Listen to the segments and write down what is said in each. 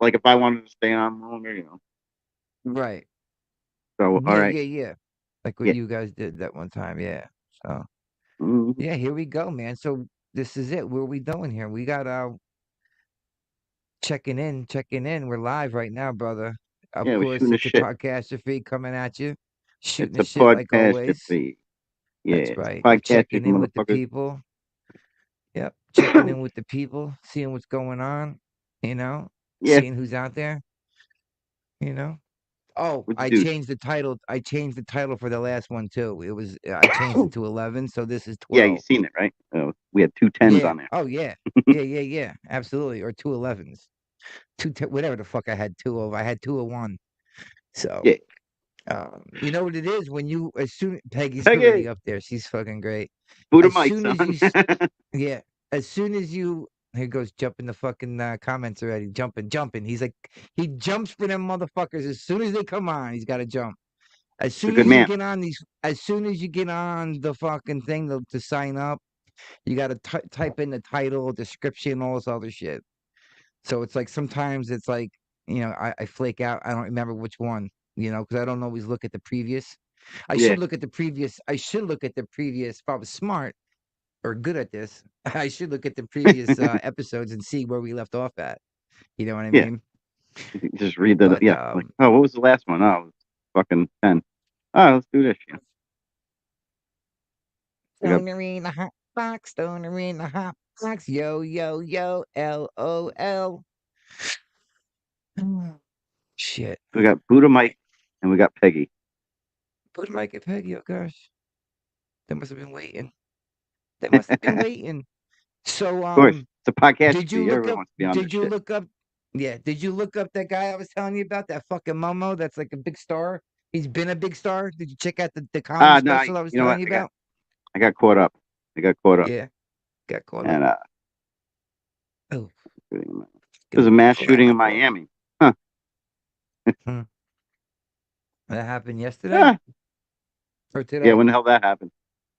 like if I wanted to stay on longer, Right. So all Yeah, right, yeah, yeah. Like what yeah. you guys did that one time. Yeah. So Mhm. yeah, here we go, man. So this is it. What are we doing here? We got checking in. We're live right now, brother. Of Yeah, we're course, shooting the it's a shit. Podcastrophy coming at you, shooting It's the a shit like podcast always. fee. Yeah, That's it's right. a We're podcast fee, checking in with the motherfuckers. people. Yep. Checking in with the people, seeing what's going on, you know, Yeah, seeing who's out there, you know. Oh, with the I dudes. changed the title. I changed the title for the last one too. I changed it to 11, so this is Yeah, you 12. seen it, right? We had 2 10s Yeah. on there. Oh yeah. Yeah, yeah, yeah. Absolutely. Or 2 11s. Whatever the fuck I had two of. I had two of one. So Yeah, you know what it is when you as soon Peggy's already Peggy, up there. She's fucking great. Buddha As Mike's soon as on. yeah, as soon as you here goes jumping the fucking comments already. Jumping. He's like he jumps for them motherfuckers as soon as they come on. He's got to jump. As It's a soon good as you man. get on these, as soon as you get on the fucking thing to sign up, you got to type in the title, description, all this other shit. So it's like sometimes it's like I flake out. I don't remember which one, because I don't always look at the previous. I Yeah, should look at the previous. I should look at the previous. If I was smart or good at this, I should look at the previous episodes and see where we left off at. You know what I yeah. mean? You just read the But yeah. Like, oh, what was the last one? Oh, it was fucking 10. Oh, let's do this. Yeah, I got stoner in a hot box, stoner in a hot box, yo yo yo, LOL. Shit. we got Buddha Mike and we got Peggy. Put Mike and Peggy. Oh gosh, they must have been waiting. They must have been waiting. So, Of course, it's a podcast did you fee. look Everyone up? wants to be on this Did you shit. look up? Yeah, did you look up that guy I was telling you about? That fucking Momo. That's like a big star. He's been a big star. Did you check out the comedy No, special I was you know telling what? you about? I got caught up. I got caught up, Yeah, got caught up. and Oh, there's a gonna mass pull out shooting my in book. Miami. Huh? Hmm. That happened yesterday Ah, or yeah, today? I when the hell that happened?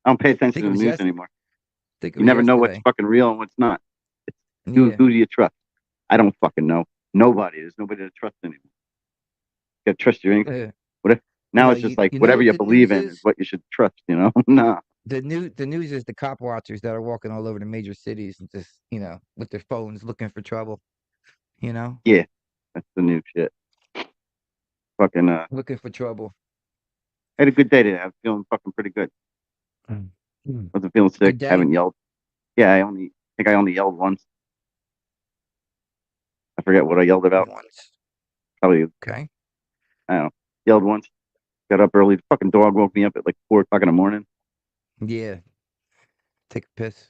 I don't pay attention think to it the was news anymore. think it You was never know what's yesterday. fucking real and what's not. It's, Yeah. who do you trust? I don't fucking know. Nobody. There's nobody to trust anymore. You gotta trust your instinct. Uh, What if, you now know, it's just you like you know whatever what you the news believe in is is? what you should trust. No. The news is the cop watchers that are walking all over the major cities and just with their phones looking for trouble. You know, Yeah, that's the new shit. Fucking looking for trouble. had a good day today. I was feeling fucking pretty good. Mm. Mm. Wasn't feeling sick. Good day. Haven't yelled. Yeah, I only yelled once. I forget what I yelled about. Once. Probably Okay. I don't know. Yelled once. Got up early. The fucking dog woke me up at like 4 o'clock in the morning. Yeah. Take a piss.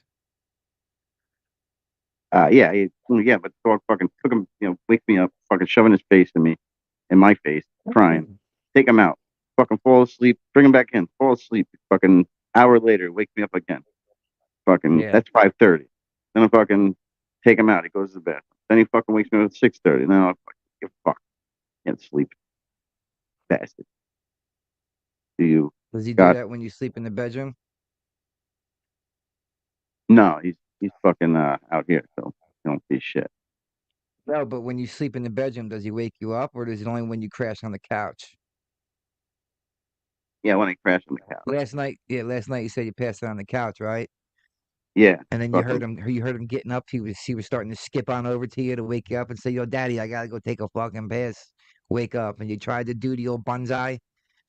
Yeah, but the dog fucking took him, wakes me up, fucking shoving his face in my face, crying. Mm. Take him out. Fucking fall asleep. Bring him back in. Fall asleep. Fucking hour later, wake me up again. Fucking Yeah. that's 5:30. Then I fucking take him out. He goes to the bathroom. Then he fucking wakes me up at 6:30. Then I fucking give a fuck. Can't sleep. Bastard. Do you? Does he do God, that when you sleep in the bedroom? no. He's fucking out here, so he don't see shit. No, but when you sleep in the bedroom, does he wake you up, or is it only when you crash on the couch? Yeah, when I crash on the couch. Last night you said you passed out on the couch, right? Yeah, And then fucking. you heard him getting up. He was starting to skip on over to you to wake you up and say, "Yo, daddy, I gotta go take a fucking piss." Wake up, and you tried to do the old banzai.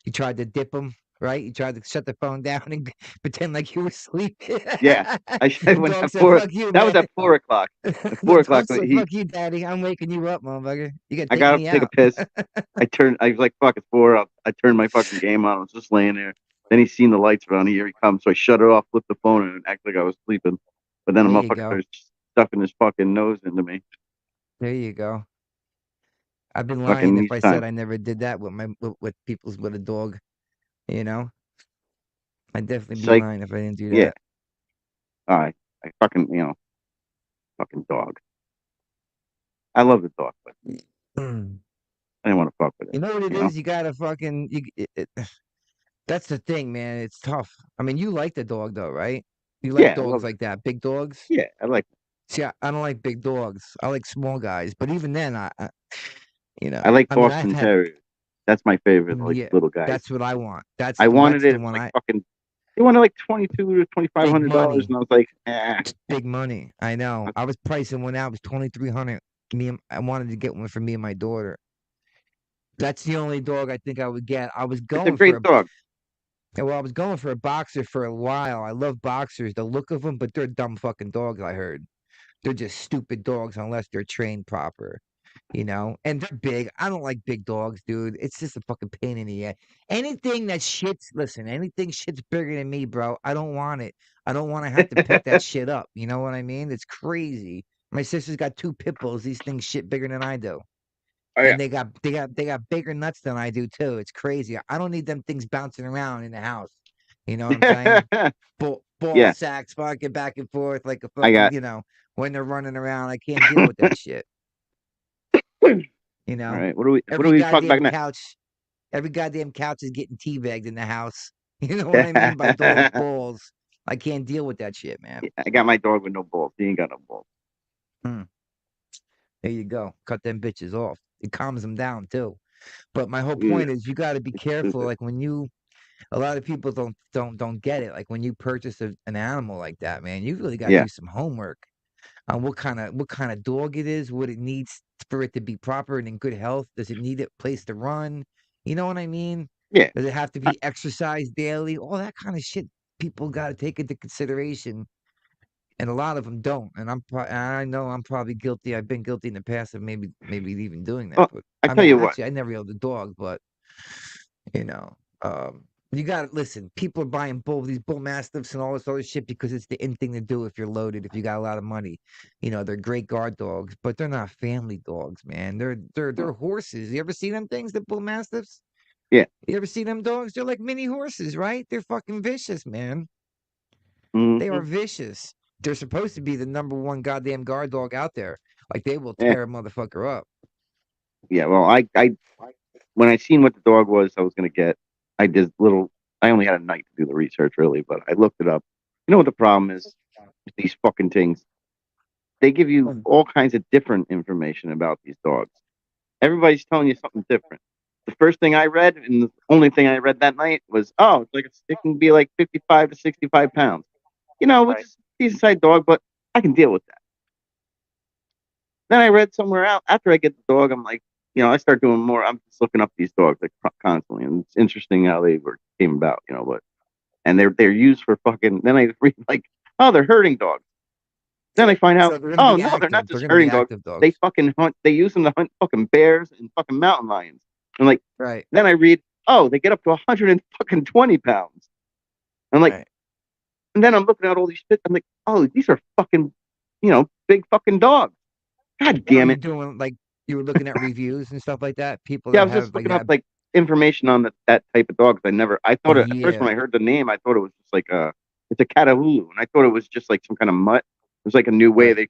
You tried to dip him, right? You tried to shut the phone down and pretend like you were sleeping. Yeah, I The went dog at said, 4. "Fuck you, That was man." at 4 o'clock. At The 4 o'clock, dog said, "Fuck you, daddy. I'm waking you up, motherfucker. You gotta I take got up me to take a out." piss. I was like, fuck, it's 4. I turned my fucking game on. I was just laying there. Then he seen the lights around. Here he comes. So I shut it off, flipped the phone, and act like I was sleeping. But then a There you motherfucker go. started stuffing his fucking nose into me. There you go. I've been Fucking lying if each I said time. I never did that with people's with a dog. You know, I'd definitely be Psych. lying if I didn't do Yeah. that. I fucking, fucking dog. I love the dog, but Mm. I didn't want to fuck with it. You know what it You know? is? You gotta fucking that's the thing, man. It's tough. I mean, you like the dog though, right? You like Yeah, I dogs love it. like that, big dogs. Yeah, I like it. See, I don't like big dogs. I like small guys. But even then, I like I mean, I've Boston had, Terriers. That's my favorite, like yeah, little guys. that's what I want. I wanted That's it. the It was one like fucking. They wanted like 22 to twenty five big hundred dollars, money, and I was like, eh. big money. I know. I was pricing one out. It was 2,300. I wanted to get one for me and my daughter. That's the only dog I think I would get. It's a great dog. I was going for a boxer for a while. I love boxers, the look of them, but they're dumb fucking dogs. I heard they're just stupid dogs unless they're trained proper. And they're big. I don't like big dogs, dude. It's just a fucking pain in the ass. Anything shit's bigger than me, bro. I don't want it. I don't want to have to pick that shit up. You know what I mean? It's crazy. My sister's got two pit bulls. These things shit bigger than I do. Oh yeah. And they got bigger nuts than I do too. It's crazy. I don't need them things bouncing around in the house. You know what I'm saying? Ball Yeah. sacks fucking back and forth like a I fucking, got. when they're running around. I can't deal with that shit. You All know, right. What do every we talk about goddamn next? couch, every goddamn couch is getting teabagged in the house. You know what I mean? By dog balls. I can't deal with that shit, man. I got my dog with no balls. He ain't got no balls. Hmm. There you go. Cut them bitches off. It calms them down too. But my whole Yeah, point is you got to be it's careful. stupid. Like a lot of people don't get it. Like when you purchase an animal like that, man, you really got to Yeah. do some homework on what kind of dog it is, what it needs for it to be proper and in good health. Does it need a place to run? You know what I mean? Yeah. Does it have to I- be exercised daily? All that kind of shit people got to take into consideration, and a lot of them don't. And I know I'm probably guilty. I've been guilty in the past of maybe even doing that. Well, But I I tell mean, you what. actually, I never owned a dog, but you know, um, you got to listen. People are buying these bull mastiffs and all this other shit because it's the in thing to do if you're loaded, if you got a lot of money. They're great guard dogs, but they're not family dogs, man. They're horses. You ever see them things, the bull mastiffs? Yeah. You ever see them dogs? They're like mini horses, right? They're fucking vicious, man. They are Hmm. vicious. They're supposed to be the number one goddamn guard dog out there. Like they will Yeah. tear a motherfucker up. Yeah. Well, I when I seen what the dog was, I was gonna get. I did little. I only had a night to do the research, really, but I looked it up. You know what the problem is with these fucking things? They give you Mm. all kinds of different information about these dogs. Everybody's telling you something different. The first thing I read, and the only thing I read that night was, oh, it can be like 55 to 65 pounds. Which is a decent sized dog, but I can deal with that. Then I read somewhere out after I get the dog, I'm like, I start doing more. I'm just looking up these dogs like constantly, and it's interesting how they came about, but and they're used for fucking. Then I read like, oh, they're herding dogs. Then I find out, So they're gonna oh be no, they're not active. They're just gonna be herding dogs. active They dogs. fucking hunt. They use them to hunt fucking bears and fucking mountain lions. I'm like, Right. then I read, oh, they get up to 120 pounds. I'm like, Right. and then I'm looking at all these shit. I'm like, oh, these are fucking, big fucking dogs. God Now damn you it. doing like you were looking at reviews and stuff like that. People Yeah, I that was just have like looking up have like information on that type of dog. 'Cause I thought it, at first yeah, when I heard the name, I thought it was just like it's a Catahoula, and I thought it was just like some kind of mutt. It was like a new way right,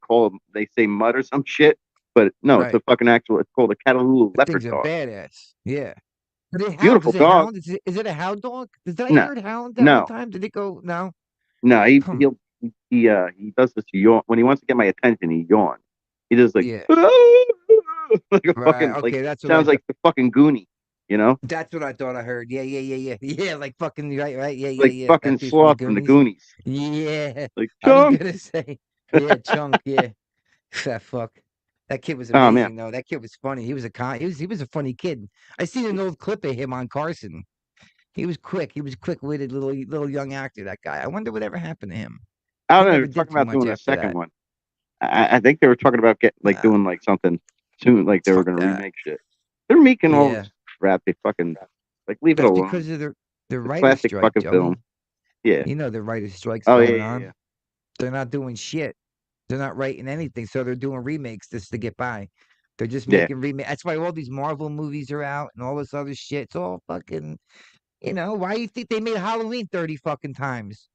they say mud or some shit. But no, it's right. a fucking actual. It's called a Catahoula The things leopard are dog. badass. Yeah. Are they hound? Beautiful Is it dog. hound? Is it a hound dog? Did I No, hear it hound that one no, time? Did it go no? no. He Hmm. he'll he does this yawn when he wants to get my attention. He yawns. He does like Yeah. like a Right. fucking like Okay, that's what I sounds thought. like the fucking Goonie. You know, That's what I thought I heard. Yeah, yeah, yeah, yeah. Yeah, like fucking right, right. Yeah, yeah, like yeah. fucking That dude from the sloth from the Goonies. Goonies. Yeah. Like I was chunk. gonna say, yeah, Chunk, yeah. That fuck. That kid was Oh man. amazing though. That kid was funny. He was a funny kid. I seen an old clip of him on Carson. He was quick. He was quick-witted little young actor, that guy. I wonder whatever happened to him. I He don't know. They're never did talking too about much doing a after second that. one. I think they were talking about Nah, doing like something soon, like they were fuck going to that. remake shit. They're making all Yeah. this crap. They fucking like leave it That's alone. because of the It's a writer's classic strike, fucking film. Joey. Yeah. The writer's strike's Oh yeah, going yeah, on. yeah. They're not doing shit. They're not writing anything, so they're doing remakes just to get by. They're just Yeah. making remake. That's why all these Marvel movies are out and all this other shit. It's all fucking. Why do you think they made Halloween 30 fucking times?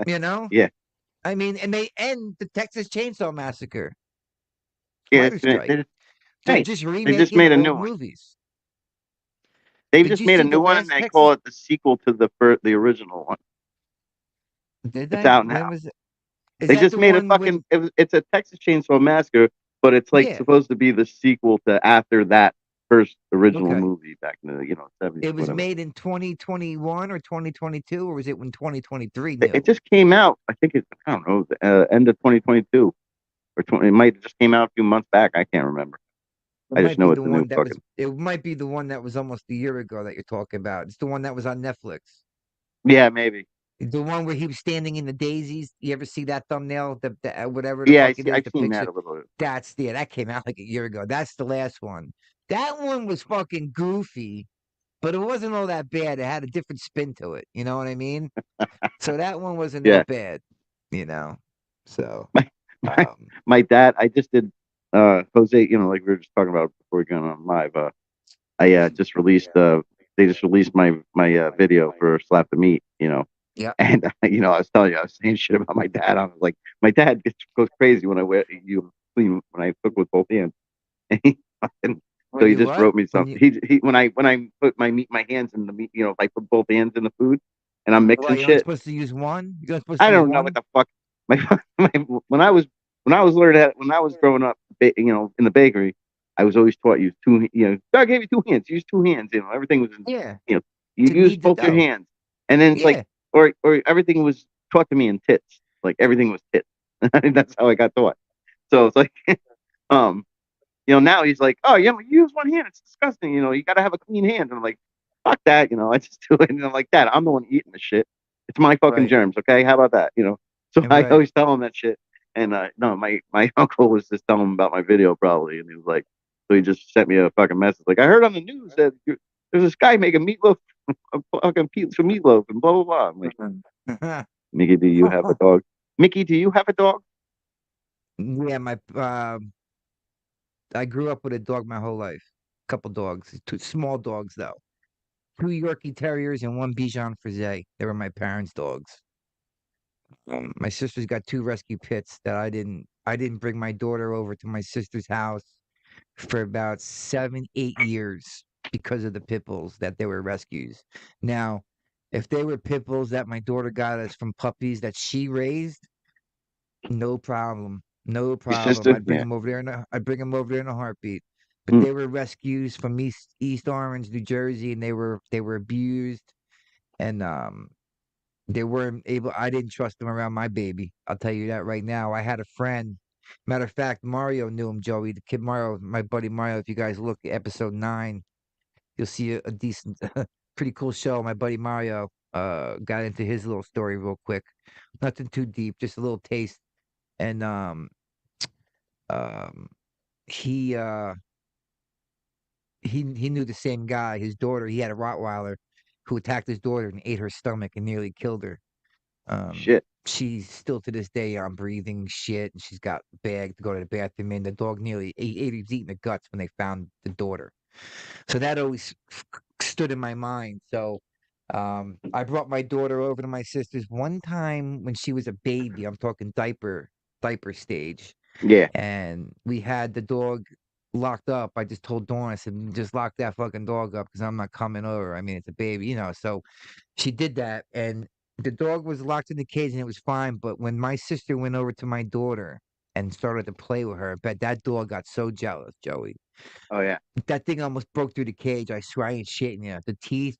You know, Yeah. I mean, and they end the Texas Chainsaw Massacre Yeah. writer strike. They're Hey, just they just remaking made a new old one. movies. They've Did just you made a see the new one, and last they Texas? call it the sequel to the original one. Did It's they? out When now. was it? Is They that just the made a one with? fucking. It's a Texas Chainsaw Massacre, but it's like Yeah. supposed to be the sequel to after that first original Okay. movie back in the 70s, It was whatever. made in 2021 or 2022, or was it when 2023 It new? just came out. I think I don't know, the, end of 2022 or 20. It might have just came out a few months back. I can't remember. It I just might know be the it's a new one that was. fucking. It might be the one that was almost a year ago that you're talking about. It's the one that was on Netflix. Yeah, maybe. The one where he was standing in the daisies. You ever see that thumbnail? The whatever the Yeah, I fuck it see. is, I've the seen that picture. a little. That's that came out like a year ago. That's the last one. That one was fucking goofy, but it wasn't all that bad. It had a different spin to it. You know what I mean? So that one wasn't Yeah, that bad. You know. So my my um, my dad. I just did. Jose, like we were just talking about before we going on live. I just released. They just released my video for Slap the Meat. yeah. And I was telling you, I was saying shit about my dad. I was like, my dad goes crazy when I wear you clean when I cook with both hands. And so When he you just what? wrote me When something. you He when I put my hands in the meat, if I put both hands in the food and I'm well, mixing you're only shit, supposed to use one. You're only supposed I to use don't know what one. the fuck. My, my when I was growing up, in the bakery, I was always taught use two. God gave you two hands. Use two hands. Everything was Yeah, you know, you to use knead the both your dough. hands, and then it's like, Yeah, or everything was taught to me in tits. Like everything was tits. I think that's how I got taught. So it's like, um, now he's like, oh, yeah, you use one hand. It's disgusting. You got to have a clean hand. And I'm like, fuck that. I just do it. And I'm like, Dad, I'm the one eating the shit. It's my fucking right, germs. Okay. How about that? So I right. always tell him that shit. And no, my uncle was just telling him about my video probably. And he was like, so he just sent me a fucking message. Like, I heard on the news that there's this guy making meatloaf, a fucking pizza meatloaf and blah, blah, blah. I'm like, Mickey, do you have a dog? Mickey, do you have a dog? Yeah, my I grew up with a dog my whole life. Couple dogs, two small dogs though. Two Yorkie Terriers and one Bichon Frise. They were my parents' dogs. My sister's got two rescue pits that I didn't bring my daughter over to my sister's house for about 7, 8 years because of the pit bulls that they were rescues. Now, if they were pit bulls that my daughter got us from puppies that she raised, no problem. No Your problem. sister? I'd bring Yeah. them over there I'd bring them over there in a heartbeat. But Hmm. they were rescues from East Orange, New Jersey, and they were abused and they weren't able. I didn't trust them around my baby. I'll tell you that right now. I had a friend. Matter of fact, Mario knew him, Joey. The kid Mario, my buddy Mario. If you guys look at episode 9, you'll see a decent, pretty cool show. My buddy Mario got into his little story real quick. Nothing too deep, just a little taste. And um, he uh, he knew the same guy. His daughter. He had a Rottweiler who attacked his daughter and ate her stomach and nearly killed her. Shit. She's still to this day on breathing shit, and she's got bagged to go to the bathroom. And the dog nearly ate he's eating the guts when they found the daughter. So that always stood in my mind. So I brought my daughter over to my sister's one time when she was a baby. I'm talking diaper stage, Yeah. and we had the dog locked up. I just told Dawn, I said, just lock that fucking dog up because I'm not coming over. I mean, it's a baby. So she did that, and the dog was locked in the cage, and it was fine. But when my sister went over to my daughter and started to play with her, but that dog got so jealous, Joey. Oh yeah. That thing almost broke through the cage. I swear I ain't shitting you. The teeth,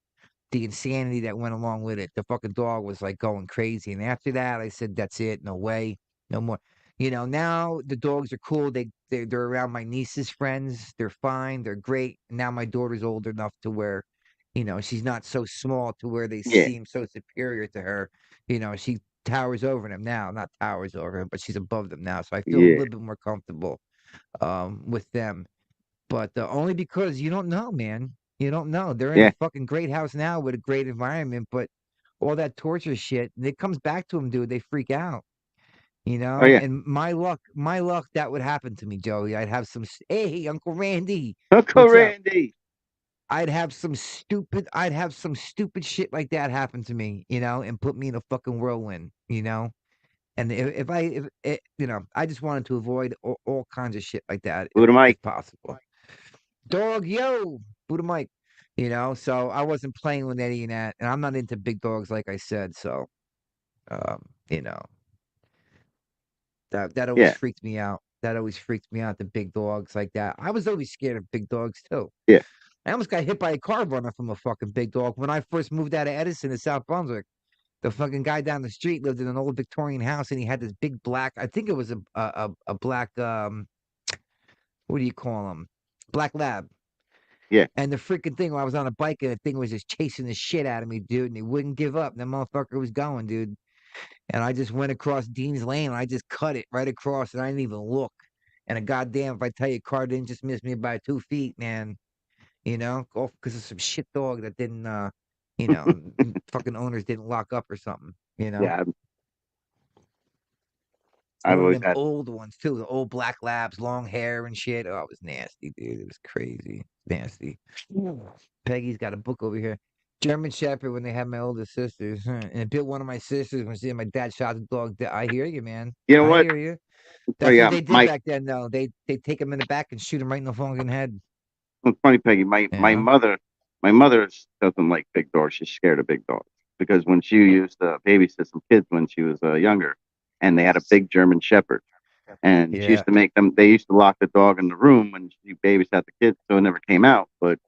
the insanity that went along with it. The fucking dog was like going crazy. And after that, I said, "That's it. No way, no more." Now the dogs are cool. They're around my niece's friends. They're fine. They're great. Now my daughter's old enough to where, she's not so small to where they Yeah. seem so superior to her. She towers over them now. Not towers over them, but she's above them now. So I feel a Yeah. little bit more comfortable with them. But only because you don't know, man. You don't know. They're in a Yeah. fucking great house now with a great environment, but all that torture shit, it comes back to them, dude. They freak out, Oh yeah. And my luck, that would happen to me, Joey. I'd have some, hey, Uncle Randy, Uncle what's up? Randy. I'd have some stupid shit like that happen to me, and put me in a fucking whirlwind. And I just wanted to avoid all kinds of shit like that Who am I? if possible. Dog, yo, Buddha Mike. So I wasn't playing with any of that, and I'm not into big dogs, like I said. So, um, you know, That always Yeah, freaked me out. That always freaked me out. The big dogs like that. I was always scared of big dogs too. yeah, I almost got hit by a car running from a fucking big dog when I first moved out of Edison to South Brunswick. The fucking guy down the street lived in an old Victorian house, and he had this big black. I think it was a black what do you call them? Black lab. yeah. And the freaking thing, when I was on a bike, and the thing was just chasing the shit out of me, dude, and he wouldn't give up. That motherfucker was going, dude. And I just went across Dean's Lane, and I just cut it right across, and I didn't even look. And a goddamn, if I tell you, car didn't just miss me by 2 feet, man. Because of some shit dog that didn't, fucking owners didn't lock up or something. Yeah, I've One of always them had. old ones too, the old black labs, long hair and shit. Oh, it was nasty, dude. It was crazy, nasty. Peggy's got a book over here. German Shepherd when they had my older sisters, and it bit one of my sisters when she and my dad shot the dog. I hear you, man. You know I what? hear you. Oh That's what yeah, they did my back then, though. They take him in the back and shoot him right in the fucking head. it's funny, Peggy. My You my know? mother, my mother doesn't like big dogs. She's scared of big dogs because when she used to babysit some kids when she was younger, and they had a big German Shepherd, and she Yeah, used to make them. They used to lock the dog in the room when she babysat the kids, so it never came out. But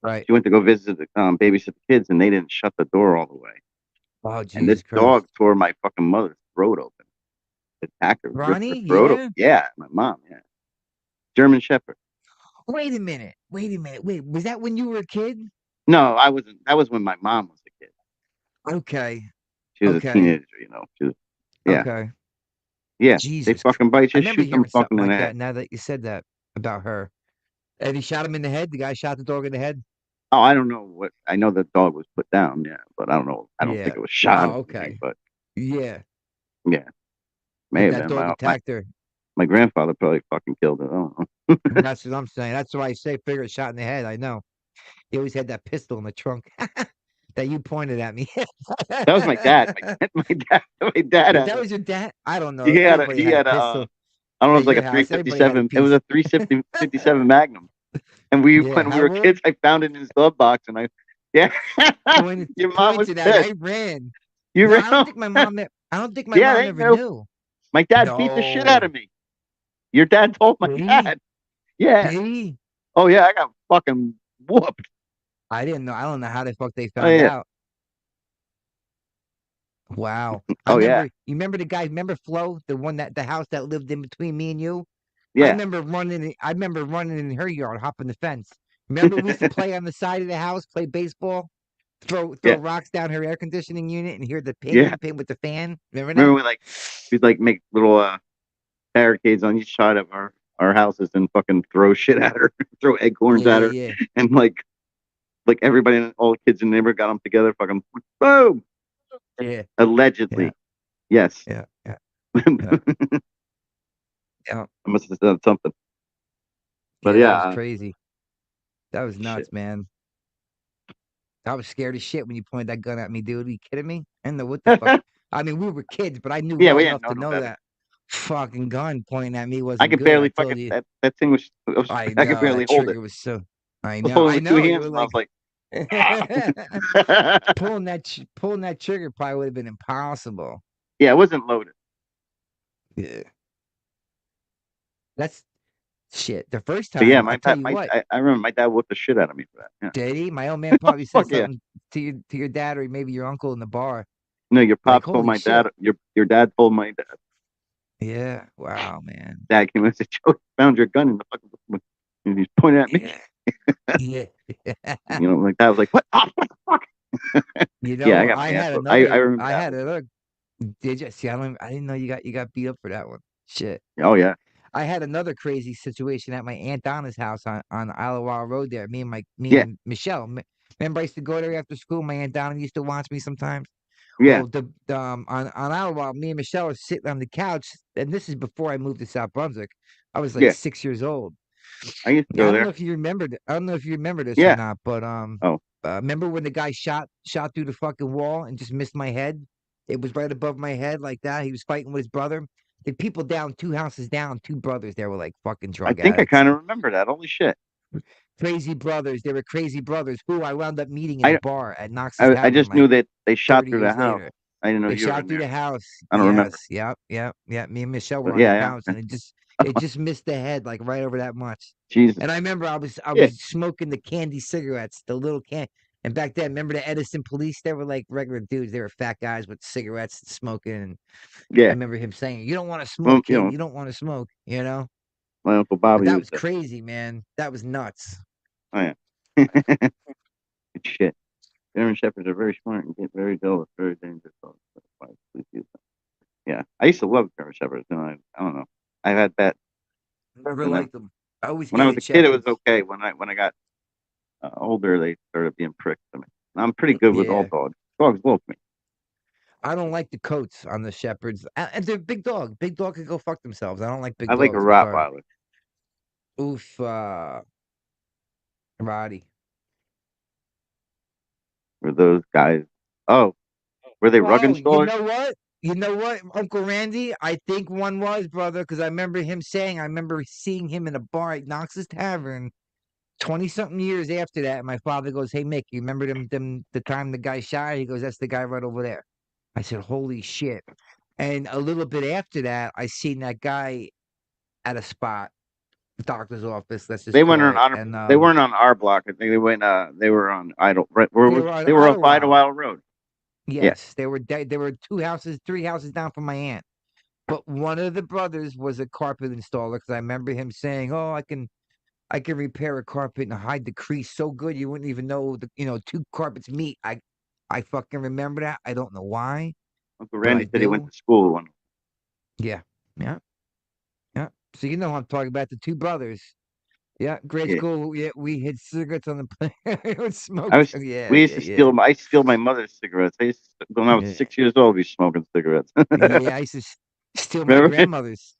right. she went to go visit the babysit the kids, and they didn't shut the door all the way. Oh, And this Jesus Christ. dog tore my fucking mother's throat open. Attacked her, ripped her Ronnie, throat open. yeah. Yeah, my mom. Yeah, German Shepherd. Wait a minute. Wait a minute. Wait, was that when you were a kid? No, I wasn't. That was when my mom was a kid. Okay. She was a Okay. teenager, She was, yeah, Okay. yeah. They Jesus. fucking bite I you, remember shoot them hearing fucking something in the like head. that now that you said that about her. And he shot him in the head. The guy shot the dog in the head. Oh, I don't know what. I know the dog was put down, yeah, but I don't know. I don't think Yeah. it was shot Oh, or anything, okay. but Yeah. yeah, may But have that been. dog attacked her. My grandfather probably fucking killed it. I don't know. That's what I'm saying. That's why I say figure shot in the head. I know. He always had that pistol in the trunk that you pointed at me. That was my dad. My dad had That a. was your dad? I don't know. He had a. Everybody He had a had a. pistol I don't know. It at was like your a house. Everybody had a 357. It was piece. a 357 Magnum. And we, Yeah. when we How were old? kids, I found it in his glove box, and yeah, your mom was Pointed at me. pissed. I ran. You No, ran I don't home. think my mom. I don't think my Yeah, mom they ever knew. knew. My dad beat the shit out No. of me. Your dad told my Did he? dad. Yeah. Did he? Oh yeah, I got fucking whooped. I didn't know. I don't know how the fuck they Oh found yeah. out. Wow. I Oh yeah. remember. You remember the guy? Remember Flo, the house that lived in between me and you? I Yeah. remember running. I remember running in her yard, hopping the fence. Remember we used to play on the side of the house, play baseball, throw Yeah. rocks down her air conditioning unit, and hear the Yeah. ping with the fan. Remember Remember that? we'd like make little barricades on each side of our houses and fucking throw shit at her, throw acorns Yeah, at yeah, her, yeah, and like everybody, all the kids in the neighborhood got them together, fucking boom. yeah, yeah, Allegedly, yes. yeah, yeah, yeah, I yeah. must have done something, but Yeah, that yeah, was crazy. That was shit. nuts, man. I was scared as shit when you pointed that gun at me, dude. Are you kidding me? I didn't know what the fuck. I mean, we were kids, but I knew Yeah, well we didn't enough know to no know better. that fucking gun pointing at me I wasn't could good. I barely told fucking you. that thing I I could know barely that hold it. trigger was so. I I was know. holding it I with two know. You hands, were and I like was like, yeah, pulling that trigger probably would have been impossible. it wasn't loaded. Yeah, that's shit. The first But yeah, time, I my tell dad, you what, I remember my dad whooped the shit out of me for that. Yeah, did he? My old man probably said fuck yeah. something to your dad or maybe your uncle in the bar. No, your Like, pops told holy my dad. shit. Your dad told my dad. Yeah. Wow, man. Dad came in and said, "Joe, found your gun in the fucking room." And he's pointing at me. Yeah. Yeah. Like that. I was like, "What? Oh, what the fuck?" Yeah, I got my ass whooped. I remember I that had one. another did you see? I didn't know you got beat up for that one. Shit. Oh yeah, I had another crazy situation at my Aunt Donna's house on Isle of Wild Road there. Me yeah, and Michelle. Remember I used to go there after school. My Aunt Donna used to watch me sometimes. yeah, Well, on Isle of Wild, me and Michelle were sitting on the couch, and this is before I moved to South Brunswick. I was like yeah. 6 years old. I used to Yeah, go I don't there. know if you remember. I don't know if you remember this or Yeah. not, but Oh, remember when the guy shot through the fucking wall and just missed my head? It was right above my head like that. He was fighting with his brother. The people down 2 houses down, two brothers. They were like fucking I drug think I addicts, kind of remember that. Holy shit! crazy brothers. They were crazy brothers who I wound up meeting in a bar at Knox's I Tavern just like knew that they shot 30 through the years house. later. I didn't know They you were shot in through there. the house. I don't remember. Yes. Yep. Yep. Yep. Me and Michelle were But on the yeah, couch, yeah. and it just missed the head like right over that much. Jesus. And I remember I Yeah, was smoking the candy cigarettes, the little can. And back then, remember the Edison police? They were like regular dudes. They were fat guys with cigarettes and smoking. And I yeah. remember him saying, "You don't want to Well, smoke, kid. You don't want to smoke." You know. my uncle But Bobby that was was the. crazy, man. That was nuts. Oh yeah. Good shit. German shepherds are very smart and get very dull. It's very dangerous. So that's why please use them. Yeah, I used to love German shepherds. And I don't know. I had that Never when I liked them. I always when I was hated a kid. It was shepherds. okay. When I got older, they started being pricks to me. And I'm pretty good with all Yeah. dogs. Dogs love me. I don't like the coats on the shepherds. And they're big dog. Big dog can go fuck themselves. I don't like I big like a dogs. I'm sorry. Rottweiler. Oof, Roddy. Were those guys? Oh, were they rug Oh, you installers? know what? You know what, Uncle Randy? I think one was, brother, because I remember him saying, I remember seeing him in a bar at Knox's Tavern 20 something years after that. And my father goes, "Hey, Mick, you remember the time the guy shot?" He goes, "That's the guy right over there." I said, "Holy shit." And a little bit after that, I seen that guy at a spot, doctor's office, let's just They went call on it. our. And They weren't on our block. I think they went. They were on Idle. Right, they were on they were off Idlewild. Idlewild Road. Yeah. Yes, they were two houses, three houses down from my aunt. But one of the brothers was a carpet installer because I remember him saying, "Oh, I can repair a carpet and hide the crease so good you wouldn't even know two carpets meet." I fucking remember that. I don't know why, Uncle but I Randy said he went do. to school one. Yeah, yeah, yeah. So you know I'm talking about the two brothers. Yeah, grade Yeah. school. Yeah, we hid cigarettes on the plane. We would smoke. I was. Yeah, We used yeah, to yeah, steal. I used to steal my mother's cigarettes. When I was yeah. 6 years old, we was smoking cigarettes. Yeah, I used to steal my Remember? grandmother's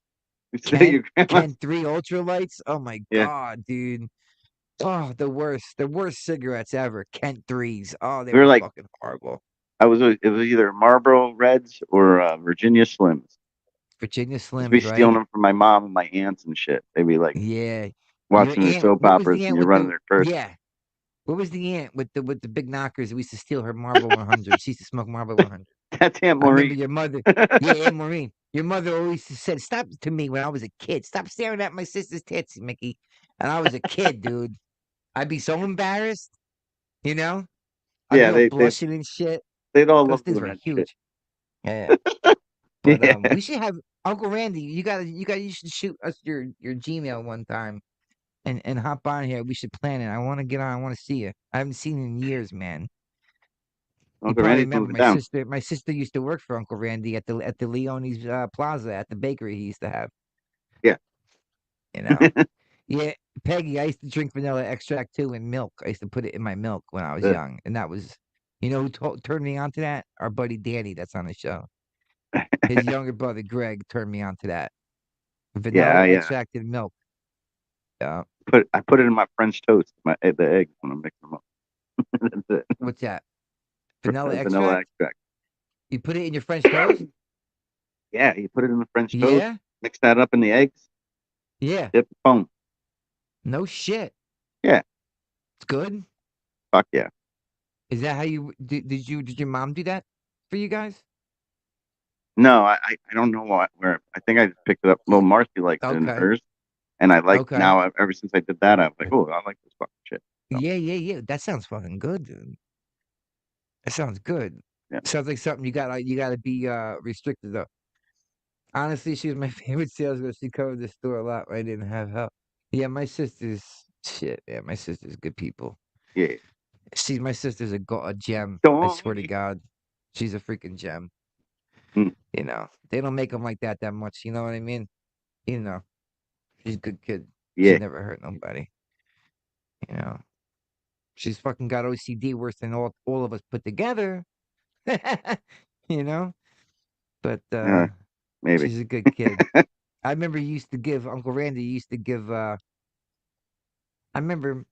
You steal your grandma's. Kent 3 ultralights. Oh my Yeah. god, dude. Oh, the worst cigarettes ever. Kent threes. Oh, they We were were like, fucking horrible. it was either Marlboro Reds or Virginia Slims. Virginia Just be Slims, stealing right? them from my mom and my aunts and shit. They'd be like Yeah. Your watching their aunt. soap What was operas the and aunt you're with running the? their purse. Yeah. What was the aunt with the big knockers? We used to steal her Marlboro 100. She used to smoke Marlboro 100. That's Aunt I remember Maureen. your mother. Yeah, Aunt Maureen. Your mother always said, "Stop to me when I was a kid. Stop staring at my sister's tits, Mickey." And I was a kid, dude. I'd be so embarrassed. You know, I'd Yeah, be all blushing and shit. they'd all Those love things doing were that shit. huge. Yeah. But Yeah. we should have Uncle Randy. You should shoot us your Gmail one time and hop on here. We should plan it. I want to get on. I want to see you. I haven't seen you in years, man. You Uncle probably Randy's remember moving down. My sister used to work for Uncle Randy at the Leone's Plaza at the bakery he used to have. Yeah. You know. Yeah, Peggy. I used to drink vanilla extract too in milk. I used to put it in my milk when I was Uh, young, and that was, who turned me on to that? Our buddy Danny, that's on the show. His younger brother Greg turned me on to that. yeah, Vanilla extracted milk. Yeah. I put it in my French toast, the eggs when I mix them up. That's it. What's that? Vanilla Vanilla extract? extract. You put it in your French toast? Yeah, you put it in the French toast, Yeah? mix that up in the eggs, Yeah. dip the foam. No shit. Yeah, It's good. fuck yeah. Is that how you did your mom do that for you guys? No, I don't know where. I think I just picked it up. Well, Marcy likes it in Okay. hers, and I like Okay. now. Ever since I did that, I was like, oh, I like this fucking shit. So, Yeah, yeah, yeah. That sounds fucking good, dude. That sounds good. yeah, Sounds like something you gotta be restricted though. Honestly, she was my favorite salesgirl. She covered the store a lot when I didn't have help. Yeah, my sister's shit. Yeah, my sister's good people. yeah. My sister's a gem. I Don't. swear to God, she's a freaking gem. Mm, They don't make them like that much. You know what I mean? You know, she's a good kid. She's yeah, never hurt nobody. You know, she's fucking got OCD worse than all of us put together. you know, but yeah, maybe. she's a good kid. I remember you used to give Uncle Randy used to give. I remember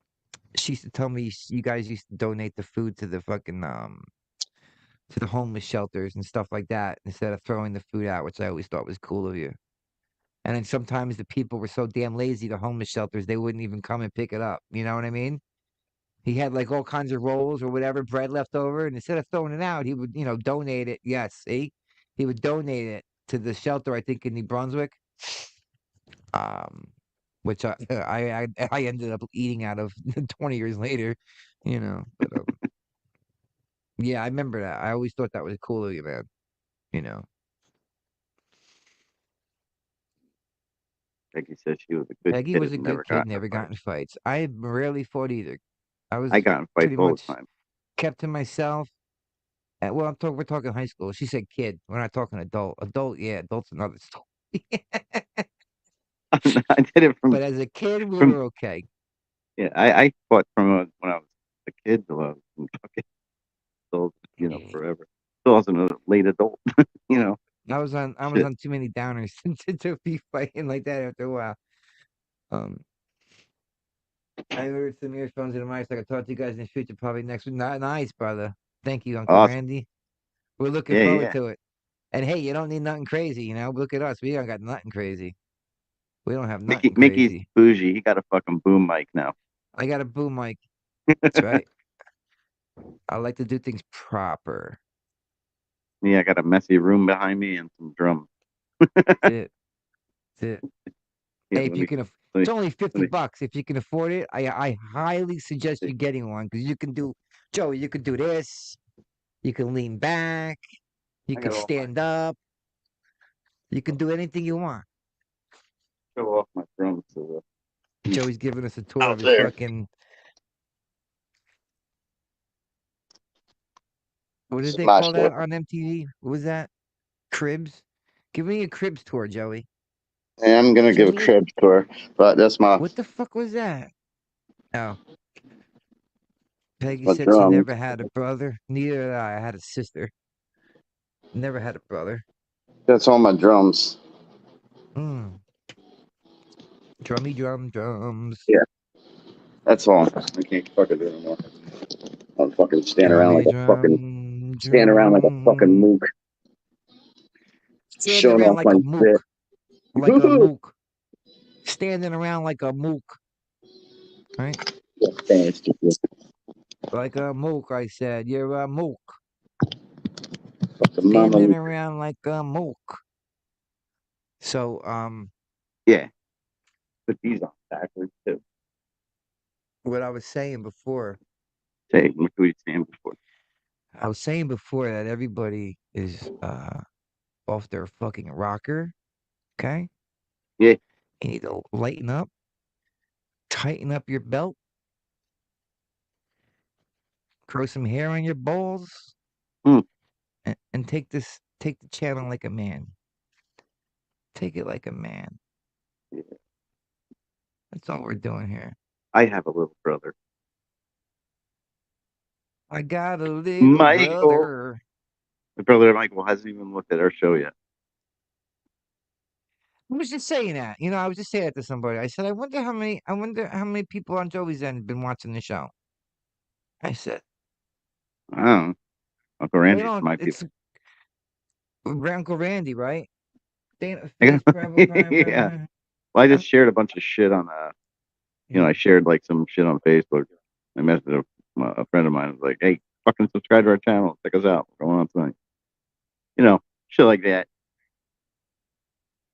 she used to tell me you guys used to donate the food to the fucking to the homeless shelters and stuff like that instead of throwing the food out, which I always thought was cool of you. And then sometimes the people were so damn lazy, the homeless shelters, they wouldn't even come and pick it up. You know what I mean? He had like all kinds of rolls or whatever bread left over, and instead of throwing it out, he would, donate it. Yes, see, he would donate it to the shelter, I think, in New Brunswick. Um, which I ended up eating out of 20 years later, But yeah, I remember that. I always thought that was cool of you, man. You know, Peggy says she was a good Peggy kid was and a good never kid, got in a never got fight. in fights. I rarely fought either. I I was got in fights pretty all the much time. kept to myself. Well, we're talking high school. She said kid. We're not talking adult. Adult, yeah, adult's another story. I did it But as a kid, we from were okay. yeah. I fought from when I was a kid till I was fucking adult, forever. Still wasn't a late adult, you know. I was Shit. on too many downers to be fighting like that after a while. Um, I ordered some earphones and mics. I can talk to you guys in the future, probably next week. Nice, brother. Thank you, Uncle Awesome. Randy. We're looking Yeah, forward yeah. to it. And hey, you don't need nothing crazy, Look at us. We don't got nothing crazy. We don't have nothing Mickey's crazy. bougie. He got a fucking boom mic now. I got a boom mic. That's right. I like to do things proper. Yeah, I got a messy room behind me and some drums. That's it. That's it. Yeah, Hey, if you can, let it's me, only let me $50. If you can afford it, I highly suggest see. you getting one because you can do, Joey. You could do this. You can lean back. You I can got all my stand up. You can do anything you want. show off my drums to the Joey's giving us a tour of out his there. fucking. What did they Smash call it. that on MTV? What was that? Cribs. Give me a cribs tour, Joey. And I'm gonna Give give a me a. crib tour, but What the fuck was that? Oh, that's Peggy my said she drum. never had a brother. Neither did I. I had a sister. Never had a brother. That's all my drums. Mm. Drummy drums. Yeah, that's all. I can't fucking do it anymore. I'm fucking Drummy drum stand around like a fucking drum. mook, Standing showing around off like my a shit. mook. Like a mook. Standing around like a mook. Right? Thanks, Like a mook, I said. You're a mook. fucking Standing mama. around like a mook. So, Yeah, put these on backwards too. what I was saying before, Say, what were you saying before? that everybody is off their fucking rocker. Okay? Yeah, You need to lighten up, tighten up your belt, grow some hair on your balls, hmm, and take the channel like a man. Take it like a man. yeah. That's all we're doing here. I have a little brother, I got a little Michael. brother. My brother Michael hasn't even looked at our show yet. I was just saying that. I was just saying that to somebody. I said, I wonder how many people on Joey's end have been watching the show. I said, I don't know. Uncle Randy's my it's people. Uncle Randy, right? I Face got, forever yeah. forever. Well, I Huh? just shared a bunch of shit on Yeah. I shared like some shit on Facebook. I messaged a friend of mine. I was like, hey, fucking subscribe to our channel. Check us out. What's going on tonight? Shit like that.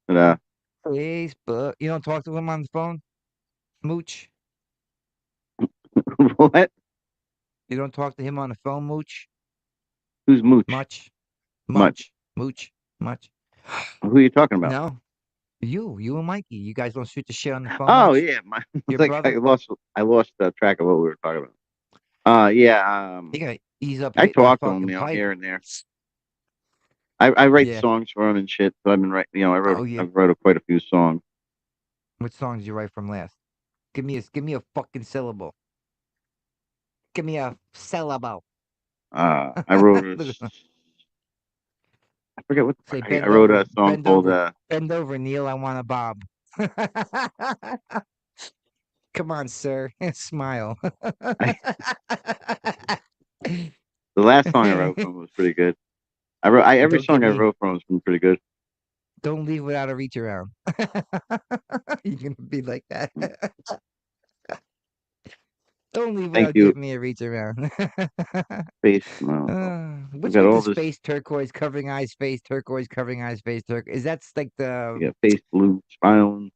But Facebook. You don't talk to him on the phone? Mooch? what? You don't talk to him on the phone, Mooch? Who's Mooch? Much? Much. Much? Mooch? Much? Who are you talking about? No. You and Mikey. You guys don't shoot the shit on the phone Oh much? yeah, Your it's like brother? I lost track of what we were talking about. Yeah. You gotta ease up I hitting the talk to him, fucking pipe. here and there. I write Yeah. songs for him and shit. So I've been writing. Oh yeah. I've wrote quite a few songs. What songs you write from last? Give me a fucking syllable. Give me a syllable. I wrote Look at I forget what the fuck say I bend wrote over, a song bend called over, bend over, Neil. I want a bob. Come on, sir. Smile. the last song I wrote from him was pretty good. Every Don't song give I me. wrote from him has been pretty good. Don't leave without a reach around. You're gonna be like that. Don't leave Thank without you. giving me a reach around. Space. Well, What's got with all the this. space turquoise covering eyes, space turquoise covering eyes, space turquoise? Is that like You the? got face blue, smiling.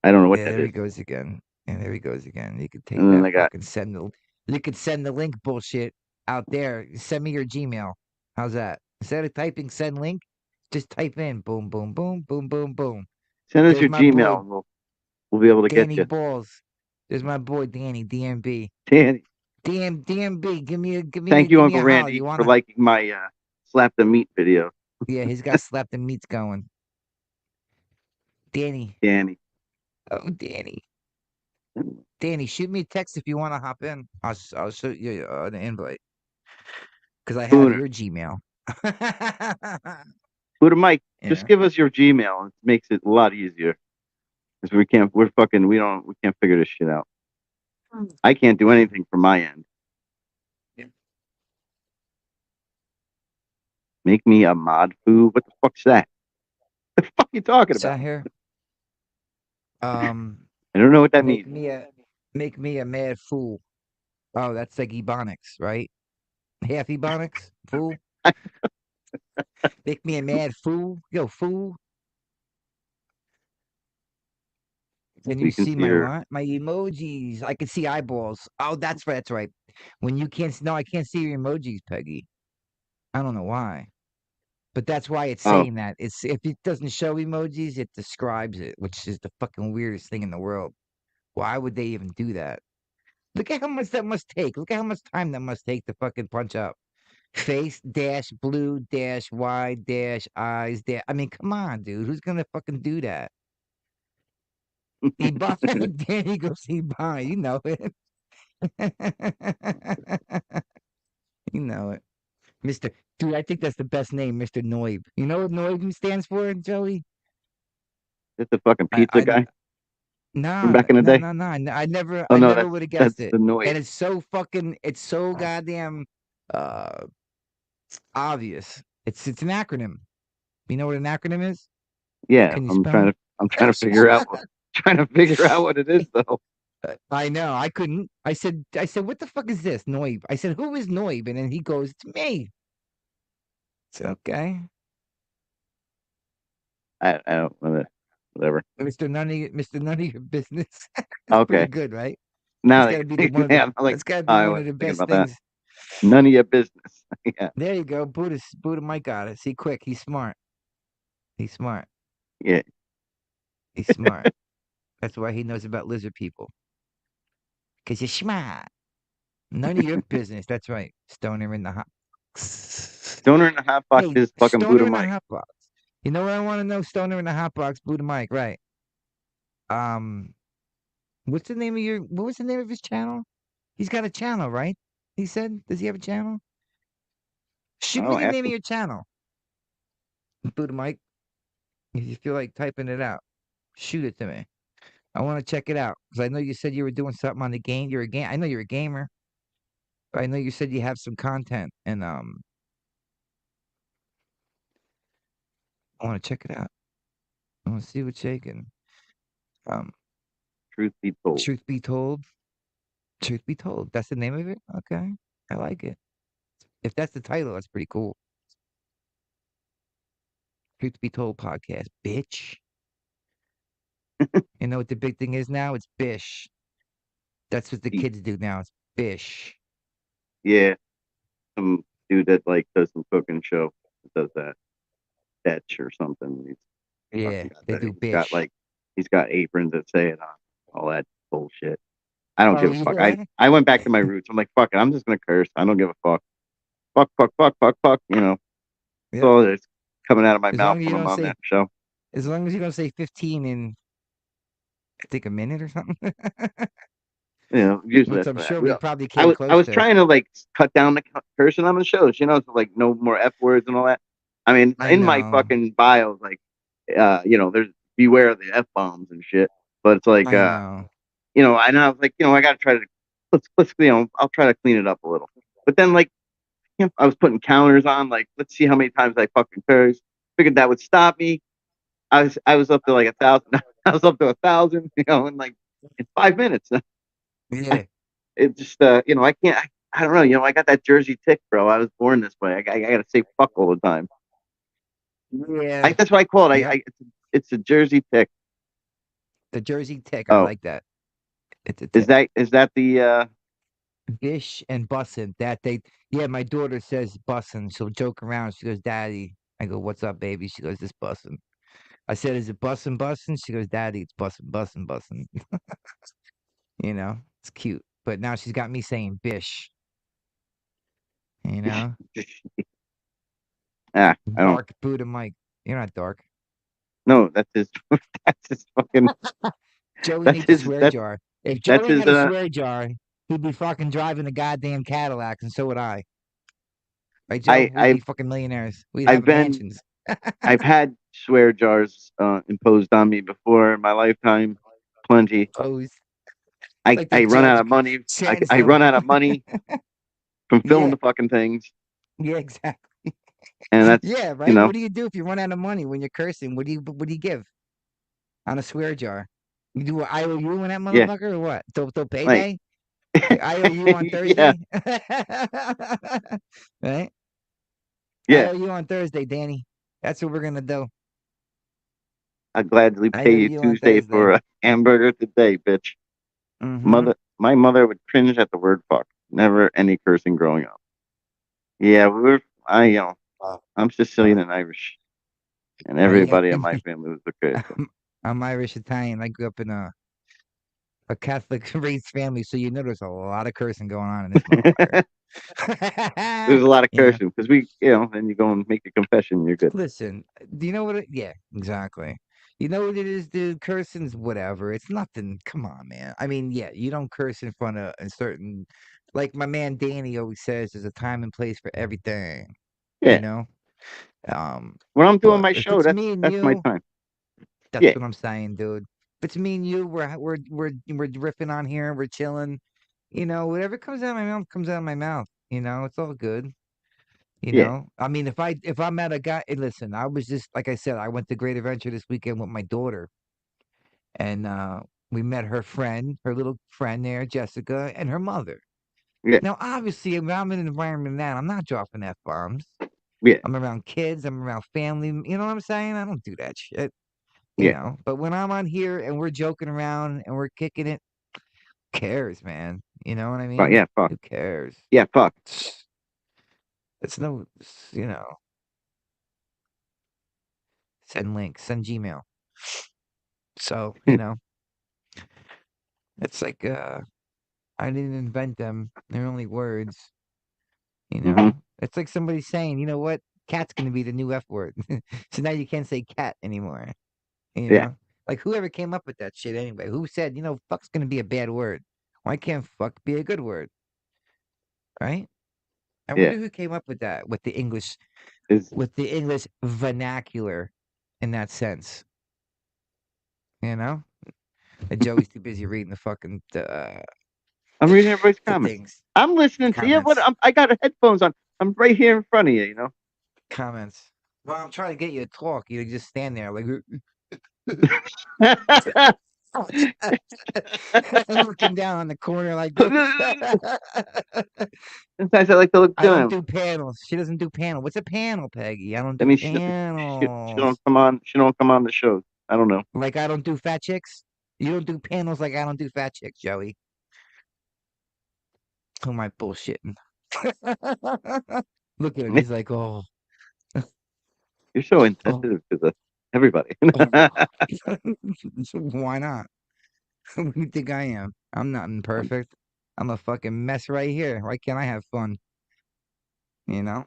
I don't know what Yeah, that there he is. goes again. And there he goes again. You could take And then that I got fucking send the. You could send the link bullshit out there. Send me your Gmail. How's that? Instead of typing send link, just type in boom, boom, boom, boom, boom, boom. send us There's your my boy Gmail. And we'll be able to get Danny you. Balls. There's my boy Danny DMB. Danny, DMB. thank you, Give me Uncle a holler. Randy, You for wanna? liking my slap the meat video. Yeah, he's got slap the meats going. Danny. Danny. Oh, Danny. Danny, shoot me a text if you want to hop in. I'll shoot you an invite because I have Booner. your Gmail. Buddha Mike, just Yeah. give us your Gmail. It makes it a lot easier. Because we can't figure this shit out. I can't do anything from my end. Yeah. Make me a mod foo. What the fuck's that? What the fuck are you talking What's that about? here? I don't know what that Make means. make me a mad fool. Oh, that's like Ebonics, right? Half Ebonics, fool. Make me a mad fool. Yo, fool. Can So you you can see see my her. what? My emojis. I can see eyeballs. Oh, that's right. That's right. When you can't, no, I can't see your emojis, Peggy. I don't know why, but that's why it's Oh, saying that. It's if it doesn't show emojis, it describes it, which is the fucking weirdest thing in the world. Why would they even do that? Look at how much that must take. Look at how much time that must take to fucking punch up. Face dash blue dash Y dash eyes dash. I mean, come on, dude. Who's gonna fucking do that? Ebon, Danny goes Ebon. You know it. You know it. Mr. Dude, I think that's the best name, Mr. Noib. You know what Noib stands for, Joey? that's the fucking I, pizza I, guy from no, back in the no, day. no, no. Oh I no, never that's would have guessed that's it. the noise. And it's so goddamn uh obvious. It's an acronym. You know what an acronym is? Yeah, Can you spell it? I'm trying to figure out what it is though. I know. I couldn't. I said, what the fuck is this? Noib. I said, who is Noib? And then he goes, it's me. It's okay. I don't know. Whatever. Mr. None of your business. That's pretty Okay. good, right? Now That's gotta be yeah, I'm like, that's gotta be I one of wasn't the thinking best about that. things. None of your business. Yeah. There you go. Buddha Mike got it. See, quick. He's smart. He's smart. Yeah. He's smart. That's why he knows about lizard people. Because you're smart. None of your business. That's right. Stoner in the hot. Stoner in the hot box Hey, is fucking Buddha Stoner in the Mike. hot box. You know what I want to know? Stoner in the hot box, Buddha Mike, right? Um, what's the name of your? What was the name of his channel? He's got a channel, right? He said, does he have a channel? Shoot me Oh, the ask name of him. your channel, Buddha Mike. If you feel like typing it out, shoot it to me. I want to check it out because I know you said you were doing something on the game. You're a game. I know you're a gamer. But I know you said you have some content, and I want to check it out. I want to see what's shaking. Um, Truth be told. truth be told, truth be told, that's the name of it. Okay, I like it. If that's the title, that's pretty cool. Truth be told podcast, bitch. You know what the big thing is now? It's bish. That's what the He- kids do now. It's bish. Yeah. Some dude that like does some cooking show that does that. Fetch or something. He's Yeah, fucking got they that. do bish. He's got aprons that say it on all that bullshit. I don't Oh give a fuck. yeah. I went back to my roots. I'm like, fuck it. I'm just gonna curse. I don't give a fuck. Fuck, fuck, fuck, fuck, fuck. You know, that's Yep. all that's coming out of my As mouth long as you when I'm don't on say, that show. as long as you don't say 15 in, I think a minute or something. You know, usually Which that's I'm what sure happens. we Well, probably I came was I close was to. trying to like cut down the cursing on the shows, you know, so like no more F words and all that. I mean, I in my know. fucking bio, like, you know, there's beware of the F bombs and shit. But it's like, I know. you know, and I was like, you know, I got to try to let's you know, I'll try to clean it up a little. But then like, you know, I was putting counters on, like, let's see how many times I fucking curse. Figured that would stop me. I was up to like 1,000. I was up to 1,000, you know, in like in 5 minutes. Yeah. it just I can't. I don't know. I got that Jersey tick, bro. I was born this way. I gotta say fuck all the time. Yeah. That's what I call it. Yep. It's a Jersey tick. The Jersey tick. I Oh, like that. It's a is tick. that the Bish and bussin'. That they. Yeah, my daughter says bussin'. She'll joke around. She goes, "Daddy." I go, "What's up, baby?" She goes, "This bussin'." I said, "Is it bussin', bussin'?" She goes, "Daddy, it's bussin', bussin', bussin'." It's cute. But now she's got me saying bish. You know, I don't dark Buddha Mike. You're not dark. no, that's his that's his fucking Joey that's needs a his swear that's jar. If that's Joey his had a swear jar, he'd be fucking driving a goddamn Cadillac, and so would I. Right, Joe? I We'd be I've fucking millionaires. We'd I've have been mansions. I've had swear jars imposed on me before in my lifetime. Plenty. Pose I like the I run out judge of money. sentenced I them. run out of money from filming Yeah, the fucking things, yeah, exactly. and that's Yeah, right. What do you do if you run out of money when you're cursing? What do you give on a swear jar? You do an IOU on that yeah, motherfucker or what? Till like payday? The IOU on yeah, Thursday? Right? yeah. IOU on Thursday, Danny. That's what we're gonna do. I gladly pay you IOU on Tuesday Thursday. for a hamburger today, bitch. Mm-hmm. My mother would cringe at the word fuck. Never any cursing growing up. Yeah, I'm Sicilian and Irish, and Yeah. everybody in my family was okay. So. I'm Irish Italian. I grew up in a Catholic raised family, so there's a lot of cursing going on in this motherfucker. There's a lot of You know, cursing because then you go and make the confession, you're good. listen, do you know what yeah, exactly. You know what it is, dude? Cursing's whatever. It's nothing. Come on, man. I mean, yeah, you don't curse in front of a certain, like my man Danny always says, there's a time and place for everything, you Yeah, know? Um, when I'm doing but my if show, it's me and that's my you, time. that's Yeah, what I'm saying, dude. If it's me and you, we're riffing on here, we're chilling. Whatever comes out of my mouth comes out of my mouth. It's all good. yeah, I mean, if I'm at a guy, and listen, I was just like I said, I went to Great Adventure this weekend with my daughter, and we met her friend, her little friend there, Jessica, and her mother. yeah, Now, obviously, if I'm in an environment that I'm not dropping f bombs. yeah, I'm around kids. I'm around family. You know what I'm saying? I don't do that shit. yeah. But when I'm on here and we're joking around and we're kicking it, who cares, man? You know what I But mean? yeah, fuck. Who cares? Yeah, fuck. It's no, send links, send Gmail. So, it's like, I didn't invent them. They're only words, hmm It's like somebody saying, you know what? Cat's going to be the new F word. So now you can't say cat anymore, you Yeah, know? Like, whoever came up with that shit anyway? Who said, fuck's going to be a bad word? Why can't fuck be a good word? Right? I yeah. wonder who came up with that, Is with the English vernacular in that sense, you know? And Joey's too busy reading I'm reading everybody's the comments. things, I'm listening to you. What? comments, I got headphones on. I'm right here in front of you. comments. Well, I'm trying to get you to talk. You just stand there like looking down on the corner like this. Sometimes I like to look I don't down. do panels. She doesn't do panel. What's a panel, Peggy? I don't That do means she panels. don't come on. She don't come on the shows. I don't know. Like I don't do fat chicks. You don't do panels like I don't do fat chicks, Joey. Who am I bullshitting? Look at him. He's like, oh, You're so oh, insensitive to everybody. oh. So why not? Who do you think I am? I'm not imperfect. I'm a fucking mess right here. Why can't I have fun? You know?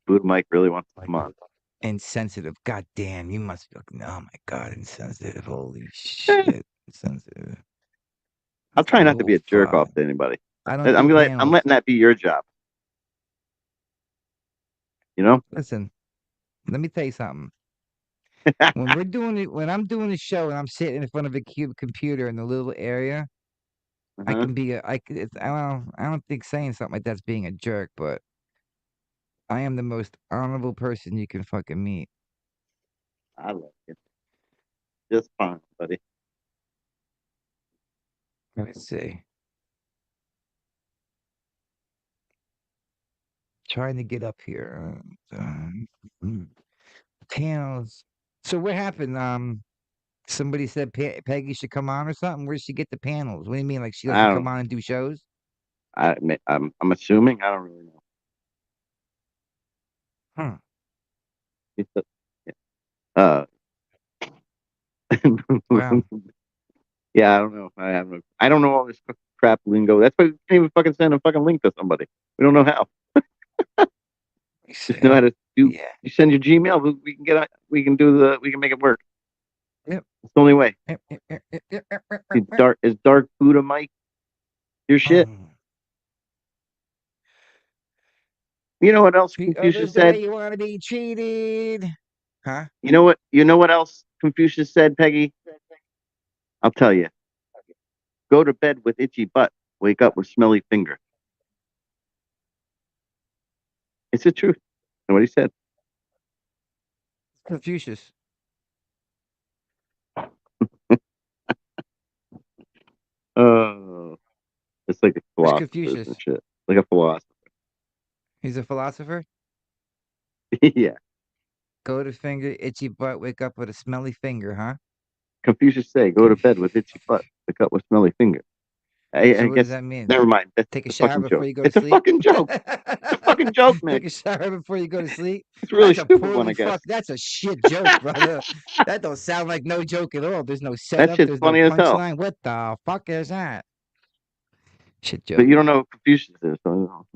Buddha Mike really wants to come on. Insensitive. God damn, you must be looking. Oh my god, insensitive. Holy Eh, shit. Insensitive. I'll try not to Oh be a jerk fuck. off to anybody. I don't do I'm panels. letting that be your job. You know? Listen, let me tell you something. When I'm doing the show and I'm sitting in front of a computer in the little area, I Uh-huh. can be I don't think saying something like that's being a jerk, but I am the most honorable person you can fucking meet. I love you. Just fine, buddy. Let's see. Trying to get up here. Mm, Panels. So what happened? Somebody said Peggy should come on or something. Where did she get the panels? What do you mean? Like she I doesn't come don't. on and do shows? I'm assuming. I don't really know. Huh. It's uh, Wow. yeah, I don't know. I don't know all this crap lingo. That's why we can't even fucking send a fucking link to somebody. We don't know how. You Just know say, how to do. yeah. You send your Gmail. We can get. We can do the. We can make it work. Yep. It's the only way. Yep. Is dark Buddha Mike your shit? You know what else Treat Confucius others the way said? you want to be treated. Huh? You know what? You know what else Confucius said, Peggy? I'll tell you. Go to bed with itchy butt. Wake up with smelly finger. It's the truth. And what he said. Confucius. Oh, it's like a Where's philosophers Confucius? and shit. Like a philosopher. He's a philosopher. Yeah. Go to finger, itchy butt, wake up with a smelly finger, huh? Confucius say, go to bed with itchy butt. Wake up with smelly finger. I So what does guess. that mean? Never mind. That's Take a a shower fucking before joke. you go to It's a sleep? fucking joke. It's a fucking joke, man. Take a shower before you go to sleep? It's a really That's a stupid one, I poorly guess. That's a shit joke, brother. That don't sound like no joke at all. There's no That setup. shit's There's no funny as hell. punchline. What the fuck is that? Shit But joke. you don't know what Confucius is, so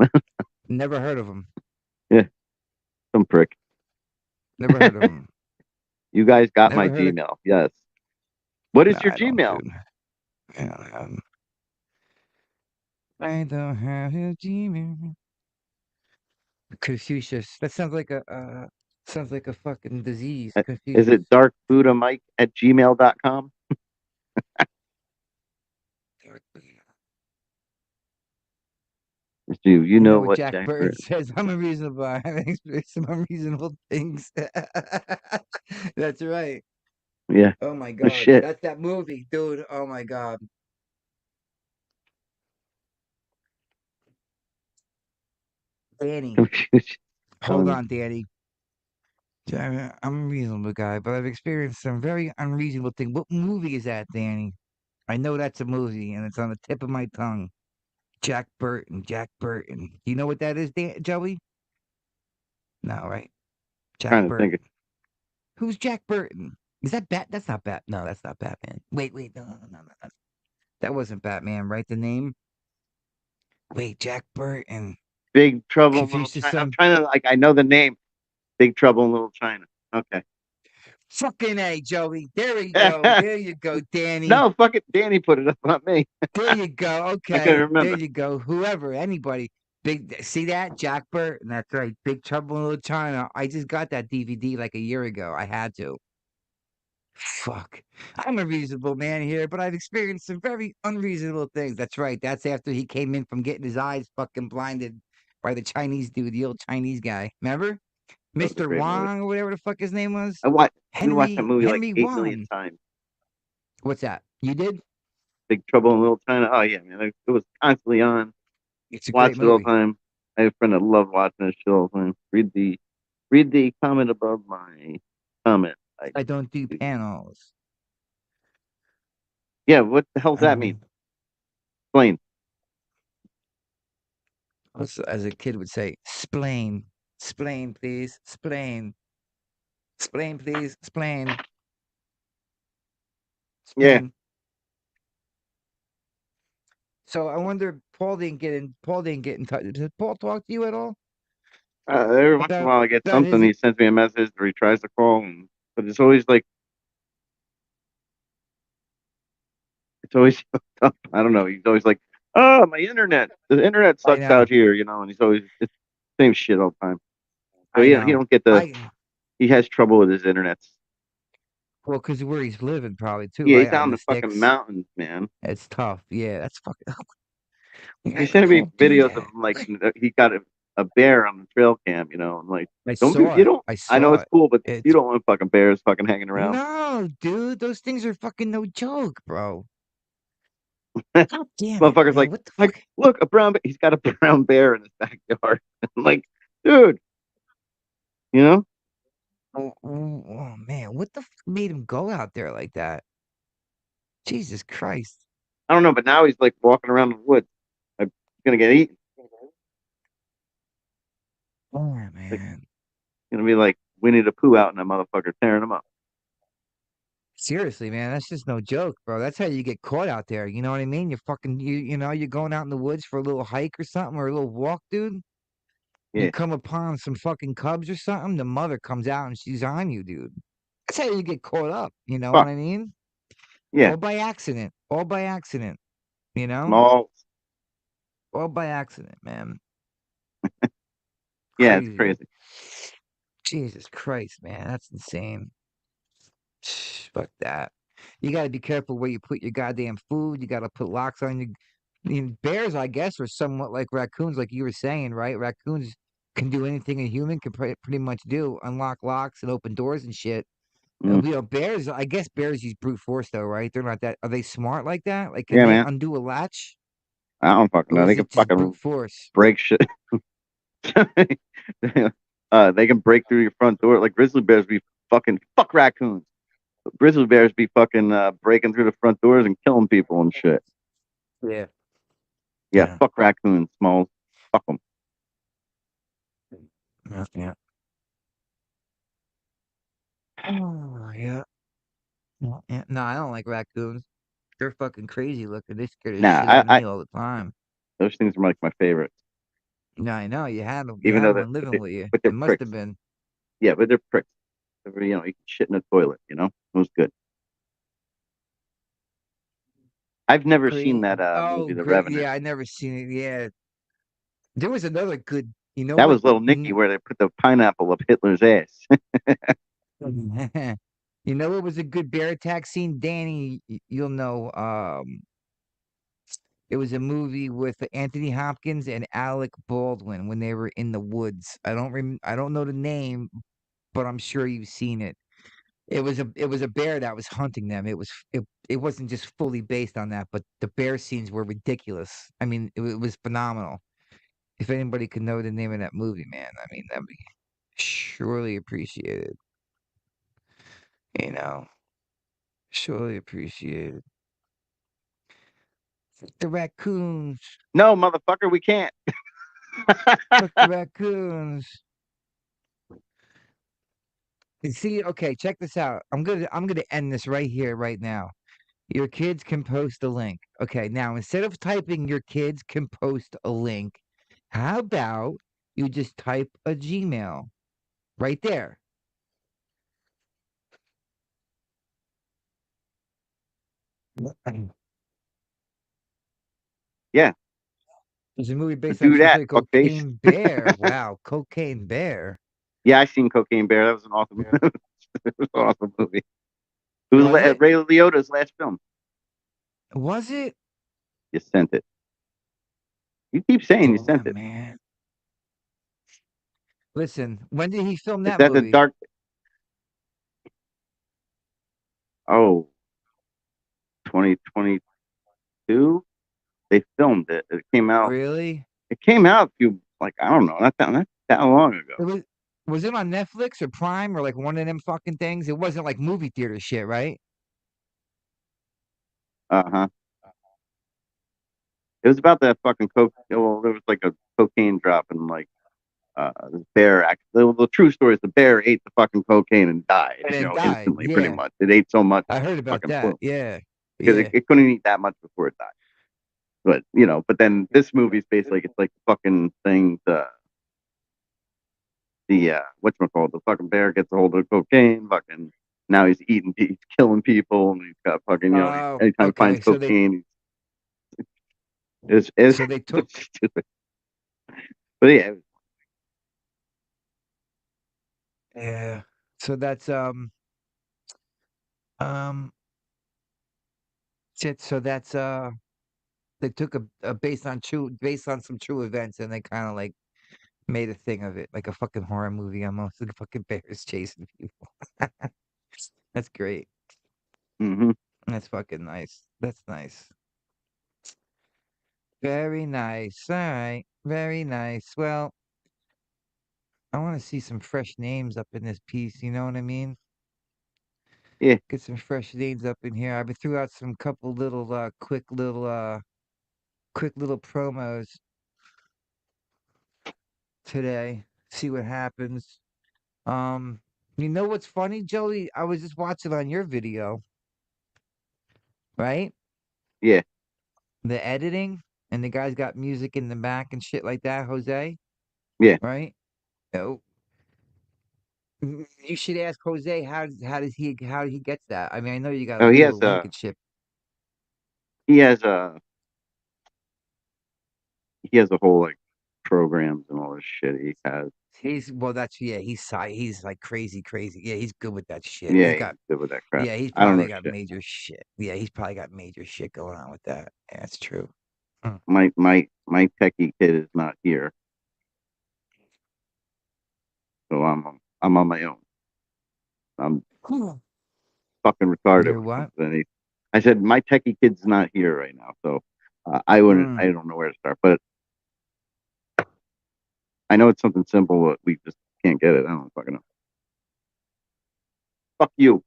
Never heard of him. yeah, some prick. Never heard of him. You guys got Never my heard of. Gmail. Yes. What No, is your I don't, Gmail? dude. I don't have a Gmail. Confucius. That sounds like a fucking disease. Is Confucius. it darkbuddhamike@gmail.com? You You know know what what Jack Jack Burton Burton. says? I'm unreasonable. I have experienced some unreasonable things. That's right. Yeah. Oh my Oh, God. shit. That's that movie, dude. Oh my God. Danny. Confucius. Hold on, Danny. I'm a reasonable guy, but I've experienced some very unreasonable things. What movie is that, Danny? I know that's a movie, and it's on the tip of my tongue. Jack Burton. Jack Burton. Do you know what that is, Joey? No, right? Jack Trying to think. Burton. Who's Jack Burton? Is that Bat? That's not Bat. No, that's not Batman. Wait, no. That wasn't Batman, right? The name? Wait, Jack Burton. Big Trouble in Little Confucius China. I'm son. trying to I know the name. Big Trouble in Little China. Okay. Fucking A, Joey. There we go. There you go, Danny. No, fuck it. Danny put it up, not me. There you go. I couldn't Okay. remember. There you go. Whoever, anybody. See that? Jack Burton. That's right. Big Trouble in Little China. I just got that DVD like a year ago. I had to. Fuck. I'm a reasonable man here, but I've experienced some very unreasonable things. That's right. That's after he came in from getting his eyes fucking blinded by the Chinese dude, the old Chinese guy. Remember? That was a Mr. great movie. Wong or whatever the fuck his name was. We watched that movie like Henry 8 million Wong. times. What's that? You did? Big Trouble in Little China. Oh yeah, man. It was constantly on. It's a Watched great it all the movie. time. I have a friend that loved watching this shit all the time. Read the comment above my comment. I don't do panels. Yeah, what the hell does that mean? Explain. As a kid would say, splain. Splain, please. Splain. Splain, please. Splain. Yeah. Splain. So I wonder, Paul didn't get in touch. Did Paul talk to you at all Every once in a while I get about something. his? He sends me a message or he tries to call, but it's always like it's always up. I don't know. He's always like, "Oh, my internet. The internet I sucks know. out here," and he's always it's the same shit all the time. So I he know. don't get he has trouble with his internets. Well, because where he's living, probably too, Yeah, he's right? out Out in in the the fucking sticks. mountains, man. It's tough. Yeah, that's fucking. He's sending me videos of him like he got a bear on the trail cam. I'm like, I don't be, saw you it. don't. I I know saw it's it. cool, but you It's don't want fucking bears fucking hanging around. no, dude. Those things are fucking no joke, bro. God damn it, Motherfuckers man. What the like, fuck? look, a brown. He's got a brown bear in his backyard. I'm like, dude. You know, Oh, man, what the fuck made him go out there like that? Jesus Christ. I don't know, but now he's like walking around the woods. Like, he's gonna get eaten. Oh, Like, man. gonna be like Winnie the Pooh out in that motherfucker tearing him up. Seriously, man, that's just no joke, bro. That's how you get caught out there. You know what I mean? You're fucking you're going out in the woods for a little hike or something or a little walk, dude. You Yeah, come upon some fucking cubs or something, the mother comes out and she's on you, dude. That's how you get caught up, you know what fuck. I mean? Yeah, All by accident. All by accident, you know? small. All by accident, man. Yeah, it's Crazy. crazy. Jesus Christ, man. That's insane. Fuck that. You got to be careful where you put your goddamn food. You got to put locks on your. I mean, bears, I guess, are somewhat like raccoons, like you were saying, right? Raccoons can do anything a human can pretty much do, unlock locks and open doors and shit. Mm. Bears, I guess bears use brute force though, right? They're not that. Are they smart like that? Like, can Yeah, they man. undo a latch, I don't fucking know. or They is can it just brute fucking force? break shit. They can break through your front door. Like grizzly bears be fuck raccoons. Grizzly bears be fucking breaking through the front doors and killing people and shit. Yeah. Yeah, Yeah. fuck raccoons, Smalls. Fuck them. Yeah. Yeah. Oh, yeah. Yeah. No, I don't like raccoons. They're fucking crazy looking. They scare the Nah, shit out of I me all the time. those things are like my favorites. Yeah, I know. You had them. You Even had though one living with you. but they're It must pricks. have been. Yeah, but they're pricks. You can shit in a toilet. It was good. I've never seen Great. that Oh, movie, The great. Revenant. Yeah, I never seen it. Yeah. There was another good. You know That what? was Little Nicky, where they put the pineapple up Hitler's ass. You know what was a good bear attack scene? Danny, you'll know. It was a movie with Anthony Hopkins and Alec Baldwin when they were in the woods. I don't know the name, but I'm sure you've seen it. It was a bear that was hunting them. It wasn't just fully based on that, but the bear scenes were ridiculous. I mean, it was phenomenal. If anybody could know the name of that movie, man, I mean, that'd be surely appreciated. You know, surely appreciated. Fuck the raccoons. No, motherfucker, we can't. Fuck the raccoons. And see, okay, check this out. I'm gonna end this right here, right now. Your kids can post a link. Okay, now instead of typing your kids can post a link, how about you just type a Gmail right there? Yeah, There's a movie based on do true that, story called fuckface. Cocaine Bear. Wow, Cocaine Bear. Yeah, I seen Cocaine Bear. That was an awesome, Yeah. it was an awesome movie. It was Was it? Ray Liotta's last film. Was it? You sent it. You keep saying you sent Damn, it. man. Listen, when did he film Is that that the movie? dark? Oh, 2022. They filmed it. It came out. Really? It came out a few, like, I don't know, not that long ago. It was it on Netflix or Prime or like one of them fucking things? It wasn't like movie theater shit, right? Uh-huh. It was about that fucking coke. Well, there was like a cocaine drop and like the bear. The true story is the bear ate the fucking cocaine and died. And then died. Instantly, pretty Yeah. much. It ate so much I it heard about fucking that. flew Yeah. because Yeah. it couldn't eat that much before it died. But then this movie is basically it's like the fucking thing. The whatchamacallit, the fucking bear gets a hold of cocaine. Fucking now he's killing people, and he's got fucking Oh, anytime he finds okay. cocaine, it's So they took stupid. But yeah, yeah. So that's um shit. So that's they took a based on some true events and they kind of like made a thing of it, like a fucking horror movie almost. The fucking bears chasing people. That's great. hmm That's fucking nice. That's nice. Very nice. All right. Very nice. Well, I want to see some fresh names up in this piece. You know what I mean? Yeah. Get some fresh names up in here. I threw out some couple little quick little promos today. See what happens. Um, you know what's funny, Joey? I was just watching on your video, right? Yeah. The editing and the guy's got music in the back and shit like that, Jose, Yeah. right? Oh, you should ask Jose how he gets that. I mean, I know you got Oh, to do a link and shit. he has a whole like programs and all this shit he has. He's he's like crazy. Yeah, he's good with that shit. Yeah, he's good with that crap. He's I don't probably know got shit. major shit. Yeah, he's probably got major shit going on with that. Yeah, that's true. My techie kid is not here, so I'm on my own. I'm fucking retarded You're when it comes what? to anything. I said my techie kid's not here right now, so I don't know where to start, but I know it's something simple, but we just can't get it. I don't fucking know. Fuck you.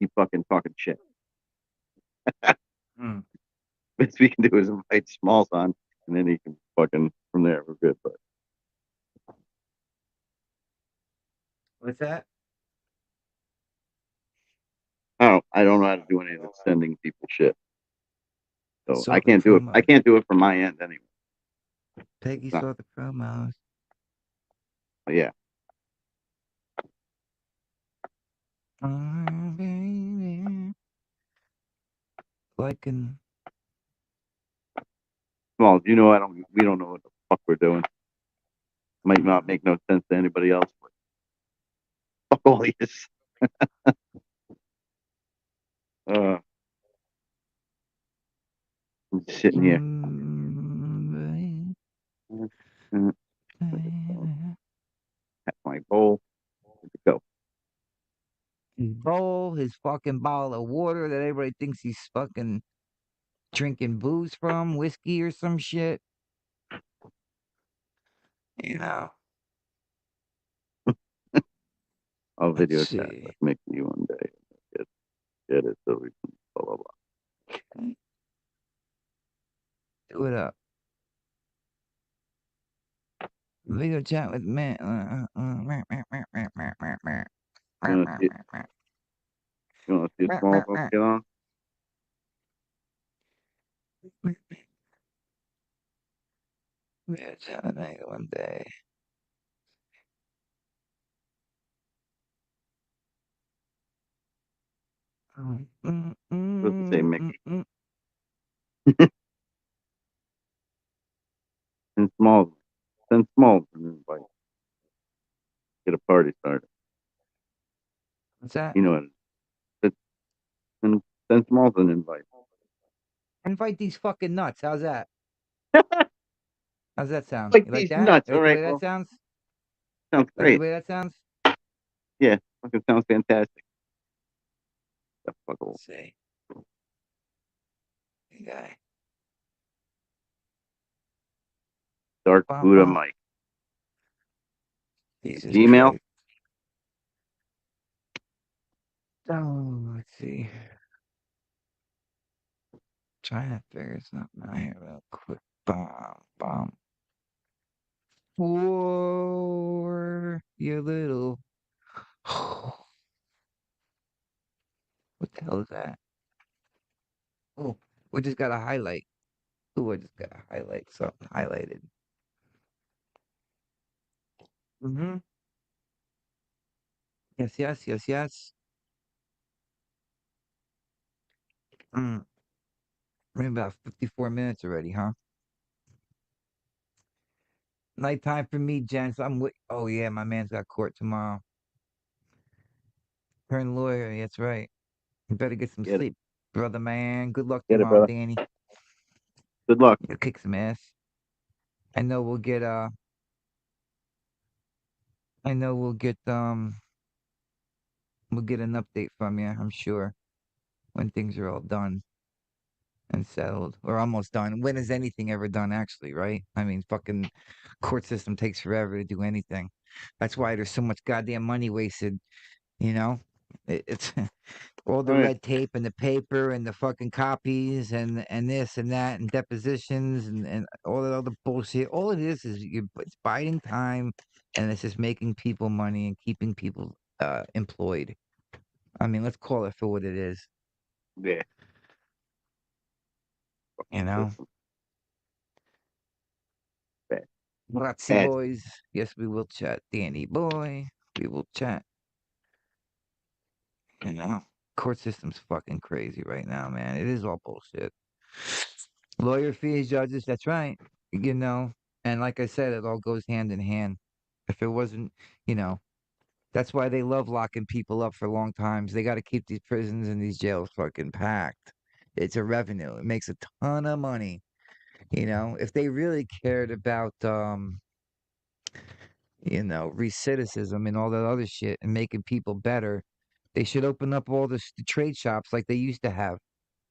You fucking talking shit. Mm. Best we can do is invite Smalls on, and then he can fucking from there. We're good, but What's that? I don't know how to do any of the sending people shit. So Saw I the can't do it. I promos. can't do it from my end anyway. Peggy No. saw the promos. But yeah. Oh, baby. Liking. Smalls, you know we don't know what the fuck we're doing. Might not make no sense to anybody else, but fuck all this. I'm just sitting here. At my bowl. Good to go. His bowl, his fucking bottle of water that everybody thinks he's fucking drinking booze from, whiskey or some shit. You know. I'll Let's video chat see. with Mickey one day. Get it so we can blah blah blah. Do it up. Video chat with man. You wanna see a small folks get on? Video chat with me one day. Supposed to say Mickey. And Smalls. Send Smalls an invite. Get a party started. What's that? You know what it is. Send Smalls an invite. Invite these fucking nuts. How's that? How's that sound? Like You like these that? nuts. You All like the right. way that Well, sounds? sounds Like the great. way that sounds? Yeah. Fucking sounds fantastic. The fuck old. Let's see. Hey, guy. Dark Bum, Buddha bum. Mike. Jesus Gmail. Christ. Oh, let's see. Trying to figure something out here real quick. Bum, bum. For your little. What the hell is that? Oh, we just got a highlight. Oh, I just got a highlight. Something highlighted. Mm-hmm. Yes. Mm. We're in about 54 minutes already, huh? Nighttime for me, gents. Oh, yeah, my man's got court tomorrow. Turn lawyer. That's right. You better get some Get it. sleep, brother, man. Good luck Get it, tomorrow, brother. Danny. Good luck. You'll kick some ass. I know we'll get we'll get an update from you, I'm sure, when things are all done. and settled, or almost done. When is anything ever done, actually, right? I mean, fucking court system takes forever to do anything. That's why there's so much goddamn money wasted, you know? It's all the Oh, yeah. red tape and the paper and the fucking copies and this and that and depositions and all that other bullshit. All it is it's biding time, and it's just making people money and keeping people employed. I mean, let's call it for what it is, Yeah. you know? Bad. Grazie, Bad. boys. Yes, we will chat. Danny boy, we will chat. You know, court system's fucking crazy right now, man. It is all bullshit. Lawyer fees, judges, that's right. You know, and like I said, it all goes hand in hand. If it wasn't, you know, that's why they love locking people up for long times. They got to keep these prisons and these jails fucking packed. It's a revenue. It makes a ton of money. You know, if they really cared about, recidivism and all that other shit and making people better, they should open up all the trade shops like they used to have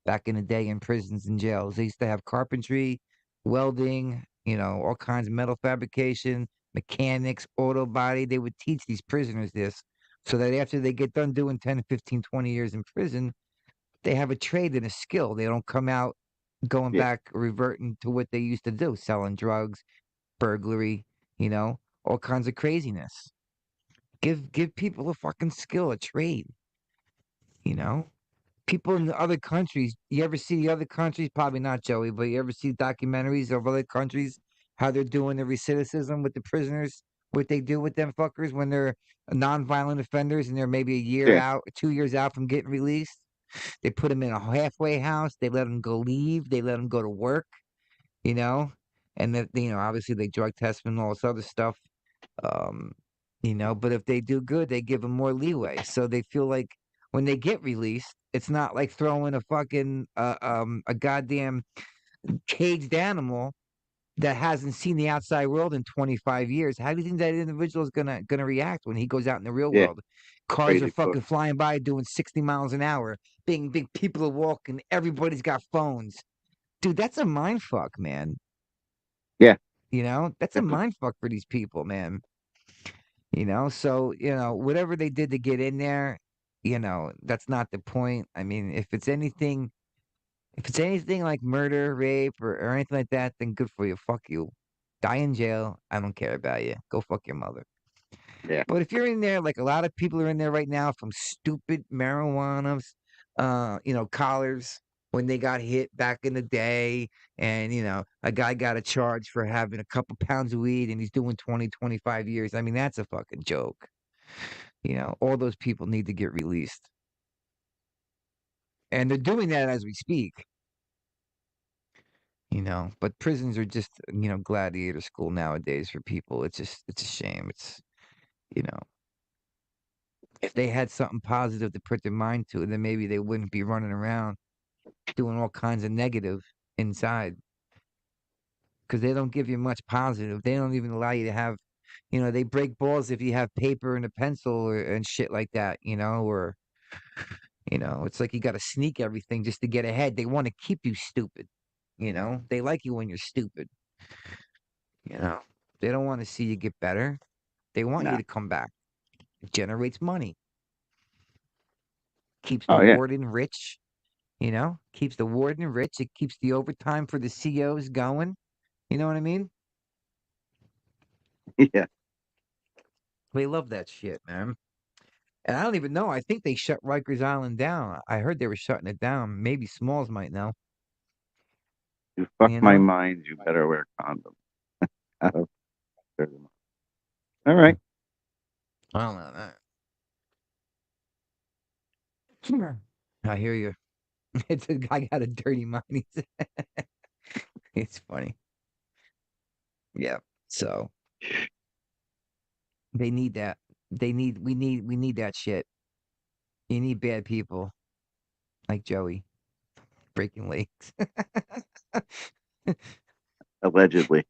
back in the day in prisons and jails. They used to have carpentry, welding, all kinds of metal fabrication, mechanics, auto body. They would teach these prisoners this so that after they get done doing 10, 15, 20 years in prison, they have a trade and a skill. They don't come out going Yeah. back, reverting to what they used to do, selling drugs, burglary, all kinds of craziness. Give people a fucking skill, a trade, you know? People in the other countries, you ever see the other countries? Probably not, Joey, but you ever see documentaries of other countries, how they're doing the recidivism with the prisoners, what they do with them fuckers when they're nonviolent offenders and they're maybe a year Yeah. out, 2 years out from getting released? They put them in a halfway house. They let them go leave. They let them go to work, you know? And that, obviously they drug test them and all this other stuff. Um, but if they do good, they give them more leeway. So they feel like when they get released, it's not like throwing a goddamn caged animal that hasn't seen the outside world in 25 years. How do you think that individual is gonna react when he goes out in the real Yeah. world? Cars are Crazy talk. fucking flying by doing 60 miles an hour. Big people are walking. Everybody's got phones. Dude, that's a mind fuck, man. Yeah. That's a Definitely. mind fuck for these people, man. So whatever they did to get in there, that's not the point. I mean, if it's anything like murder, rape, or anything like that, then good for you. Fuck you. Die in jail. I don't care about you. Go fuck your mother. Yeah. But if you're in there, like a lot of people are in there right now from stupid marijuanas, collars when they got hit back in the day, and a guy got a charge for having a couple pounds of weed and he's doing 20, 25 years. I mean, that's a fucking joke. All those people need to get released. And they're doing that as we speak. But prisons are just, gladiator school nowadays for people. It's a shame. It's, you know, if they had something positive to put their mind to, then maybe they wouldn't be running around doing all kinds of negative inside because they don't give you much positive. They don't even allow you to have, they break balls if you have paper and a pencil and shit like that, or, it's like you got to sneak everything just to get ahead. They want to keep you stupid. They like you when you're stupid. You know, they don't want to see you get better. They want you Nah. to come back. It generates money, keeps the Oh yeah. warden rich, keeps the warden rich. It keeps the overtime for the COs going. You know what I mean? Yeah. They love that shit, man. And I don't even know. I think they shut Rikers Island down. I heard they were shutting it down. Maybe Smalls might know. You fuck You my know? mind. You better wear condom. All right. I don't know that. I hear you. It's a guy got a dirty mind. It's funny. Yeah. So they need that. We need that shit. You need bad people like Joey breaking legs. Allegedly.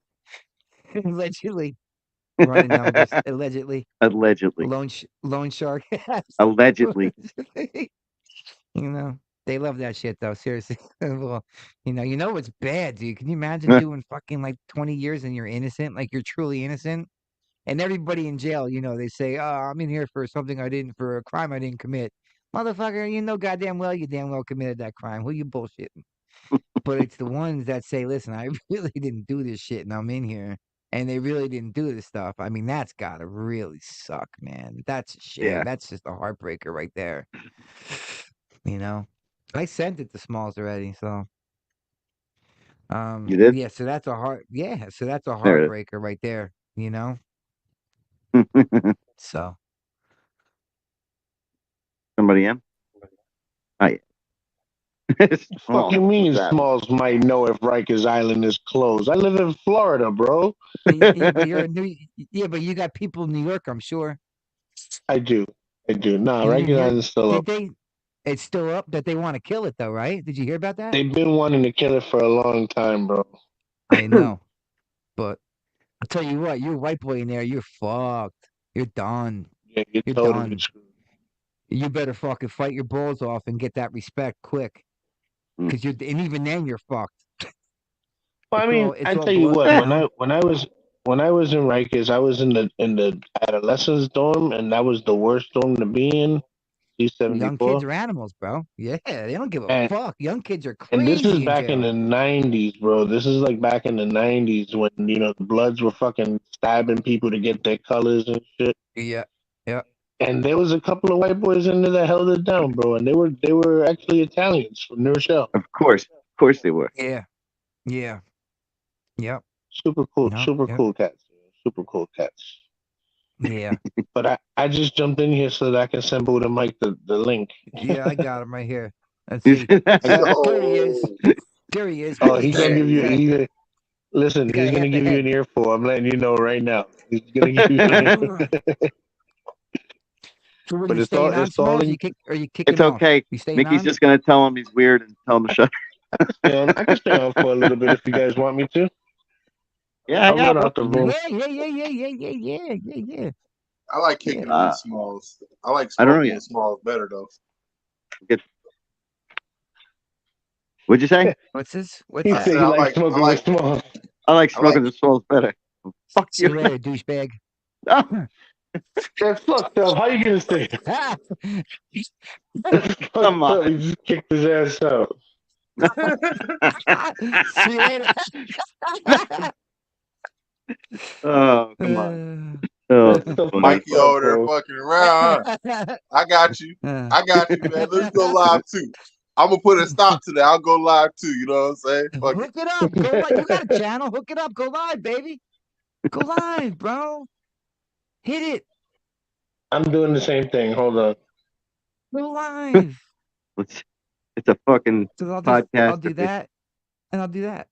Allegedly running numbers. Allegedly. Allegedly. Loan shark. Allegedly. you know. They love that shit though. Seriously. Well, you know what's bad, dude. Can you imagine doing fucking like 20 years and you're innocent, like you're truly innocent? And everybody in jail, they say, "Oh, I'm in here for for a crime I didn't commit." Motherfucker, you know goddamn well you damn well committed that crime. Who you bullshitting? But it's the ones that say, "Listen, I really didn't do this shit, and I'm in here, and they really didn't do this stuff." I mean, that's gotta really suck, man. That's a shame. Yeah. That's just a heartbreaker right there. I sent it to Smalls already, so You did? yeah. So that's a There heartbreaker right there. it is. So Somebody in? Oh, yeah. Fuck you mean Smalls might know if Rikers Island is closed? I live in Florida, bro. but you're but you got people in New York, I'm sure. I do. Nah, You didn't Rikers hear? Island's still Did up. they? It's still up that they want to kill it though, right? Did you hear about that? They've been wanting to kill it for a long time, bro. I know, but I'll tell you what, you're a white boy in there, you're fucked. You're done. Yeah, you're You're totally done. screwed. You better fucking fight your balls off and get that respect quick, because and even then you're fucked. Well, I mean, I tell you what, when I was in Rikers, I was in the adolescents dorm, and that was the worst dorm to be in. Young kids C-74. are animals, bro. Yeah, they don't give a fuck. Young kids are crazy. And this is back jail. in the 90s, bro. This is like back in the 90s when, the Bloods were fucking stabbing people to get their colors and shit. Yeah. And there was a couple of white boys in there that held it down, bro. And they were actually Italians from New Rochelle. Of course they were. Yeah. Yep. Super cool cats. Super cool cats. Yeah. But I just jumped in here so that I can send Buddha Mike the link. Yeah, I got him right here. Let's see. There he is. There he is. Oh, he's gonna give you. Listen, he's gonna give you an earful. I'm letting you know right now. He's gonna give you an earful. So but it's all in. You kick it's okay. Mickey's just gonna tell him he's weird and tell him to shut. I can stay on for a little bit if you guys want me to. Yeah, I'll run out the room. Yeah. I like kicking in Smalls. I like smoking Smalls better though. What'd you say? What's this? He said you like smoking with Smalls. I like smoking the Smalls better. Fuck you later, douchebag. That's fucked up. How you gonna say? Come on. He just kicked his ass out. See you later. Oh, come on. Mikey over there fucking around. Huh? I got you, man. Let's go live too. I'm gonna put a stop to that. I'll go live too. You know what I'm saying? Hook it up. Go live. You got a channel. Hook it up. Go live, baby. Go live, bro. Hit it. I'm doing the same thing. Hold on. Go live. It's a fucking podcast. I'll do that, and I'll do that.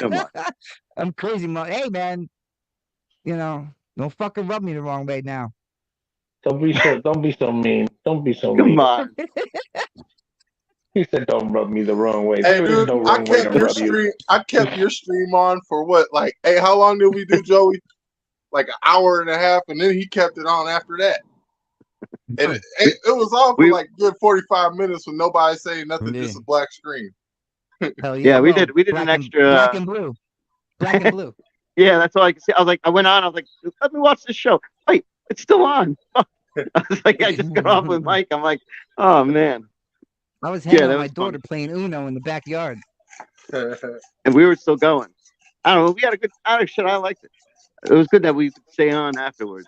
Come on. I'm crazy, hey man. Don't fucking rub me the wrong way now. Don't be so mean. Don't be so mean. Come on. He said, "Don't rub me the wrong way." Hey, dude, I kept your stream on for what? Like, hey, how long did we do, Joey? Like an hour and a half, and then he kept it on after that. And it was on for like good 45 minutes with nobody saying nothing, just a black screen. Hell yeah, we did an extra black and blue. Yeah, that's all I could see. I went on. I was like, let me watch this show. Wait, it's still on. I was like, I just got off with Mike. I'm like, oh man. I was hanging with my daughter playing Uno in the backyard, and we were still going. I don't know. We had a good shit. I liked it. It was good that we could stay on afterwards.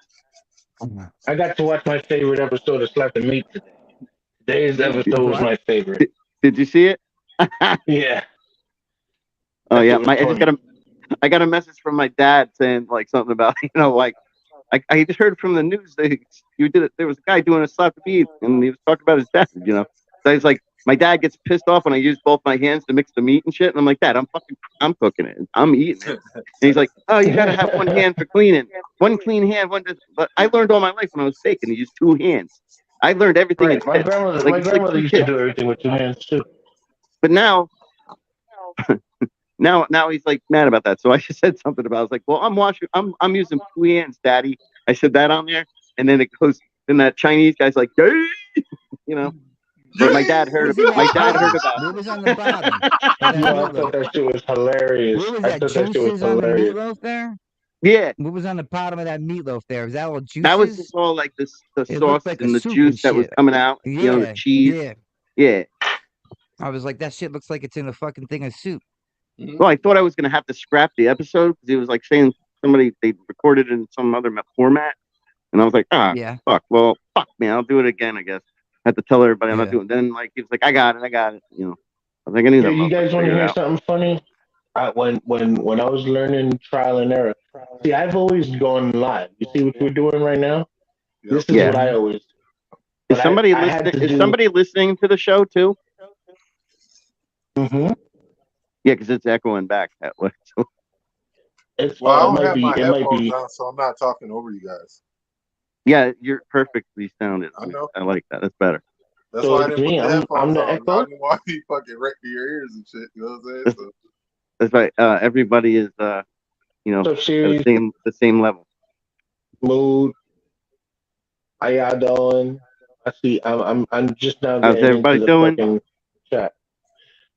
I got to watch my favorite episode of Slap the Meat today. Today's episode was my favorite. Did you see it? Yeah. Oh yeah. I got a message from my dad saying like something about I just heard from the news that there was a guy doing a slap the meat and he was talking about his dad. So he's like, my dad gets pissed off when I use both my hands to mix the meat and shit. And I'm like, Dad, I'm cooking it. I'm eating it. And he's like, oh, you gotta have one hand for cleaning. One clean hand, but I learned all my life when I was baking to use two hands. I learned everything. Right. My grandmother used to do everything with two hands too. But now he's like mad about that. So I just said something about. I was like, well, I'm using two hands, Daddy. I said that on there. and then it goes. Then that Chinese guy's like, "Yay!" you know. But my dad heard. My dad heard about What it. was on the bottom? Of that Yo, I thought meatloaf? that shit was hilarious. What was I that? thought that shit was Juices on the hilarious. meatloaf there? Yeah, What was on the bottom of that meatloaf there? Was that all juices? that was just all like this, the It sauce looked like and a the soup juice and that was shit. coming out. You know, the Yeah, cheese. yeah. Yeah. I was like, that shit looks like it's in a fucking thing of soup. Well, I thought I was gonna have to scrap the episode because it was like saying they recorded it in some other format, and I was like, Yeah. fuck. Well, fuck me, I'll do it again. I guess I have to tell everybody I'm not Yeah. doing. Then like he was like, I got it. You know, I was like, I knew Yo, that. you guys want to figure it hear out. something funny? When I was learning trial and error, see, I've always gone live. You see what we're doing right now? This is Yeah. what I always. Is But somebody I had listening? to Is do. somebody listening to the show too? Mm-hmm. Yeah, because it's echoing back that way. So. It's, Well, I it don't might have be. my It might headphones be. on, so I'm not talking over you guys. Yeah, you're perfectly sounded. I know. I like that. That's better. That's So why I it's didn't me. put the I'm headphones the on. I echo. didn't want to be fucking wrecked to your ears and shit. You know what I'm saying? So, That's right. Everybody is, you know, So at series the same level. mood. How y'all doing? I see. I'm just now How's getting everybody into the doing? fucking chat.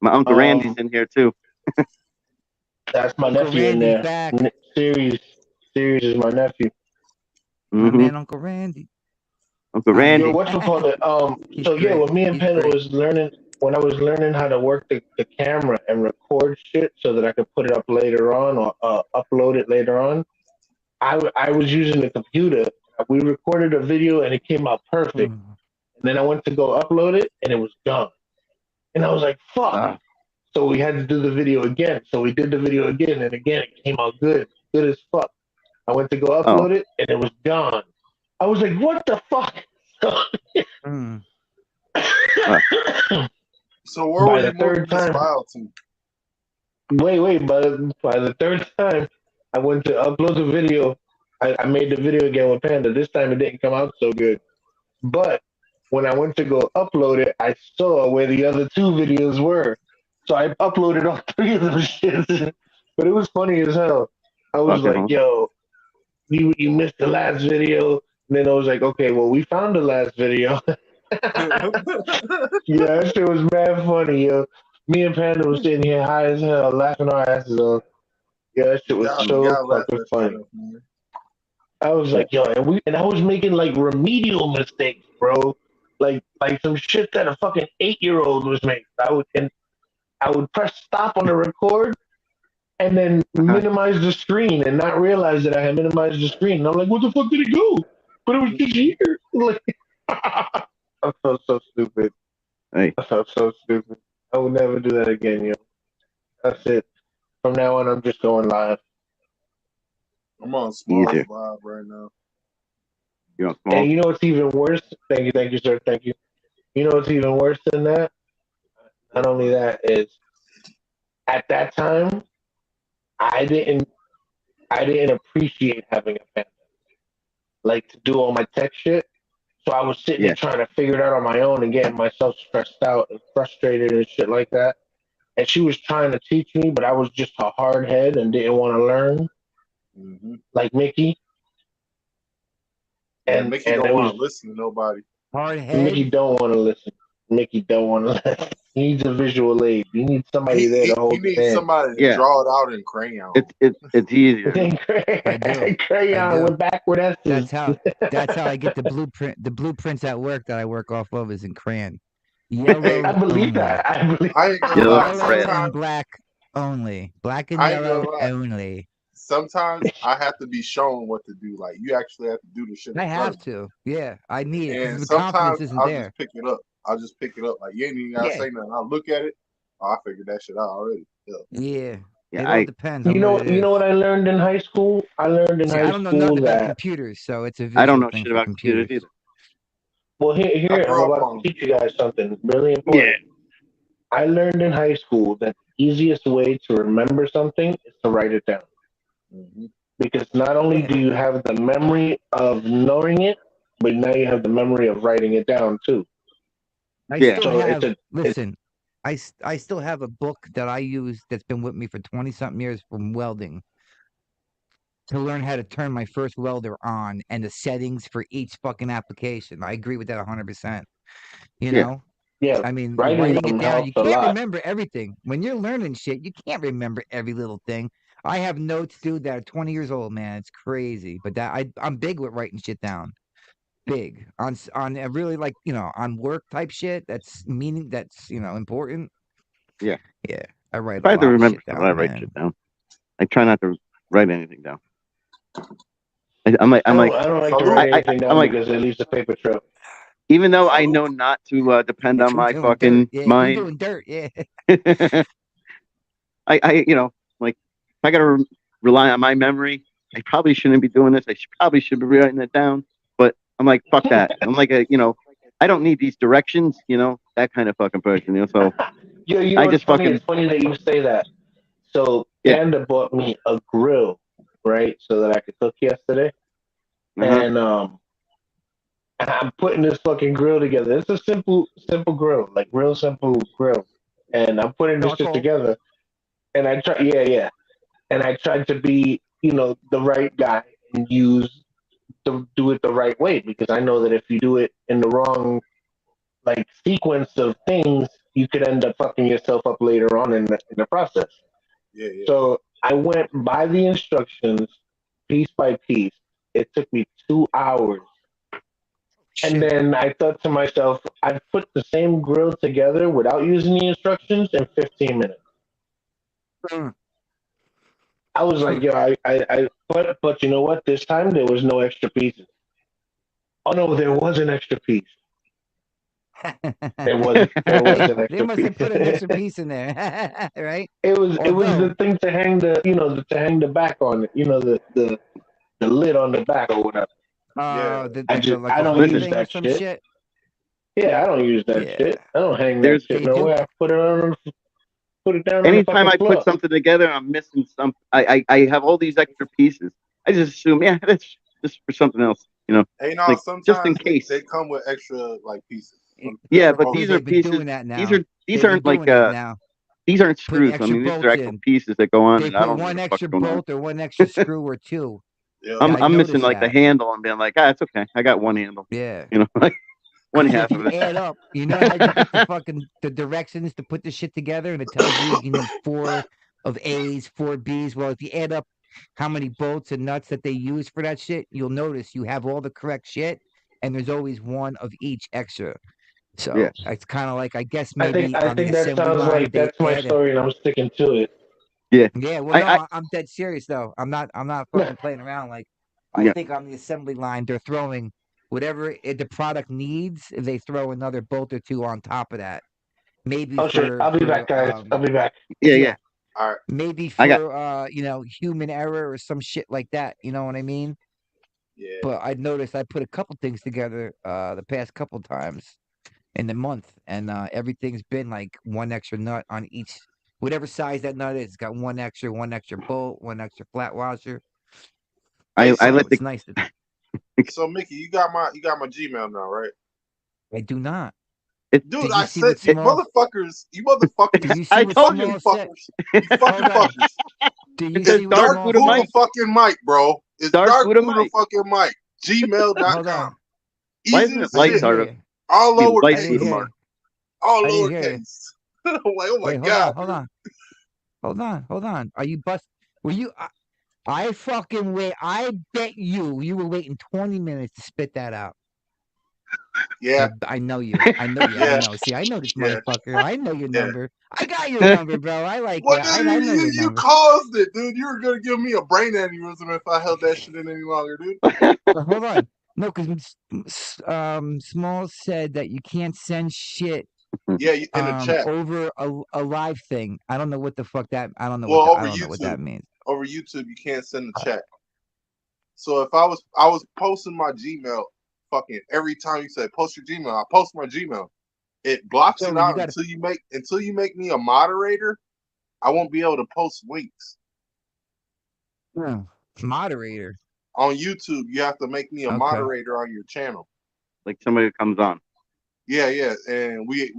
My Uncle Randy's in here too. That's my Uncle nephew in Randy's there. back. Series is my nephew. My Mm-hmm. man, Uncle Randy. Uncle Randy. Yo, whatchamacallit? He's So yeah, great. when me and He's Panda great. was learning, when I was learning how to work the camera and record shit so that I could put it up later on or upload it later on, I was using the computer. We recorded a video and it came out perfect. Mm. And then I went to go upload it and it was done. And I was like, fuck. So we had to do the video again. So we did the video again and again it came out good as fuck. I went to go upload it and it was gone. I was like, what the fuck? Mm. so where By were the you moving third this time, file to? wait, by the third time, I went to upload the video. I made the video again with Panda. This time it didn't come out so good. But when I went to go upload it, I saw where the other two videos were. So I uploaded all three of them shits. But it was funny as hell. I was Fucking like, yo, you missed the last video. And then I was like, okay, well, we found the last video. Yeah, that shit was mad funny, yo. Me and Panda was sitting here high as hell, laughing our asses off. Yeah, that shit was so fucking funny. I was like, yo, and I was making like remedial mistakes, bro. Like some shit that a fucking 8-year-old was making. I would press stop on the record and then minimize the screen and not realize that I had minimized the screen. And I'm like, what the fuck did it go? But it was just here. Like, I felt so stupid. Hey. I felt so stupid. I would never do that again, yo. That's it. From now on, I'm just going live. I'm on small live right now. You're on small? And you know what's even worse? Thank you, sir. Thank you. You know what's even worse than that? Not only that is, at that time, I didn't appreciate having a family. Like to do all my tech shit. So I was sitting there trying to figure it out on my own and getting myself stressed out and frustrated and shit like that. And she was trying to teach me, but I was just a hard head and didn't want to learn. Mm-hmm. Like Mickey. And Mickey don't want to listen to nobody. Hard head. Mickey don't want to listen. Mickey don't want to listen. He needs a visual aid. He needs somebody there to hold. He needs somebody to draw it out in crayon. It's easier. I do. Crayon with backward S's. That's how I get the blueprint. The blueprints at work that I work off of is in crayon. Yellow. I believe only. that. I believe. Yellow and black only. Black and yellow only. Sometimes I have to be shown what to do. Like you actually have to do the shit. I have to. Yeah, I need it. And the sometimes confidence isn't I'll there. just pick it up. Like you ain't even gotta say nothing. I'll look at it. Oh, I figured that shit out already. Yeah. It all depends. You know what I learned in high school? I learned in high school I don't know nothing about computers, so it's a visual I don't know thing shit for about computers either. Well, here I'm about to teach you guys something really important. Yeah. I learned in high school that the easiest way to remember something is to write it down. Mm-hmm. Because not only do you have the memory of knowing it, but now you have the memory of writing it down too. Listen, I still have a book that I use that's been with me for 20-something years from welding. to learn how to turn my first welder on and the settings for each fucking application. I agree with that 100%. You Yeah. know, Yeah, I mean, writing writing it them down, you helps a can't lot. remember everything. When you're learning shit, you can't remember every little thing. I have notes, dude, that are 20 years old, man. It's crazy. But I'm big with writing shit down. Big on a really like, on work type shit. That's important. Yeah. Yeah. I write If a I have to lot of remember shit something, I down, write man. shit down. I try not to write anything down. I'm like, I don't like to write anything I'm down like, because it leaves a paper trail. even though I know not to depend on You're my doing dirt. fucking Yeah, mind. you're doing dirt. Yeah. Like if I gotta rely on my memory, I probably shouldn't be doing this. Probably should be writing it down. But I'm like, fuck that. I'm like I don't need these directions. That kind of fucking person. So Yo, you know I what's just funny? fucking It's funny that you say that. So yeah. Panda bought me a grill, right, so that I could cook yesterday. And I'm putting this fucking grill together. It's a simple grill, like real simple grill. And I'm putting this shit Charcoal. together. And I try, yeah. And I tried to be, the right guy and do it the right way, because I know that if you do it in the wrong like sequence of things, you could end up fucking yourself up later on in the process. Yeah. So I went by the instructions piece by piece. It took me 2 hours. And then I thought to myself, I put the same grill together without using the instructions in 15 minutes. Mm. I was like, yo, but you know what? This time there was no extra pieces. Oh no, there was an extra piece. There was an They extra must piece. have put an extra piece in there, right? It was Although- the thing to hang to hang the back on it. The lid on the back or whatever. Yeah. Like I a don't hook use thing or that some shit. shit. Yeah, I don't use that Yeah. shit. I don't hang that There's- shit They nowhere. do. I put it down on the anytime fucking I floor. put something together, I'm missing some. I have all these extra pieces. I just assume, yeah, that's just for something else. Hey, no, like, sometimes just in case. they come with extra like pieces. Yeah, but Dude, these are they've been pieces. doing that now. These They've aren't been like doing that now. these aren't Putting screws. I extra mean, these bolts are actual in. pieces that go on, They and I put don't know one what the extra fuck's going on. bolt or one extra screw or two. Yeah. I I'm missing noticed like the that. handle and being like, it's okay. I got one handle. Yeah. Like one If half you of it. add up, you know how you get the directions to put the shit together, and it tells you need 4 of A's, 4 B's. Well, if you add up how many bolts and nuts that they use for that shit, you'll notice you have all the correct shit, and there's always one of each extra. So Yeah. it's kind of like, I guess I maybe think on the that assembly sounds line like that's my story, and I'm sticking to it. Yeah. Yeah, well, no, I'm dead serious though. I'm not fucking playing around. Like, I think on the assembly line they're throwing whatever the product needs. They throw another bolt or two on top of that. Maybe Shit. I'll be back, guys. I'll be back. Yeah. All right. Maybe for human error or some shit like that. You know what I mean? Yeah. But I noticed I put a couple things together the past couple times in the month, and everything's been like one extra nut on each, whatever size that nut is. It's got one extra bolt, one extra flat washer. I let It's nice to. So Mickey, you got my Gmail now, right? I do not. Dude, I said you motherfuckers. Did you see I what told you, Small said? You fucking fuckers. Do you It's see what Dark Small Buddha said? fucking Mike, bro. It's Dark Buddha Mike. fucking Mike. Hold Gmail.com. on. Why Easy isn't to it light say. Dark? All Light lowercase. Buddha Mark. All I didn't hear you. lowercase. I'm like, oh my Wait, god. hold on. Are you bust? Were you? I fucking wait. I bet you were waiting 20 minutes to spit that out. Yeah. I know you. I know you. I know. See, I know this motherfucker. I know your number. I got your number, bro. I like What? that. I know your You number. caused it, dude. You were gonna give me a brain aneurysm if I held that shit in any longer, dude. Hold on. No, because Small said that you can't send shit. Yeah, in the chat over a live thing. I don't know what the fuck that. I don't know. Well, I don't know what that means. Over YouTube, you can't send the chat. So if I was posting my Gmail, fucking every time you say post your Gmail, I post my Gmail. It blocks it out until you make me a moderator. I won't be able to post links. Moderator On YouTube, you have to make me a moderator on your channel. Like somebody that comes on. Yeah, and we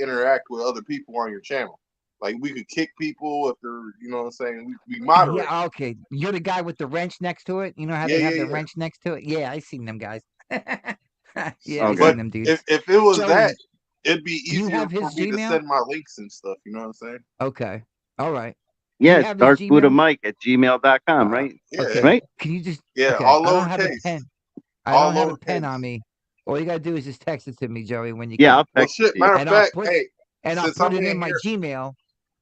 interact with other people on your channel. Like we could kick people if they're, you know what I'm saying. We moderate. Yeah, okay. You're the guy with the wrench next to it. You know how Yeah, they have yeah, the yeah. wrench next to it. Yeah, I seen them guys. Yeah, I Okay. seen them dudes. If it was Joey, that, it'd be you easier have for his me to Gmail? send my links and stuff. You know what I'm saying? Okay, all right. Yeah, You it's have his Gmail? darkbuddhamike@gmail.com, right? Yeah, Okay. Right? Can you just? yeah. Okay, All I don't have a lowercase. pen. I All don't have a pen on lowercase. me. All you gotta do is just text it to me, Joey, when you Yeah, can. I'll Well, text shit. it to you. Matter of And I'll fact, put hey, I'll since put I'm it in in my here, Gmail.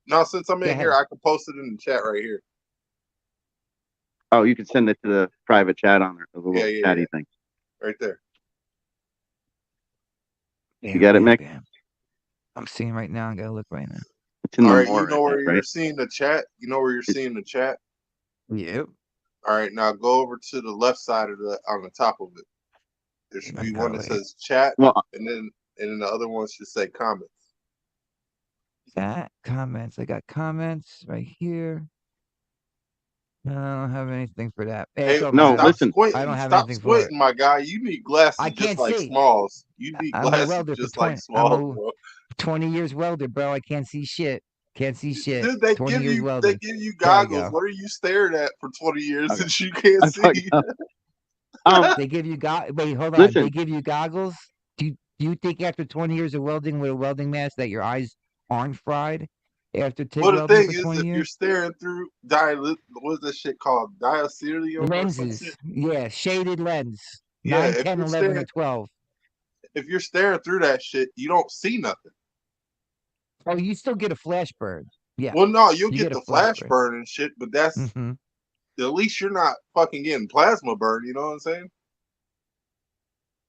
no, since I'm Go in here, ahead. I can post it in the chat right here. Oh, you can send it to the private chat on there, the little Yeah, chatty thing. right there. You got it, Mick? Bam. I'm seeing right now. I gotta look right now. It's in the All right, more, you know I where think, you're right? seeing the chat. You know where you're seeing the chat. Yep. All right, now go over to the left side of on the top of it. There should be one that says chat, Well, and then the other one should say comments. Chat comments. I got comments right here. I don't have anything for that. Hey, no, stop listen. squinting. I don't have Stop anything for it. squinting, my guy. You need glasses I just can't like see. Smalls. You need I'm a glasses welder for just like 20. Smalls, bro. 20 years welder, bro. I can't see shit. Can't see shit. Dude, they 20 give years you welding. they give you There you goggles. go. What are you staring at for 20 years Okay. that you can't I fucked see? up. They give you Wait, hold on. Listen. They give you goggles. Do you think after 20 years of welding with a welding mask that your eyes aren't fried after TIG Well, the welding thing for is, 20 if you're years? staring through what's this shit called? Diacetylium or some Lenses. shit? Yeah, shaded lens. Yeah, 9, 10, 11, or 12. if you're staring through that shit, you don't see nothing. Oh, you still get a flash burn. Yeah. Well, no, you'll You get get a the flash flash burn. burn and shit, but that's Mm-hmm. at least you're not fucking getting plasma burn. You know what I'm saying?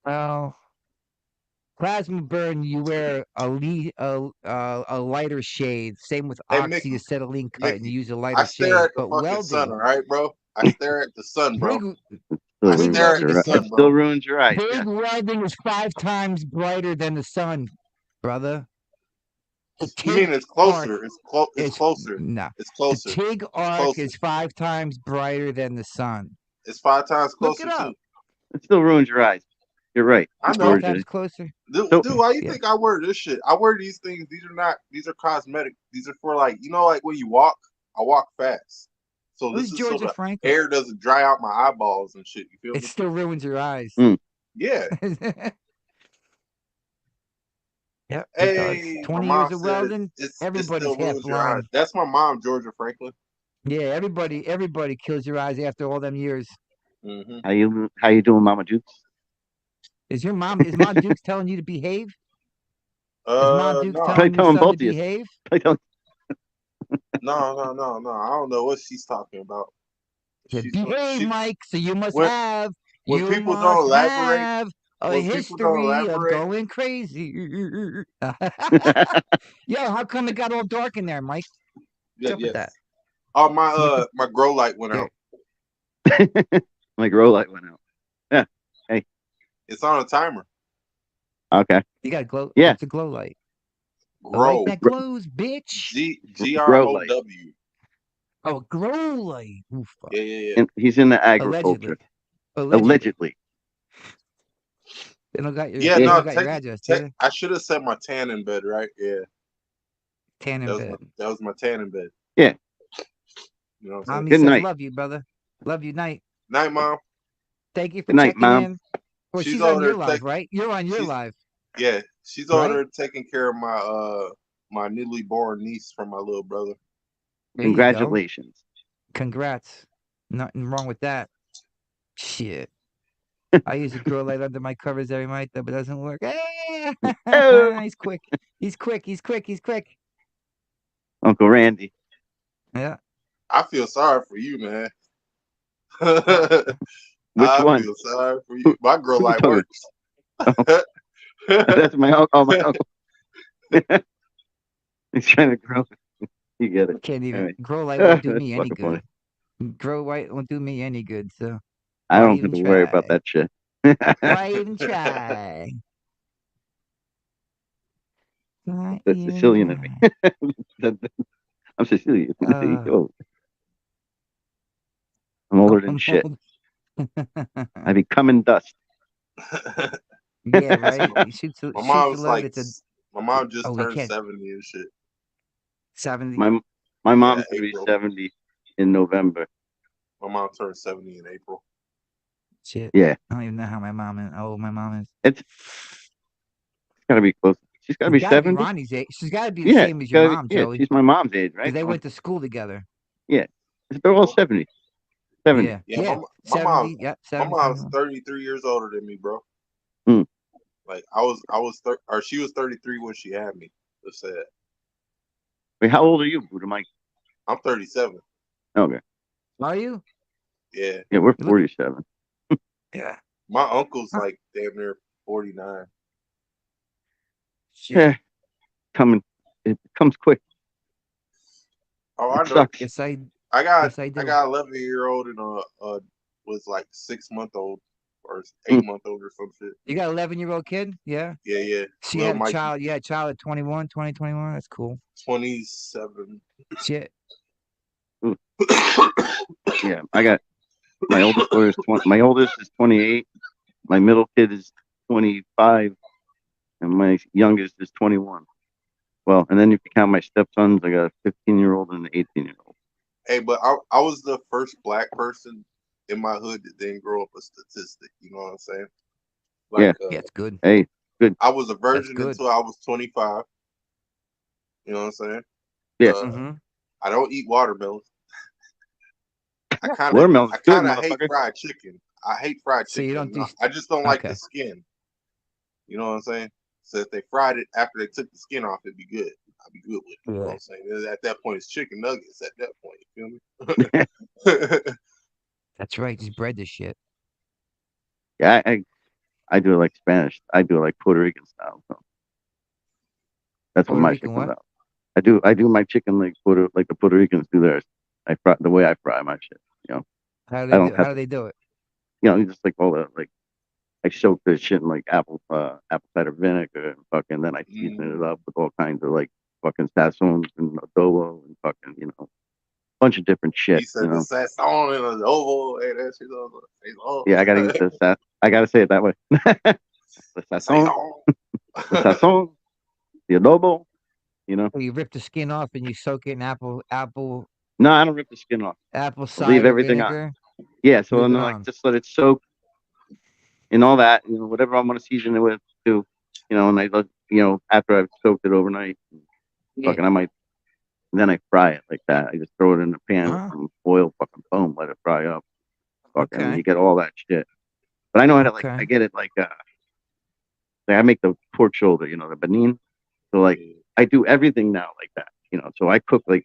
Well, plasma burn, you wear a lighter shade. Same with Hey, Mickey, oxyacetylene cut, and Mickey, you use a I lighter stare shade. at the But fucking sun, welding, all right, bro? I stare at the sun, bro. big I Still stare ruins at the your, is sun, it bro. still ruins your eyes. big Yeah. welding is 5 times brighter than the sun, brother. The You mean TIG it's arc closer? It's closer. no. It's The closer. TIG arc closer. is 5 times brighter than the sun. It's 5 times Look closer it up. too. It still ruins your eyes. You're right. I It know. 5 times closer. Dude, So- why you Yeah. think I wear this shit? I wear these things. These are cosmetic. These are for like, like when you walk, I walk fast. So Who's this is so Georgia the Franklin? air doesn't dry out my eyeballs and shit. You feel It me? still ruins your eyes. Yeah. Yep, it Hey, does. my 20 mom years of said welding, it everybody's still half ruins your eyes. blind. That's my mom, Georgia Franklin. Yeah, everybody kills your eyes after all them years. Mm-hmm. How you doing, Mama Jukes? Is Mom Dukes telling you to behave? Is Mom Dukes No, telling your telling son both to of you. behave? I don't. no. I don't know what she's talking about. To behave, Mike. So you must when have. when You people must don't elaborate, have a when people don't history of elaborate, going crazy. Yo, how come it got all dark in there, Mike? What's up with that? Oh, my grow light went out. My grow light went out. Yeah. Hey. It's on a timer. Okay. You got a glow. Yeah. It's a glow light. A Grow. light that glows, bitch. GROW. Oh, a grow light. Oof. Yeah. And he's in the agriculture. Allegedly. They don't got your, Yeah, they no, don't got your address, do they? I should have set my tan in bed, right? Yeah. Tan in bed. That was my tan in bed. Yeah. You know what I'm saying? Mommy Good says, night. love you, brother. Love you, night. Night, Mom. Thank you for Good night, checking Mom. in. Well, She's she's over on there your live, right? You're on your live. Yeah, she's over there taking care of my newly born niece from my little brother. There you go. Congratulations. Congrats. Nothing wrong with that. Shit. I use a grow light under my covers every night, but it doesn't work. Oh. He's quick. He's quick. Uncle Randy. Yeah. I feel sorry for you, man. Which one? I feel sorry for you. My grow light talking? works. Oh. That's my uncle. Oh, my uncle. He's trying to grow. You get it. Can't even. Right. Grow light won't do me any Fucking good. funny. Grow light won't do me any good, so. I Why don't even have to worry about try? that shit. Why even try? That's Sicilian in me. I'm Sicilian. Oh. I'm older than shit. I become dust. Yeah, right. My mom just turned 70 and shit. 70. My mom's Yeah, gonna be April. 70 in November. My mom turned 70 in April. Shit. Yeah, I don't even know how old my mom is. it's gotta be close. She's gotta be She's gotta be 70. Ronnie's age. She's gotta be the Yeah, same as your mom, yeah. Joey. She's my mom's age, right? Because they went to school together. Yeah, they're all 70. 70. Yeah. Yeah, Yeah. my 70. mom's Yep. my 70. mom's 33 years older than me, bro. Hmm. Like she was 33 when she had me. Let's say that. Wait, how old are you, Buddha Mike? I'm 37. Okay. Are you? Yeah. Yeah, we're You look- 47. Yeah. My uncle's like damn near 49. Shit. Yeah, it comes quick. Oh, I It know. sucks. Yes, I I do. got 11-year-old and was like 6-month-old or 8-month-old or some shit. You got an 11-year-old kid? Yeah. Yeah. She Lil had a Mikey, child. You had a child at 21. That's cool. 27. Shit. Yeah, I got my oldest daughter is 20. My oldest is 28. My middle kid is 25, and my youngest is 21. Well, and then if you count my stepsons, I got a 15-year-old and an 18-year-old. Hey, but I was the first black person in my hood that didn't grow up a statistic. You know what I'm saying? Like, Yeah, it's good. Hey, good. I was a virgin good. until I was 25. You know what I'm saying? Yeah. Mm-hmm. I don't eat watermelon. I kind Watermelon's of good, hate motherfucker. fried chicken. I hate fried So you chicken. don't do- I just don't like Okay. the skin. You know what I'm saying? So if they fried it after they took the skin off, it'd be good. I'd be good with it. You know what I'm saying? At that point, it's chicken nuggets. At that point, you feel me? That's right. Just bread this shit. Yeah, I do it like Spanish. I do it like Puerto Rican style. So that's what Puerto my Rican shit what? comes out. I do my chicken like the Puerto Ricans do theirs. I fry the way I fry my shit. You know, How do I don't they do? have How do they do it? you know, just like all the like I soak the shit in like apple cider vinegar and fucking then I season it up with all kinds of like fucking sazon and adobo and fucking, you know, bunch of different shit. He said You know? the sazon and the oval. Hey, that shit on. Yeah, I gotta use the I gotta say it that way. The sazon, the sazon, the adobo, you know. You rip the skin off and you soak it in apple No, I don't rip the skin off. cider everything on. vinegar. Yeah, so Leave then it like on. just let it soak and all that, you know, whatever I want to season it with too, you know, and I let after I've soaked it overnight, fucking then I fry it like that. I just throw it in the pan with some oil, fucking boom, let it fry up. Fucking and you get all that shit. But I know how to I get it like I make the pork shoulder, you know, the benin. So like I do everything now like that, you know. So I cook like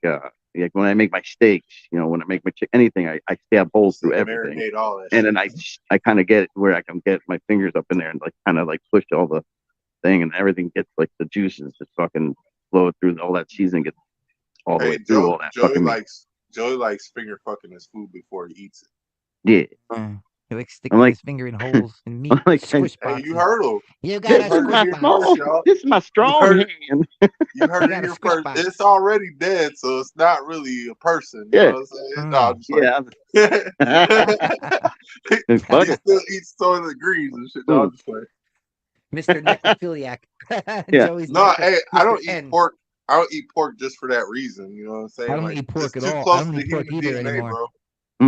when I make my steaks, you know, when I make my anything, I stab holes through everything, Marinate all that and shit. then I kind of get it where I can get my fingers up in there and like kind of like push all the thing, and everything gets like the juices just fucking flow through all that seasoning, gets all the way through all that fucking meat. Joey likes finger fucking his food before he eats it. Yeah. He likes sticking his finger in holes in meat. Squish boxes. Hey, you heard him. You got a squish box. This is my strong hand. You heard it here first. It's already dead, so it's not really a person. You know what I'm saying? No, I'm just he still eats toilet greens and shit. No, I'm just playing. Mr. Necrophiliac. Joey's hey, I don't eat pork. I don't eat pork just for that reason. You know what I'm saying? I don't eat pork at all. Close I don't eat pork either DNA, anymore. Bro.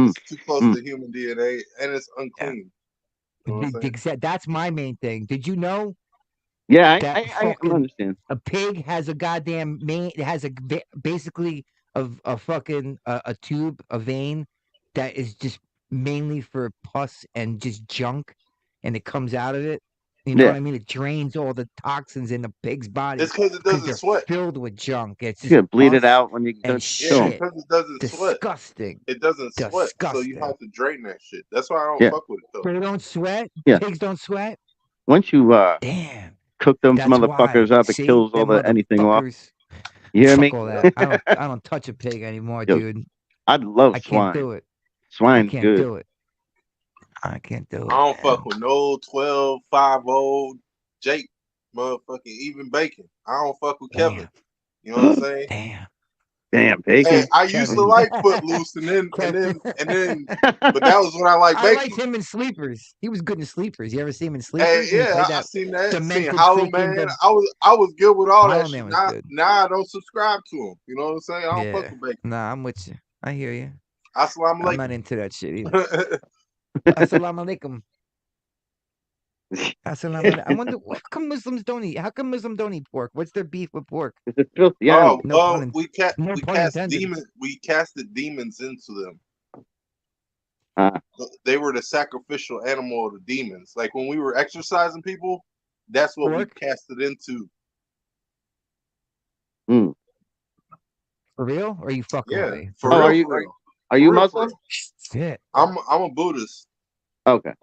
It's too close to human DNA, and it's unclean. You know that's my main thing. Did you know? Yeah, I understand. A pig has a goddamn basically a fucking a tube, a vein that is just mainly for pus and just junk, and it comes out of it. You know what I mean? It drains all the toxins in the pig's body. It's because it doesn't sweat. Filled with junk. It's just you bleed it out when you and shit. Because it doesn't disgusting. It doesn't sweat, so you have to drain that shit. That's why I don't fuck with it though. They don't sweat. Yeah. Pigs don't sweat. Once you damn cook them motherfuckers up, it kills all the anything off. You hear me? All that. I don't touch a pig anymore, dude. I'd love swine. I can't do it. Swine's good. Do it. I can't do it. I don't fuck with no 12, 5-0 Jake, motherfucking even bacon. I don't fuck with Kevin. You know what I'm saying? Damn. Damn, Hey, bacon. I used to like Footloose, and then, but that was when I liked I bacon. liked him in Sleepers. He was good in Sleepers. You ever see him in Hey, Sleepers? When he yeah, played I that seen that. Seen demented Hollow freaking Man. I was good with all Hollow that Man shit. was Now, good. now I don't subscribe to him. You know what I'm saying? I don't fuck Yeah. with bacon. Nah, I'm with you. I hear you. Assalamu I'm not alaikum. into that shit either. Assalamu alaikum. Assalamu alaikum. I wonder how come Muslims don't eat pork? What's their beef with pork? It's a filthy animal. No pun, we no pun cast intended. we casted demons into them. Ah. They were the sacrificial animal of the demons. Like when we were exercising people, that's what Pork? we casted into. Mm. For real? Or are you fucking Yeah, with me? for Oh, real. are you For real. are you For real, Muslim? Shit. I'm a Buddhist, Okay.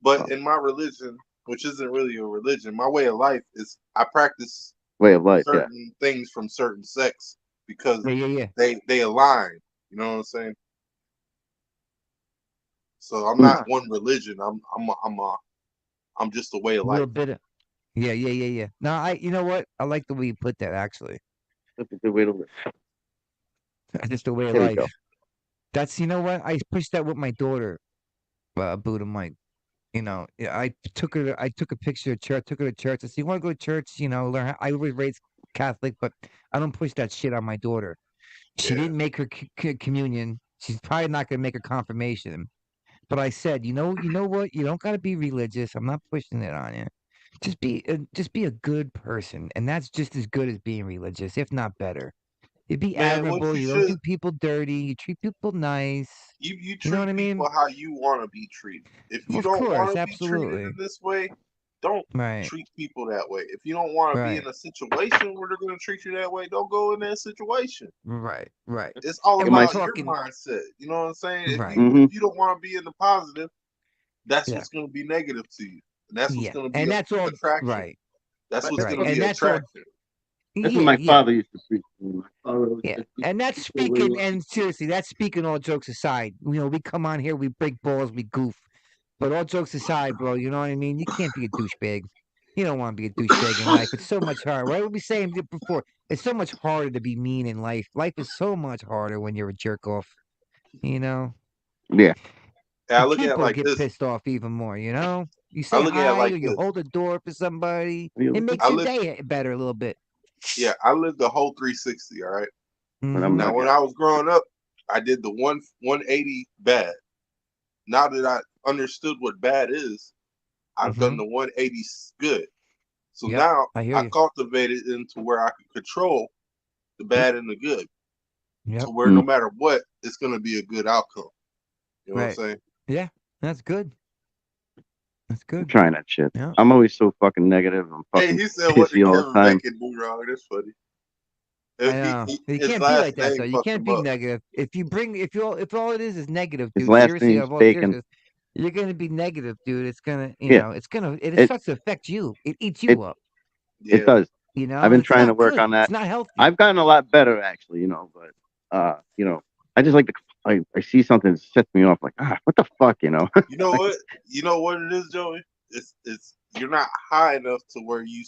but in my religion, which isn't really a religion, my way of life is I practice Way of life. Yeah. certain things from certain sects because Yeah. they align. You know what I'm saying? So I'm not one religion. I'm just a way of A life. little bit of yeah. No, you know what? I like the way you put that actually. That's a good way to live. That's just the way of There you life. go. That's you know what? I pushed that with my daughter, Buddha Mike. You know, I took a picture of church, took her to church. I said, you want to go to church, learn I was raised Catholic, but I don't push that shit on my daughter. She didn't make her communion. She's probably not going to make her confirmation. But I said, you know what? You don't got to be religious. I'm not pushing it on you. Just be a good person, and that's just as good as being religious, if not better. You be Man, what admirable. you You don't should do people dirty. You treat people nice. you You know treat what I mean? people how you want to be treated. If you Of don't want course, to be treated absolutely. in this way, don't Right, treat people that way. If you don't want to be right, in a situation where they're going to treat you that way, don't go in that situation. right. It's all And we're about your talking mindset. You know what I'm saying? If right. you Mm-hmm. if you don't want to be in the positive, that's Yeah, what's going to be negative to you. And that's what's yeah. going to be And a that's all attraction. right, That's what's right. going to And be that's all. attraction. That's what Yeah, my yeah. father used to preach. My father was Yeah, just and that's speaking. And seriously, that's speaking. All jokes aside, we come on here, we break balls, we goof. But all jokes aside, bro, you know what I mean. You can't be a douchebag. You don't want to be a douchebag in life. It's so much harder. What we saying before? It's so much harder to be mean in life. Life is so much harder when you're a jerk off. You know, Yeah. And I and look at it people like get this. pissed off even more. You know, you I say look at it hi like or you this. hold the door for somebody. It makes I your live, day better a little bit. yeah, I lived the whole 360. All right. But I'm Hmm Now, not. when I was growing up, I did the 180 bad. Now that I understood what bad is, I've done hmm the 180 good. So Yep, now I hear I you. cultivated into where I can control the bad and the good, Yep, to where Mm. no matter what, it's going to be a good outcome. You know what I'm right. saying? Yeah, that's good. That's I'm good. trying that shit. Yeah. I'm always so fucking negative. I'm Hey, fucking he said, "What did pissy all the Kevin time. Bacon do wrong?" That's funny. I know. You His can't be last like that though. name You fucked can't him be up. negative. If all it is negative, His dude. last Seriously, name's of all Bacon. seriousness, you're gonna be negative, dude. It's gonna, Yeah. it It starts to affect you. It eats it you up. it Yeah, does. You know, I've and been it's trying to not work good. on that. It's not healthy. I've gotten a lot better actually, but I just like to I see something that sets me off like, what the fuck, you know what? You know what it is, Joey? It's you're not high enough to where you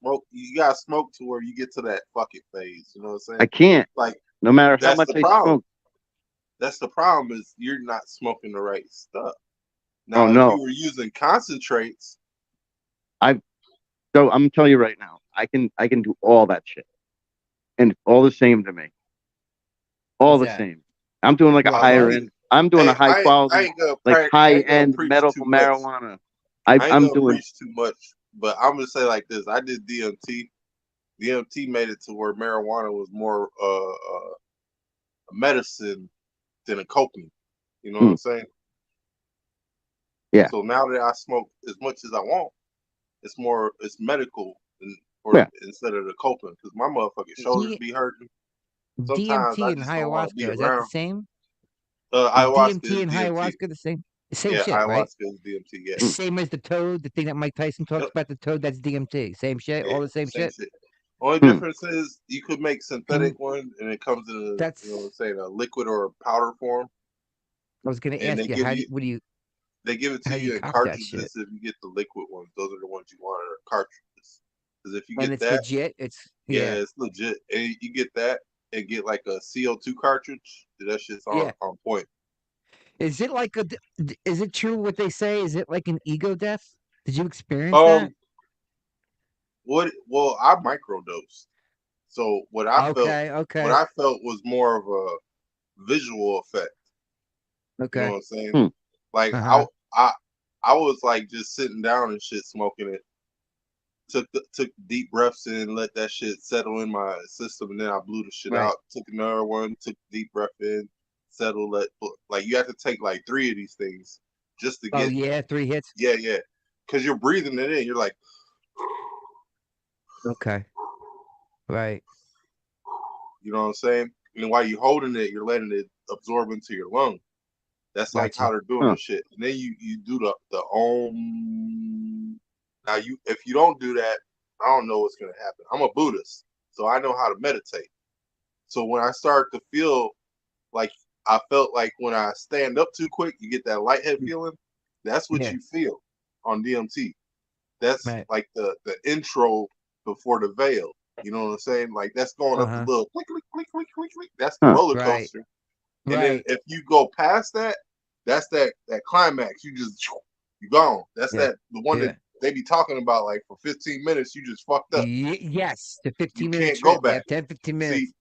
smoke. You got to smoke to where you get to that fuck it phase. You know what I'm saying? I can't. Like No matter how that's much the I problem. smoke. That's the problem is you're not smoking the right stuff. Oh Now, if no. you were using concentrates, So I'm gonna tell you right now, I can do all that shit. And it's all the same to me. All What's the that? same. I'm doing like a well, higher see, end. I'm doing a hey, high I quality, ain't gonna like I high ain't gonna end preach too medical much. marijuana. I ain't I'm gonna doing preach too much, but I'm gonna say like this: I did DMT. DMT made it to where marijuana was more a medicine than a coping. You know what I'm saying? yeah. So now that I smoke as much as I want, it's medical Yeah. instead of the coping because my motherfucking shoulders be hurting. Sometimes I DMT and just don't want to be ayahuasca, is that the around. same? Is Ayahuasca DMT is and DMT. ayahuasca the same? Same Yeah, shit, right? ayahuasca is DMT. Yeah. Same as the toad, the thing that Mike Tyson talks Yep. about, the toad, that's DMT. Same shit, Yeah, all the same same shit. shit. Only Hmm. difference is you could make synthetic one and it comes in That's, you know what I'm saying, a liquid or a powder form. I was gonna And ask you, they give it to how do you you in cop that shit? cartridges if you get the liquid ones. Those are the ones you want are cartridges. Because if you And get it's that, legit. yeah, it's legit. And you get that, and get like a CO2 cartridge. That shit's on point. Is it like is it true what they say? Is it like an ego death? Did you experience that? Well, I microdosed. So what I felt was more of a visual effect. Okay. You know what I'm saying? Like I was like just sitting down and shit, smoking it. Took deep breaths in, let that shit settle in my system, and then I blew the shit out. Took another one, took a deep breath in, settle. Like you have to take like 3 of these things just to get. Oh yeah, 3 hits. Yeah, because you're breathing it in. You're like, okay, right. You know what I'm saying? And while you're holding it, you're letting it absorb into your lung. That's like how they're doing this shit. And then you do the om. Now if you don't do that, I don't know what's gonna happen. I'm a Buddhist, so I know how to meditate. So when I start to feel like I felt like when I stand up too quick, you get that lighthead feeling. That's what you feel on DMT. That's like the intro before the veil. You know what I'm saying? Like that's going up the little click, click, click, click, click, click. That's the roller coaster. And then if you go past that, that's that climax. You gone. That's the one that they be talking about like for 15 minutes. You just fucked up. Yes, the 15 minutes. You can't go back. 10, 15 minutes.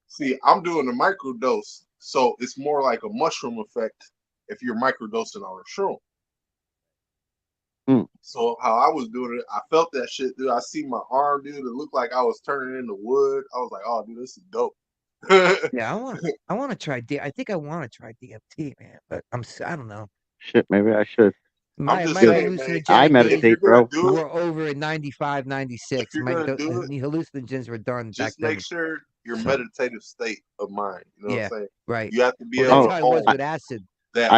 See, I'm doing a microdose, so it's more like a mushroom effect if you're microdosing on a shroom. So how I was doing it, I felt that shit, dude. I see my arm, dude. It looked like I was turning into wood. I was like, oh, dude, this is dope. Yeah, I want to try. I think I want to try DMT, man. But I don't know. Shit, maybe I should. My hallucinogenic I meditate, bro. We're over at 95, 96. If you're gonna do it, the hallucinogens were done. Just make sure your meditative state of mind. You know what I'm saying? Right. You have to be able that's to. How I was with acid. That's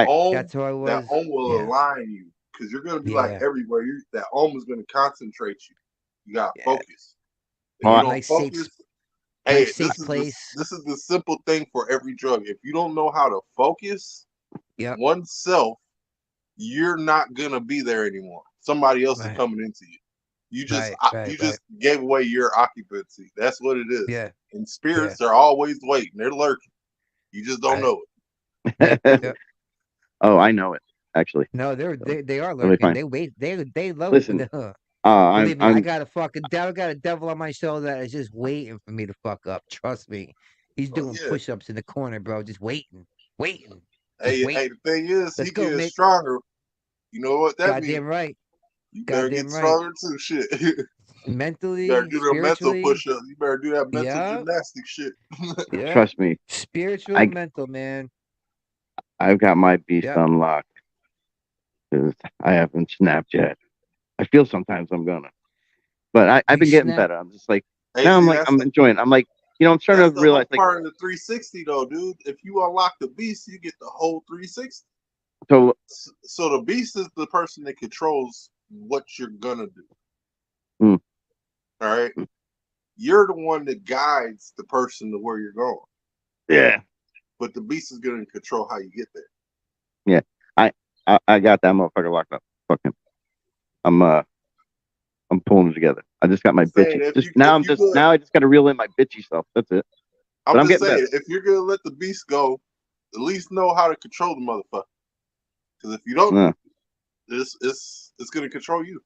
how I was. That om will align you because you're gonna be like everywhere. That om is gonna concentrate you. You gotta focus. If you don't focus. Hey, this is the simple thing for every drug. If you don't know how to focus oneself, you're not gonna be there anymore. Somebody else is coming into you. You just gave away your occupancy. That's what it is. Yeah. And spirits are always waiting. They're lurking. You just don't know it. Oh, I know it. Actually. No, they are lurking. They wait. They love. Listen. Believe me, I got a devil on my shoulder that is just waiting for me to fuck up. Trust me, he's doing push-ups in the corner, bro. Just waiting. Hey, the thing is, he gets stronger. You know what that means? Goddamn right. You better get stronger too. Shit. Mentally, you better do the mental push-ups. You better do that mental gymnastic shit. Trust me. Spiritual and mental, man. I've got my beast unlocked because I haven't snapped yet. I feel sometimes I'm gonna, but I've been getting better. I'm just like now. I'm enjoying. I'm like, I'm starting to realize like part of the 360 though, dude. If you unlock the beast, you get the whole 360. So the beast is the person that controls what you're gonna do. All right, you're the one that guides the person to where you're going. Yeah, but the beast is gonna control how you get there. Yeah, I got that motherfucker locked up. Fuck him. I'm pulling it together. I just got my bitchy. Now I just got to reel in my bitchy self. That's it. I'm just saying, if you're gonna let the beast go, at least know how to control the motherfucker. Because if you don't, it's gonna control you.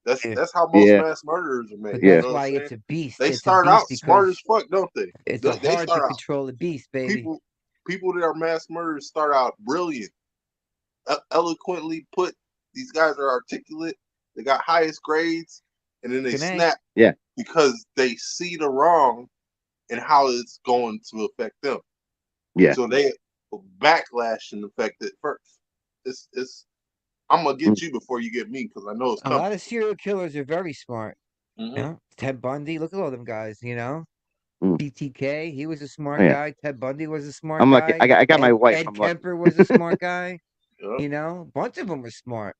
That's how most mass murderers are made. But that's why it's a beast. They start out smart as fuck, don't they? It's hard to control the beast, baby. People that are mass murderers start out brilliant, eloquently put. These guys are articulate. They got highest grades, and then they snap. Yeah, because they see the wrong and how it's going to affect them. Yeah. So they backlash and affect it first. It's. I'm gonna get you before you get me because I know it's coming. A lot of serial killers are very smart. Mm-hmm. You know? Ted Bundy. Look at all them guys. Mm. BTK. He was a smart guy. Ted Bundy was a smart guy. I'm lucky. I got my wife. Ed Kemper was a smart guy. A bunch of them were smart.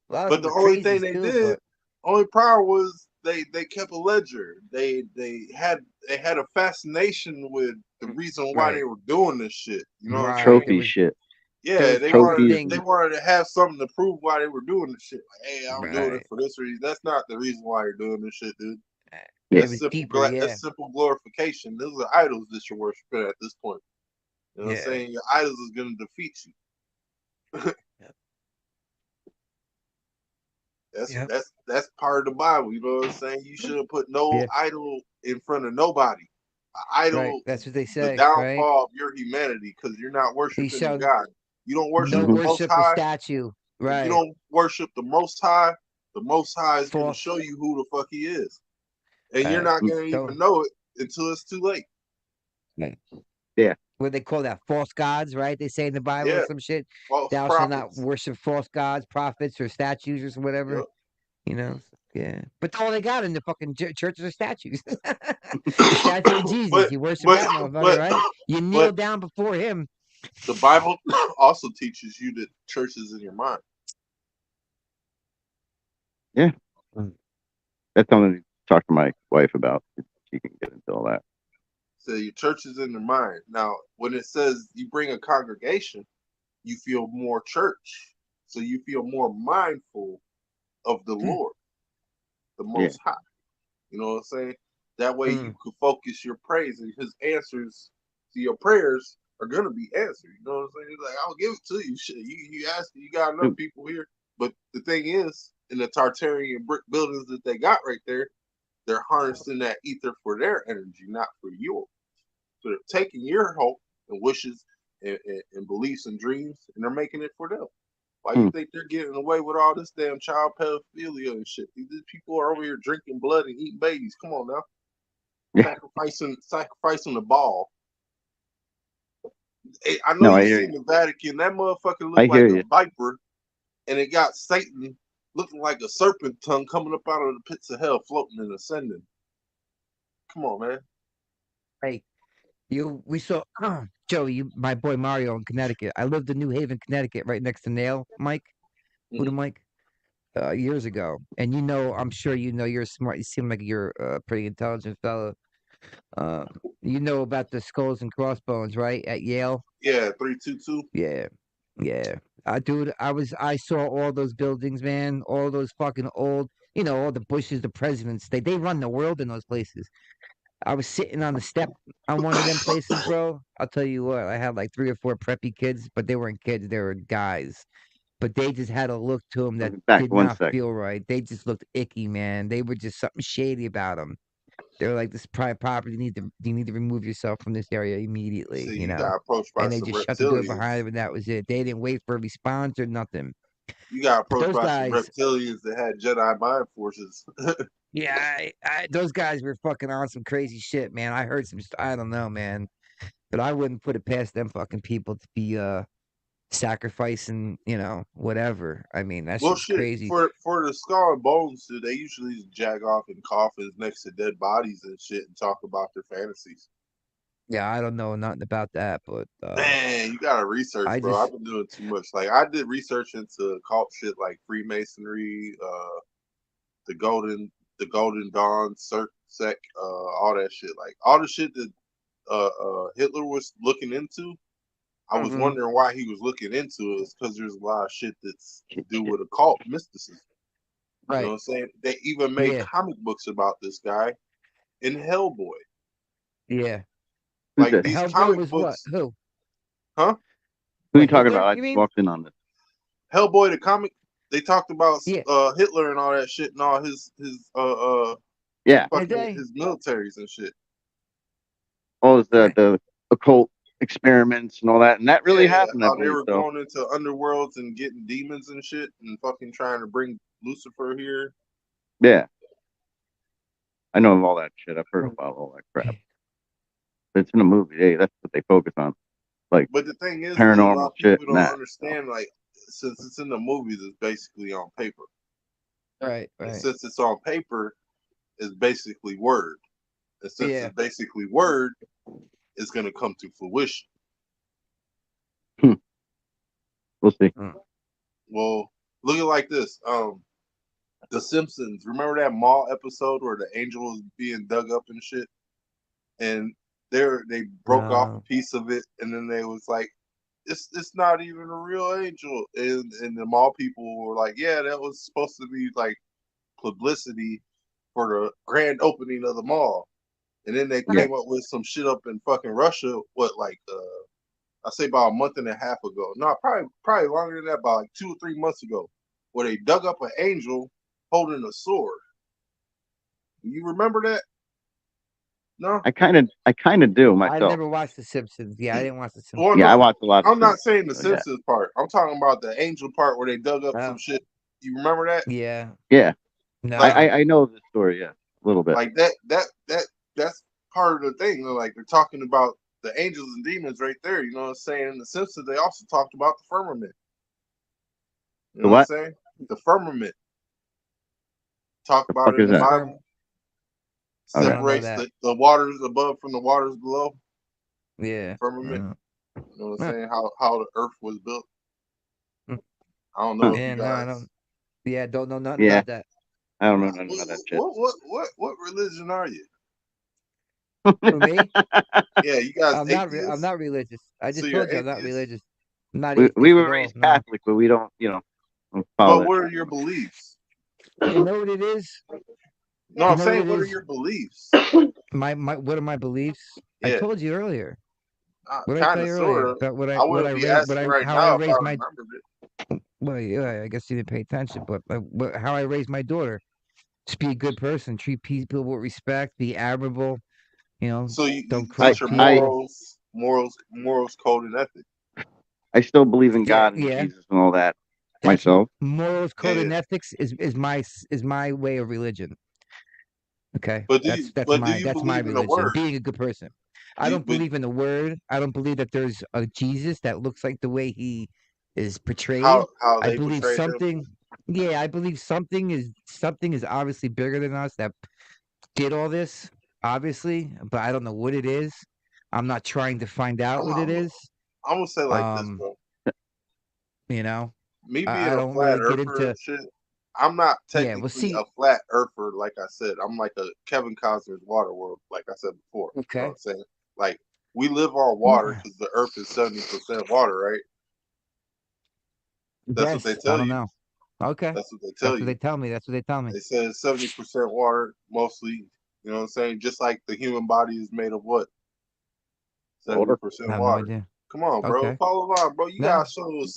But the only thing they did, only power was they kept a ledger. They had a fascination with the reason why they were doing this shit. You know, trophy shit. Yeah, they wanted to have something to prove why they were doing this shit. Like, hey, I'm doing it for this reason. That's not the reason why you're doing this shit, dude. It That's was simple. deeper, yeah. That's simple glorification. Those are idols that you're worshiping at this point. You know what I'm saying? Your idols is going to defeat you. That's part of the Bible. You know what I'm saying? You shouldn't put no idol in front of nobody. Idol, right. That's what they the say, downfall right? of your humanity, because you're not worshiping shall the God. You don't worship no the Most worship a High. statue, If you right? don't worship the Most High is going to False. show you who the fuck He is, and you're Right. not going to even know it until it's too late. Yeah. What they call that? False gods, right? They say in the Bible or some shit. False Thou shalt not prophets. worship false gods, prophets, or statues or whatever. Yep. You know? Yeah. But all they got in the fucking churches are statues. The statue of Jesus. You worship that motherfucker, right? You kneel down before him. The Bible also teaches you that church is in your mind. Yeah. That's something to talk to my wife about. She can get into all that. So your church is in the mind. Now, when it says you bring a congregation, you feel more church. So you feel more mindful of the Lord, the Most High. You know what I'm saying? That way you could focus your praise, and His answers to your prayers are gonna be answered. You know what I'm saying? He's like, I'll give it to you. Shit, you asked, you got enough people here. But the thing is, in the Tartarian brick buildings that they got right there, they're harnessing that ether for their energy, not for yours. So they're taking your hope and wishes and beliefs and dreams, and they're making it for them. Why you think they're getting away with all this damn child pedophilia and shit? These people are over here drinking blood and eating babies. Come on now. Yeah. Sacrificing the ball. Hey, I know you've seen the Vatican. That motherfucker looked like a viper, and it got Satan looking like a serpent tongue coming up out of the pits of hell, floating and ascending. Come on, man. Hey, we saw Joe, my boy Mario in Connecticut. I lived in New Haven, Connecticut, right next to Nail, Mike. Buddha Mike. Years ago. And I'm sure you're smart. You seem like you're a pretty intelligent fellow. You know about the skulls and crossbones, right? At Yale? Yeah, 322. Yeah. Yeah. Dude, I saw all those buildings, man. All those fucking old, all the Bushes, the presidents. They run the world in those places. I was sitting on the step on one of them places, bro. I'll tell you what, I had like 3 or 4 preppy kids, but they weren't kids, they were guys. But they just had a look to them that did not feel right. They just looked icky, man. They were just something shady about them. They were like, "This private property. You need to remove yourself from this area immediately." See, you got approached by and they some just shut the door reptilians. behind them, and that was it. They didn't wait for a response or nothing. You got approached by some reptilians that had Jedi mind forces. Yeah, those guys were fucking on some crazy shit, man. I heard some. I don't know, man, but I wouldn't put it past them fucking people to be sacrificing, whatever. I mean, that's just crazy. For the skull and bones, they usually jag off in coffins next to dead bodies and shit and talk about their fantasies. Yeah, I don't know nothing about that, but man, you gotta research, bro. I've been doing too much. Like I did research into cult shit like Freemasonry, the Golden Dawn, sect, all that shit. Like all the shit that Hitler was looking into. I was wondering why he was looking into it. It's because there's a lot of shit that's to do with occult mysticism. Right. You know what I'm saying? They even made comic books about this guy in Hellboy. Yeah. Like these Hellboy comic books. What? Who? Huh? Who are you talking about? I just walked in on this. Hellboy, the comic. They talked about Hitler and all that shit and all his his militaries and shit. Oh, the occult experiments and all that, and that really happened. How they were going into underworlds and getting demons and shit, and fucking trying to bring Lucifer here. Yeah, I know of all that shit. I've heard about all that crap. But it's in a movie. Hey, that's what they focus on. Like, but the thing is, paranormal a lot of shit. People don't understand. Like, since it's in the movies, it's basically on paper. Right. And since it's on paper, it's basically word. And since it's basically word, it's going to come to fruition. We'll see. Well, look at it like this. The Simpsons. Remember that mall episode where the angel was being dug up and shit? And they broke off a piece of it, and then they was like, it's not even a real angel. And the mall people were like, yeah, that was supposed to be like publicity for the grand opening of the mall, and then they came up with some shit up in fucking Russia. I say about a month and a half ago. No, probably longer than that. About like 2 or 3 months ago, where they dug up an angel holding a sword. You remember that? No, I kind of do myself. I never watched The Simpsons. Yeah, I didn't watch The Simpsons. Well, I watched a lot. I'm not saying the Simpsons part. I'm talking about the angel part where they dug up some shit. You remember that? Yeah. Yeah. No. Like, I know the story. Yeah, a little bit. Like that's part of the thing. Like they're talking about the angels and demons right there. You know what I'm saying? In the Simpsons, they also talked about the firmament. You know what I'm saying? The firmament. Talk about it in the Bible. Separates the waters above from the waters below. Yeah. Firmament. You know what I'm saying? How the earth was built. I don't know if you guys. Don't know nothing about that. I don't know nothing about that shit. What religion are you? For me? Yeah, you guys. I'm not religious. I just told you I'm not religious. I'm not we were raised Catholic, but we don't, But what are your beliefs? You know what it is? No, I'm saying, what are your beliefs? What are my beliefs? Yeah. I told you earlier. What did I tell you earlier? But I wouldn't be asking right now if I remembered it. Well, yeah, I guess you didn't pay attention, but how I raised my daughter. Just be a good person, treat people with respect, be admirable. So you don't teach your morals, code, and ethics. I still believe in God and Jesus and all that myself. Morals, code, and ethics is my way of religion. Okay, but that's my religion. Being a good person. I don't believe in the word. I don't believe that there's a Jesus that looks like the way he is portrayed. I believe something. Yeah, I believe something is obviously bigger than us that did all this, obviously, but I don't know what it is. I'm not trying to find out what it is. I'm gonna say like this, bro. Me being a flat earther and shit, I'm not technically a flat earther, like I said. I'm like a Kevin Costner's Waterworld, like I said before. Okay. You know what I'm saying? Like, we live on water because the earth is 70% water, right? That's what they tell you. I don't know. Okay. That's what they tell you. That's what they tell me. They said 70% water, mostly. You know what I'm saying? Just like the human body is made of what? 70% water. No idea. Come on, bro. Okay. Follow along, bro. You gotta show us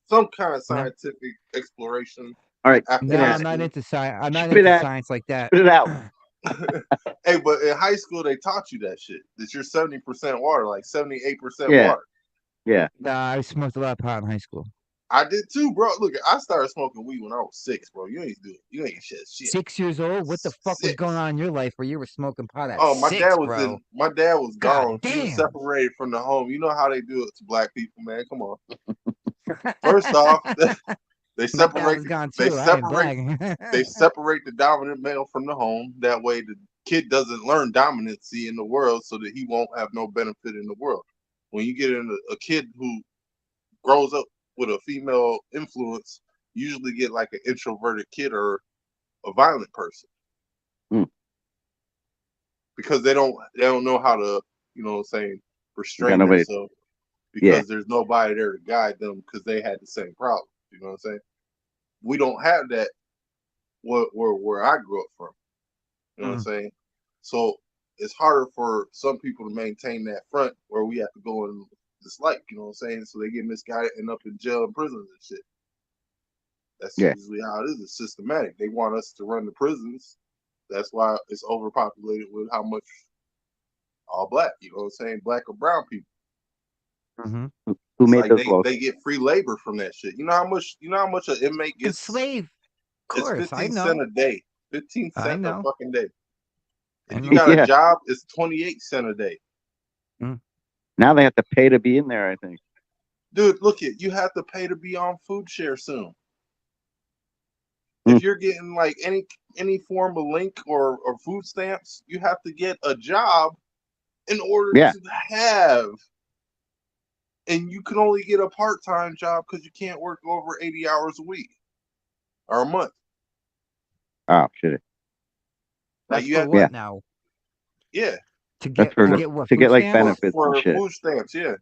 some kind of scientific exploration. All right. No, I'm not into science. I'm not into science like that. Spit it out. Hey, but in high school they taught you that shit. That you're 70% water, like 78% water. Yeah. Nah, I smoked a lot of pot in high school. I did too, bro. Look, I started smoking weed when I was 6, bro. You ain't do it. You ain't shit. 6 years old? What the fuck was going on in your life where you were smoking pot at my 6, dad was bro? My dad was gone. God he was damn. separated from the home. You know how they do it to black people, man. Come on. First off, they separate. They separate the dominant male from the home. That way, the kid doesn't learn dominancy in the world, so that he won't have no benefit in the world. When you get in a kid who grows up with a female influence, you usually get like an introverted kid or a violent person. Because they don't know how to, you know what I'm saying, restrain themselves, because there's nobody there to guide them, because they had the same problem. You know what I'm saying? We don't have that where I grew up from. You know what I'm saying? So it's harder for some people to maintain that front, where we have to go in this light, you know what I'm saying? So they get misguided and up in jail and prisons and shit. That's usually how it is. It's systematic. They want us to run the prisons. That's why it's overpopulated with how much all black, you know what I'm saying? Black or brown people. Who made those laws? They get free labor from that shit. You know how much an inmate gets? It's slave. Of course, it's 15 cents a day. 15 cents a fucking day. If you got a job, it's 28 cents a day. Now they have to pay to be in there, I think. Dude, look it. You have to pay to be on food share soon. If you're getting like any form of link or food stamps, you have to get a job in order to have. And you can only get a part-time job because you can't work over 80 hours a week or a month. Oh, shit. Like you have what now? Yeah. To get what? To get like stamps? benefits for and shit. food stamps, yeah.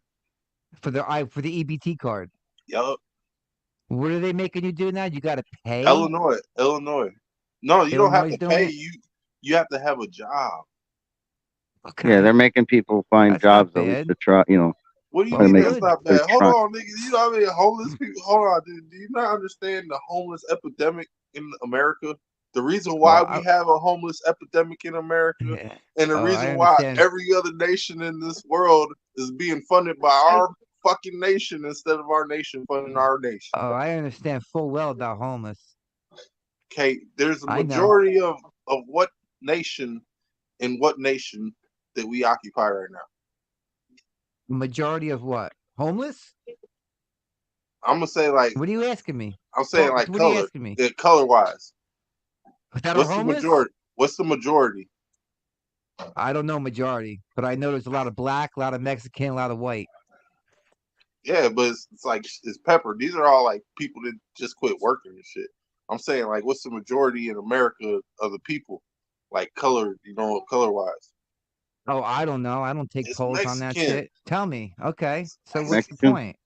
For the EBT card. Yup. What are they making you do now? You got to pay. Illinois. No, you don't have Illinois to doing pay. it? You have to have a job. Okay. Yeah, they're making people find That's not jobs at least bad. to try. You know, What do you Well, mean make that's good. not they're bad? Hold trying. on, nigga. You know what I mean? Homeless people. Hold on, dude. Do you not understand the homeless epidemic in America? The reason why Well, we have a homeless epidemic in America, yeah. and the Oh, I reason why understand. every other nation in this world is being funded by our fucking nation instead of our nation funding our nation. Oh, I understand full well about homeless. Okay, there's a I know. majority of what nation in what nation that we occupy right now. Majority of what? Homeless? I'm gonna say like What are you asking me? I'm saying like What are you color, asking me? color wise. That are What's the homeless? majority? What's the majority? I don't know majority, but I know there's a lot of black, a lot of Mexican, a lot of white. Yeah, but it's like it's pepper. These are all like people that just quit working and shit. I'm saying like what's the majority in America of the people? Like color, color wise. Oh, I don't know. I don't take It's polls on that Mexican. shit. Tell me. Okay. So what's the Mexican? point?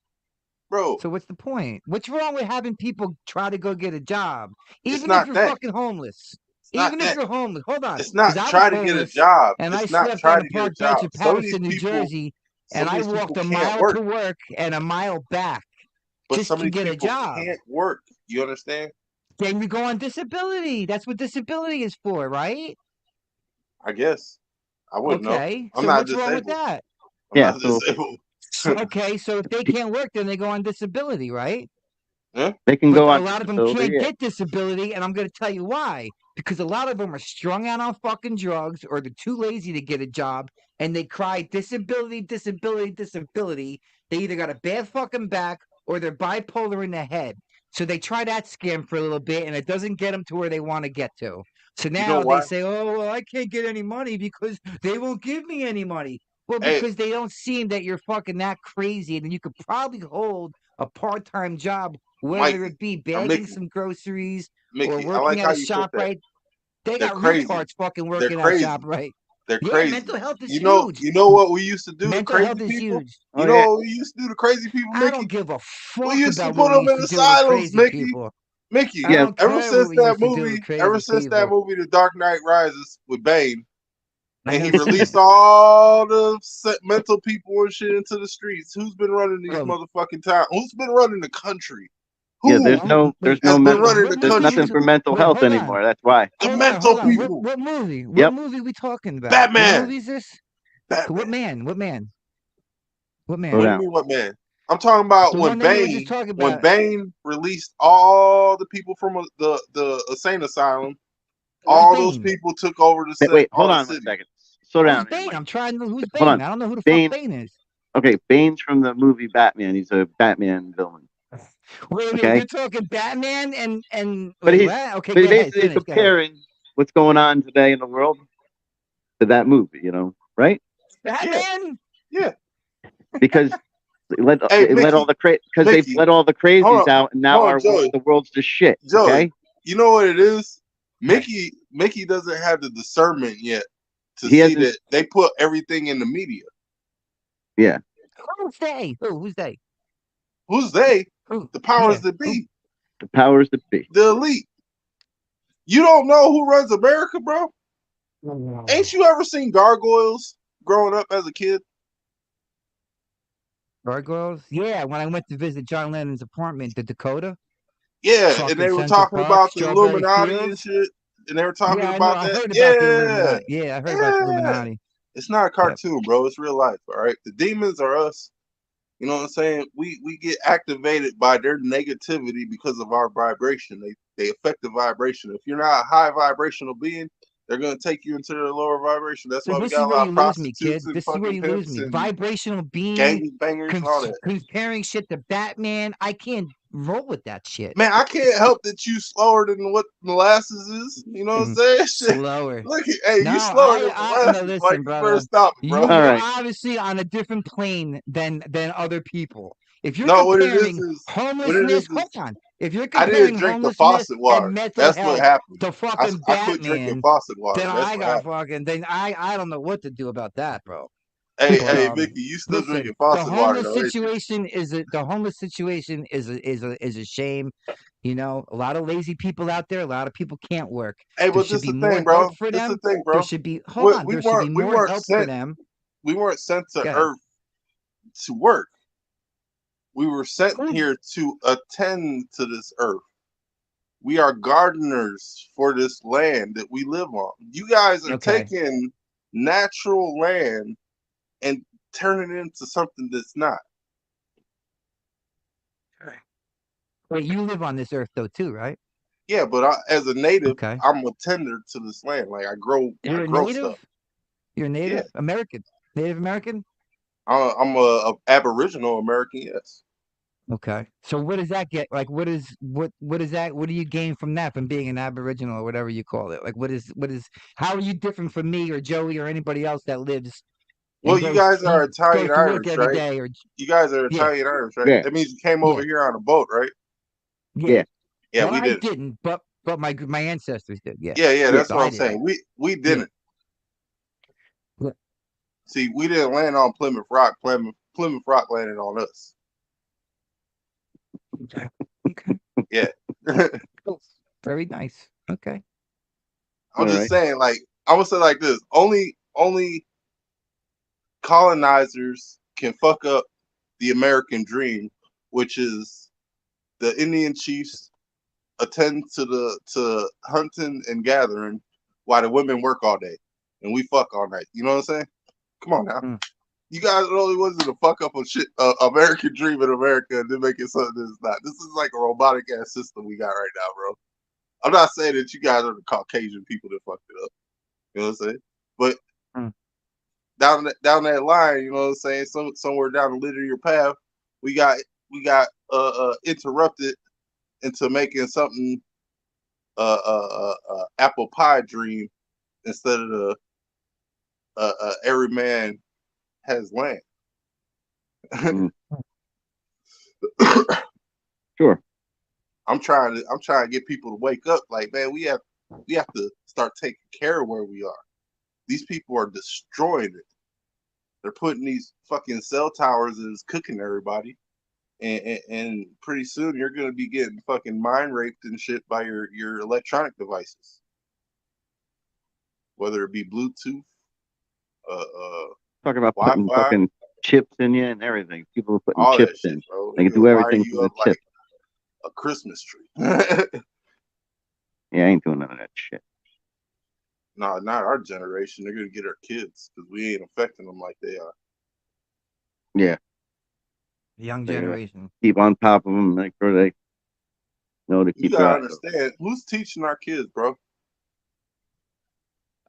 Bro, So what's the point? What's wrong with having people try to go get a job? it's Even if not you're that. fucking homeless. It's not Even if that. you're homeless. Hold on. It's Because not I was try to get a homeless job. and I It's not slept try on a to get a park bench job. in Some of Patterson, New these people, Jersey, some and of I these walked people a can't mile work. to work and a mile back But just some to of these get a people job. can't work. You understand? Then you go on disability. That's what disability is for, right? I guess. I wouldn't know. Okay. I'm So not what's wrong with disabled. that? I'm Yeah, not so disabled. Okay, so if they can't work, then they go on disability, right? Yeah? they can But go a on lot of them disability. can't Yeah. get disability, and I'm going to tell you why. Because a lot of them are strung out on fucking drugs, or they're too lazy to get a job, and they cry disability, disability, disability. They either got a bad fucking back, or they're bipolar in the head. So they try that scam for a little bit, and it doesn't get them to where they want to get to. So You know now they why? say, "Oh, well, I can't get any money because they won't give me any money." Well, Hey, because they don't seem that you're fucking that crazy, and then you could probably hold a part-time job, whether Mikey it be or bagging Mickey. some groceries or Mickey, I working like at how a you put shop, that. right? They They're got crazy. retards fucking They're working at crazy. shop, right? They're Yeah, crazy. mental health is You know huge. what we used to do to Mental crazy health is people? huge. Oh, You know yeah. what we used to do to crazy people, I Mickey? don't give a We fuck used to about put what we them used in to do with asylums, crazy Mickey. people. Mickey, I Yeah. don't ever care since what we that used to do with movie, crazy people. The Dark Knight Rises with Bane, I and he haven't seen released it. all the mental people and shit into the streets. Who's been running these Bro, motherfucking towns? Who's been running the country? Yeah, Who wait, has been running the there's movie we nothing country? for mental wait, health hold on. anymore. That's why. The Hold on, mental hold on. people. What movie? What Yep. movie we talking about? What Batman. movie is this? What Batman. man? What man? What man? Slow What do you down. mean, what man? I'm talking about The one that you were just talking when about. Bane released all the people from the insane asylum. Who's All those Bane? people took over the set, Wait, all hold the on 1 city. second. Slow Who's down, here, Bane? Mike. I'm trying to know who's Hold Bane. on. I don't know who the Bane. fuck Bane is. Okay, Bane's from the movie Batman. He's a Batman villain. Wait, Okay, you're talking Batman and but wait, he's what? Okay, but go he's ahead. basically Finish. Go ahead. comparing what's going on today in the world to that movie. Right? Batman? Yeah. Because they let Hey, all Mickey, the because they've Mickey, let all the hold crazies on, out, and now hold on, Joey. the world's just shit. Joey, Okay, you know what it is? Mickey doesn't have the discernment yet to he see hasn't. that they put everything in the media. Yeah, Who's they? Who's they? Who's they? Who? The powers Yeah. that be. the powers that be. The elite. You don't know who runs America, bro? Ain't you ever seen gargoyles growing up as a kid? Gargoyles? Yeah, when I went to visit John Lennon's apartment, the Dakota. Yeah, and Fucking they were Central talking Park, about the Strawberry Illuminati and Fields. shit. And they were talking Yeah, I know. about I that. heard about the Yeah. Illuminati. Yeah, I heard about the Illuminati. It's not a Yep. cartoon, bro. It's real life, all right? The demons are us. You know what I'm saying? We get activated by their negativity because of our vibration. They affect the vibration. If you're not a high vibrational being, they're gonna take you into the lower vibration. That's So why we this is got a where lot you of lose me, kid. prostitutes and This is where fucking you lose pimps me. and Vibrational being, gangbangers and all that. comparing shit to Batman. I can't roll with that shit. Man, I can't help that you slower than what molasses is. You know what I'm saying? Shit. Slower. Look, hey, No, you slower than no, molasses. listen, Like, you brother. better stop it, bro. You're All right. obviously on a different plane than other people. If you're No, what it comparing is homelessness, hold on. If you're I comparing didn't drink the homelessness faucet water. and mental That's what health happened. to fucking I quit drinking Batman, faucet water. then That's I what got happened. fucking. Then I don't know what to do about that, bro. Hey, But hey, Mickey, you still listen, drinking the faucet water, homeless though, ain't you? situation is a shame. You know, a lot of lazy people out there. A lot of people can't work. Hey, There but should this be the thing, more bro. help for This the them. thing, There bro. should be hold on. We There should be we more weren't help for sent. them. We weren't sent to Go ahead. Earth to work. We were sent Good. here to attend to this Earth. We are gardeners for this land that we live on. You guys are Okay. taking natural land and turning it into something that's not. Wait, you live on this earth though too, right? Yeah, but as a native, Okay. I'm a tender to this land. Like I grow You're a stuff. native? You're a Yeah, native American. Native American? I'm a Aboriginal American. Yes. Okay. So what does that get? Like what is that? What do you gain from that, from being an Aboriginal or whatever you call it? Like what is how are you different from me or Joey or anybody else that lives Well, and you goes guys are Italian to work Irish, every right? day or You guys are yeah, Italian Irish, right? Yeah. That means you came yeah, over here on a boat, right? yeah. Yeah. Yeah, Well, we I didn't. didn't, but my ancestors did. Yeah. Yeah, Yeah. that's So what I I'm saying. didn't. We Yeah. didn't. See, we didn't land on Plymouth Rock. Plymouth Rock landed on us. Okay. Okay. Yeah. Cool. Very nice. Okay. I'm All just right. saying, like, I would say like this: only colonizers can fuck up the American dream, which is the Indian chiefs attend to hunting and gathering while the women work all day and we fuck all night. You know what I'm saying? Come on now. Mm. You guys are the only ones to fuck up a shit American dream in America and then make it something that's not. This is like a robotic ass system we got right now, bro. I'm not saying that you guys are the Caucasian people that fucked it up. You know what I'm saying? But Mm. down that line, you know what I'm saying? Somewhere down the linear path, we got interrupted into making something apple pie dream instead of the every man has land. Mm. Sure. I'm trying to get people to wake up. Like, man, we have to start taking care of where we are. These people are destroying it. They're putting these fucking cell towers and it's cooking everybody. And pretty soon you're gonna be getting fucking mind raped and shit by your electronic devices. Whether it be Bluetooth, Talking about putting Wi-Fi, fucking chips in you and everything. People are putting all that chips shit, in. bro. They can They're do gonna wire everything you through up the chip. like a Christmas tree. Yeah, I ain't doing none of that shit. No, not our generation. They're gonna get our kids because we ain't affecting them like they are. Yeah. Young They generation. keep on top of them, make sure they know to You keep gotta their eyes understand who's teaching our kids, bro.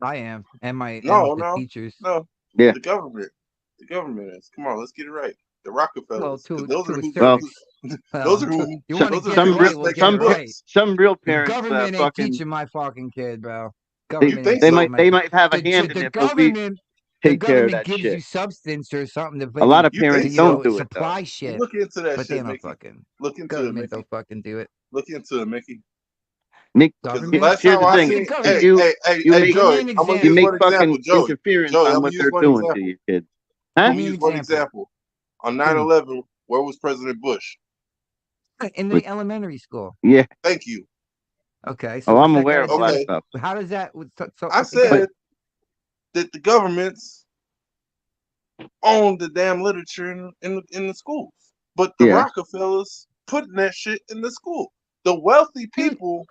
I am, and No, the teachers. no. Yeah. The government. The government is. Come on, let's get it right. The Well, Rockefellers. 'Cause to those are a who. certain Those are who. you want to Those are get it who right, we'll make get the it right. books. Some real The parents government ain't fucking teaching my fucking kid, bro. they, Government think ain't they so? teaching might my they kid. might have a hand in The it, but we government take care of that gives shit. you substance or something to A fucking lot of You parents think you don't know do it though. supply You shit, look into that but they shit, don't Mickey. fucking Look into it, government Mickey. don't fucking do it. Look into it, Mickey. Nick, Because Government. last here's time the I thing: The seen, government. you hey, make Give me Joey, an I'm gonna you use example. make one fucking example, Joey. interference Joey, on I'm what gonna use they're one doing to example. your kids, I'm huh? Give gonna me an use one example. example. On 9/11, where was President Bush? In the elementary school. Yeah. Thank you. Okay, so Oh, what's I'm that aware got of to a lot do? of Okay, stuff. How does that? So I go said ahead. that the governments own the damn literature in the schools, but the Yeah. Rockefellers putting that shit in the school. The wealthy people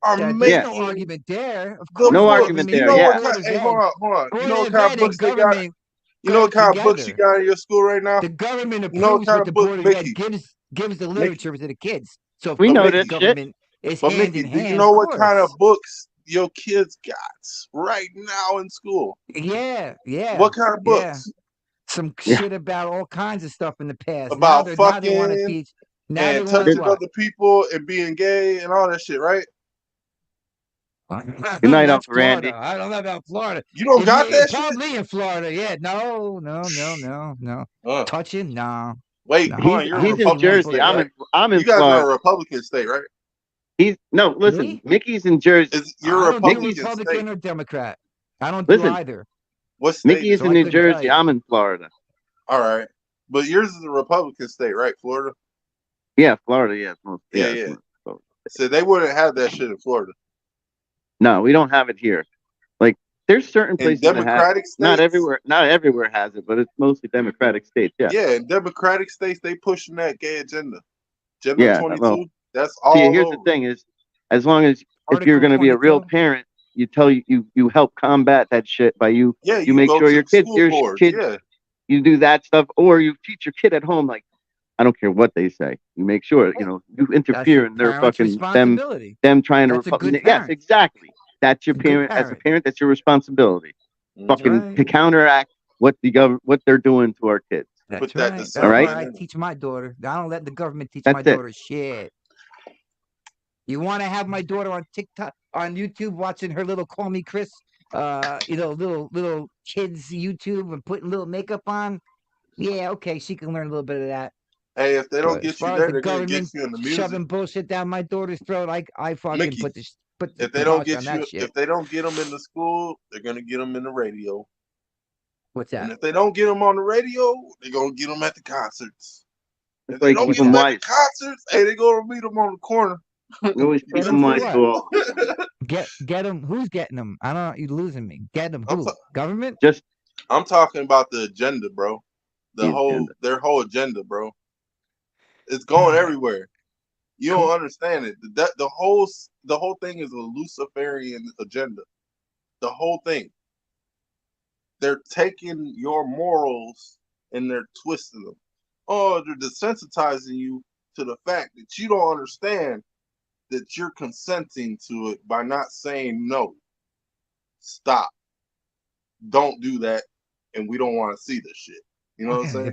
are Yeah, there's no making argument there. Of the course, No the books. argument government You there. know gets what Yeah. kind? orders Hey, in. hold on. You know what Board of kind of Ed and books they got? government You know got what it kind of books you together. got in your school right now? The government You know what approves kind what of the book, Board of Ed Mickey? gives the Mickey, literature to the kids. So of We but know course the this Mickey, shit. government is but hand Mickey, in do you hand. know Of what kind of course. books your kids got right now in school? Yeah, What kind of yeah. books? Some Yeah. shit about all kinds of stuff in the past. About Now they want to fucking teach. Now they and want to touching what? other people and being gay and all that shit, right? Good night, That's Uncle Randy. Florida. I don't know about Florida. You don't got that shit? Probably in Florida. Yeah. No. Touching? No. Wait, No. hold on. He's You're I a he's haven't in seen one Republican book Jersey. state, I'm yet. right? in You guys are Florida. a Republican state, right? Listen, Me? Mickey's in Jersey. You're I a don't do Mickey's Republican state. Republican or Democrat. I don't do listen, either. What state Mickey is So in I New couldn't tell Jersey. you. I'm in Florida. All right, but yours is a Republican state, right? Florida. Yeah, Florida. Yeah, Yeah, it's yeah. most- So they wouldn't have that shit in Florida. No, we don't have it here. Like, there's certain In places that have. Democratic states, Not everywhere has it, but it's mostly Democratic states. Yeah. yeah, in Democratic states, they pushing that gay agenda. Agenda Yeah. 22. Well, That's see, all here's over. the thing: is as long as if you're Article going to be a real 22. parent, you help combat that shit by you Yeah, you you make go sure to the school your boards. kids Yeah, you do that stuff, or you teach your kid at home. Like, I don't care what they say. You make sure you That's interfere your in their parent's fucking responsibility. them trying to That's a good yes, parent. exactly. That's your A good parent as a parent. parent. That's your responsibility. That's Fucking to right. counteract what what they're doing to our kids. That's put that right. That's All right? why I discipline in. teach my daughter. I don't let the government teach That's my it. daughter shit. You want to have my daughter on TikTok, on YouTube, watching her little Call Me Chris, little kids YouTube and putting little makeup on? Yeah, okay, she can learn a little bit of that. Hey, if they don't But as get you far as there, the they're gonna get government you in the music. shoving bullshit down my daughter's throat, I fucking Mickey, put the if they don't kibosh get on that you, shit. if they don't get them in the school, they're gonna get them in the radio. What's And that? if they don't get them on the radio, they're gonna get them at the concerts. If It's they like don't keep get them them at the wise. concerts, hey, they gonna meet them on the corner. We always You keep Get know them them for what wise I'm what? to all. Get them. Who's getting them? I don't know. You're losing me. Get them. I'm, Who? ta- Government? Just I'm talking about the agenda, bro. the agenda. Their whole agenda, bro. It's going everywhere. You don't understand it. The whole thing is a Luciferian agenda. The whole thing. They're taking your morals and they're twisting them. Oh, they're desensitizing you to the fact that you don't understand that you're consenting to it by not saying no. Stop. Don't do that. And we don't want to see this shit. You know what I'm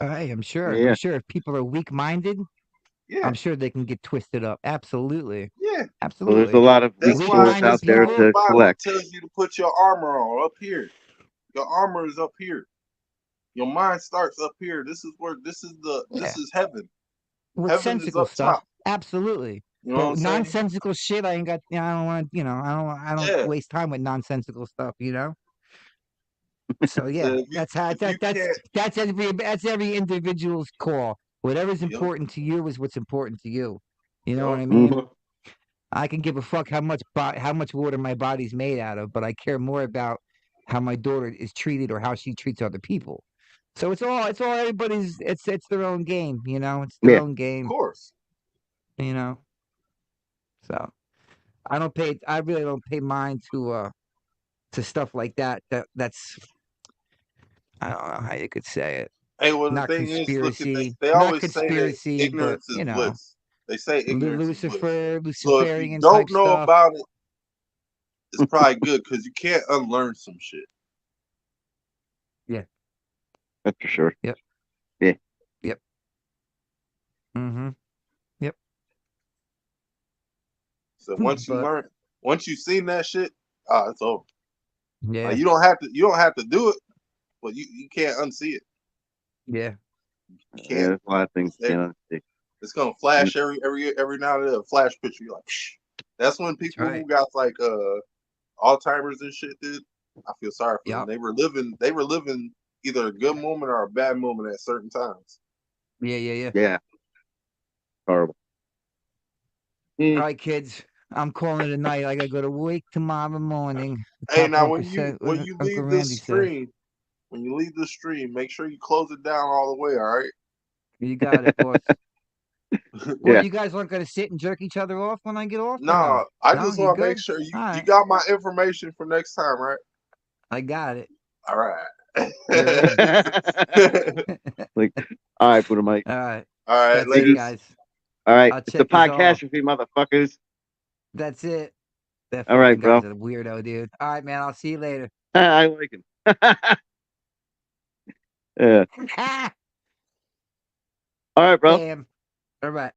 saying? I'm sure. Yeah. I'm sure if people are weak-minded, Yeah. I'm sure they can get twisted up. Absolutely. Yeah. Well, Absolutely. there's a lot of That's why resources out there people- the to Bible collect. tells you to put your armor on up here. Your armor is up here. Your mind starts up here. This is heaven. With Heaven is sensical up stuff. top. Absolutely. You know But what I'm saying? nonsensical shit, I ain't got. I don't want. I don't Yeah. waste time with nonsensical stuff. So yeah, So if you can't, that's every individual's call. Whatever's Yup. important to you is what's important to you. You know Yup. what I mean? Mhm. I can give a fuck how much water my body's made out of, but I care more about how my daughter is treated or how she treats other people. So it's all everybody's. It's their own game. It's their Yeah. own Of game. course. So I really don't pay mind to stuff like that. That's I don't know how you could say it. Hey, well, the Not thing is, look at conspiracy. they Not always say that conspiracy, but ignorance is bliss. They say ignorance is bliss. So if you Luciferian don't type know stuff. about it, it's probably good because you can't unlearn some shit. That's for sure. Yep. Yeah. Yep. Mm-hmm. Yep. So once you've seen that shit, it's over. Yeah. Like, you don't have to do it, but you can't unsee it. Yeah. You Yeah, can't. there's a lot of things you can't unsee. It's gonna flash every now and then, a flash picture. You're like, psh. That's when people right. who got like Alzheimer's and shit, dude. I feel sorry for them. Yup. They were living either a good moment or a bad moment at certain times. Yeah. Yeah. Horrible. All right, kids. I'm calling it a night. I gotta go to work tomorrow morning. Hey, Top now 1%, when you Uncle leave Randy this says. stream, make sure you close it down all the way. All right. You got it, boss. Yeah. Well, you guys aren't gonna sit and jerk each other off when I get off? or No, I No, just you want to make good? sure you All right. got my information for next time, right? I got it. All right. Like, all right, put a mic. All right. All right, That's ladies. it, guys. All right, I'll it's the check yous off. Podcastrophy, motherfuckers. That's it. That All right, fucking guy's bro. a weirdo, dude. All right, man. I'll see you later. I like him. Yeah. All right, bro. Damn. All right.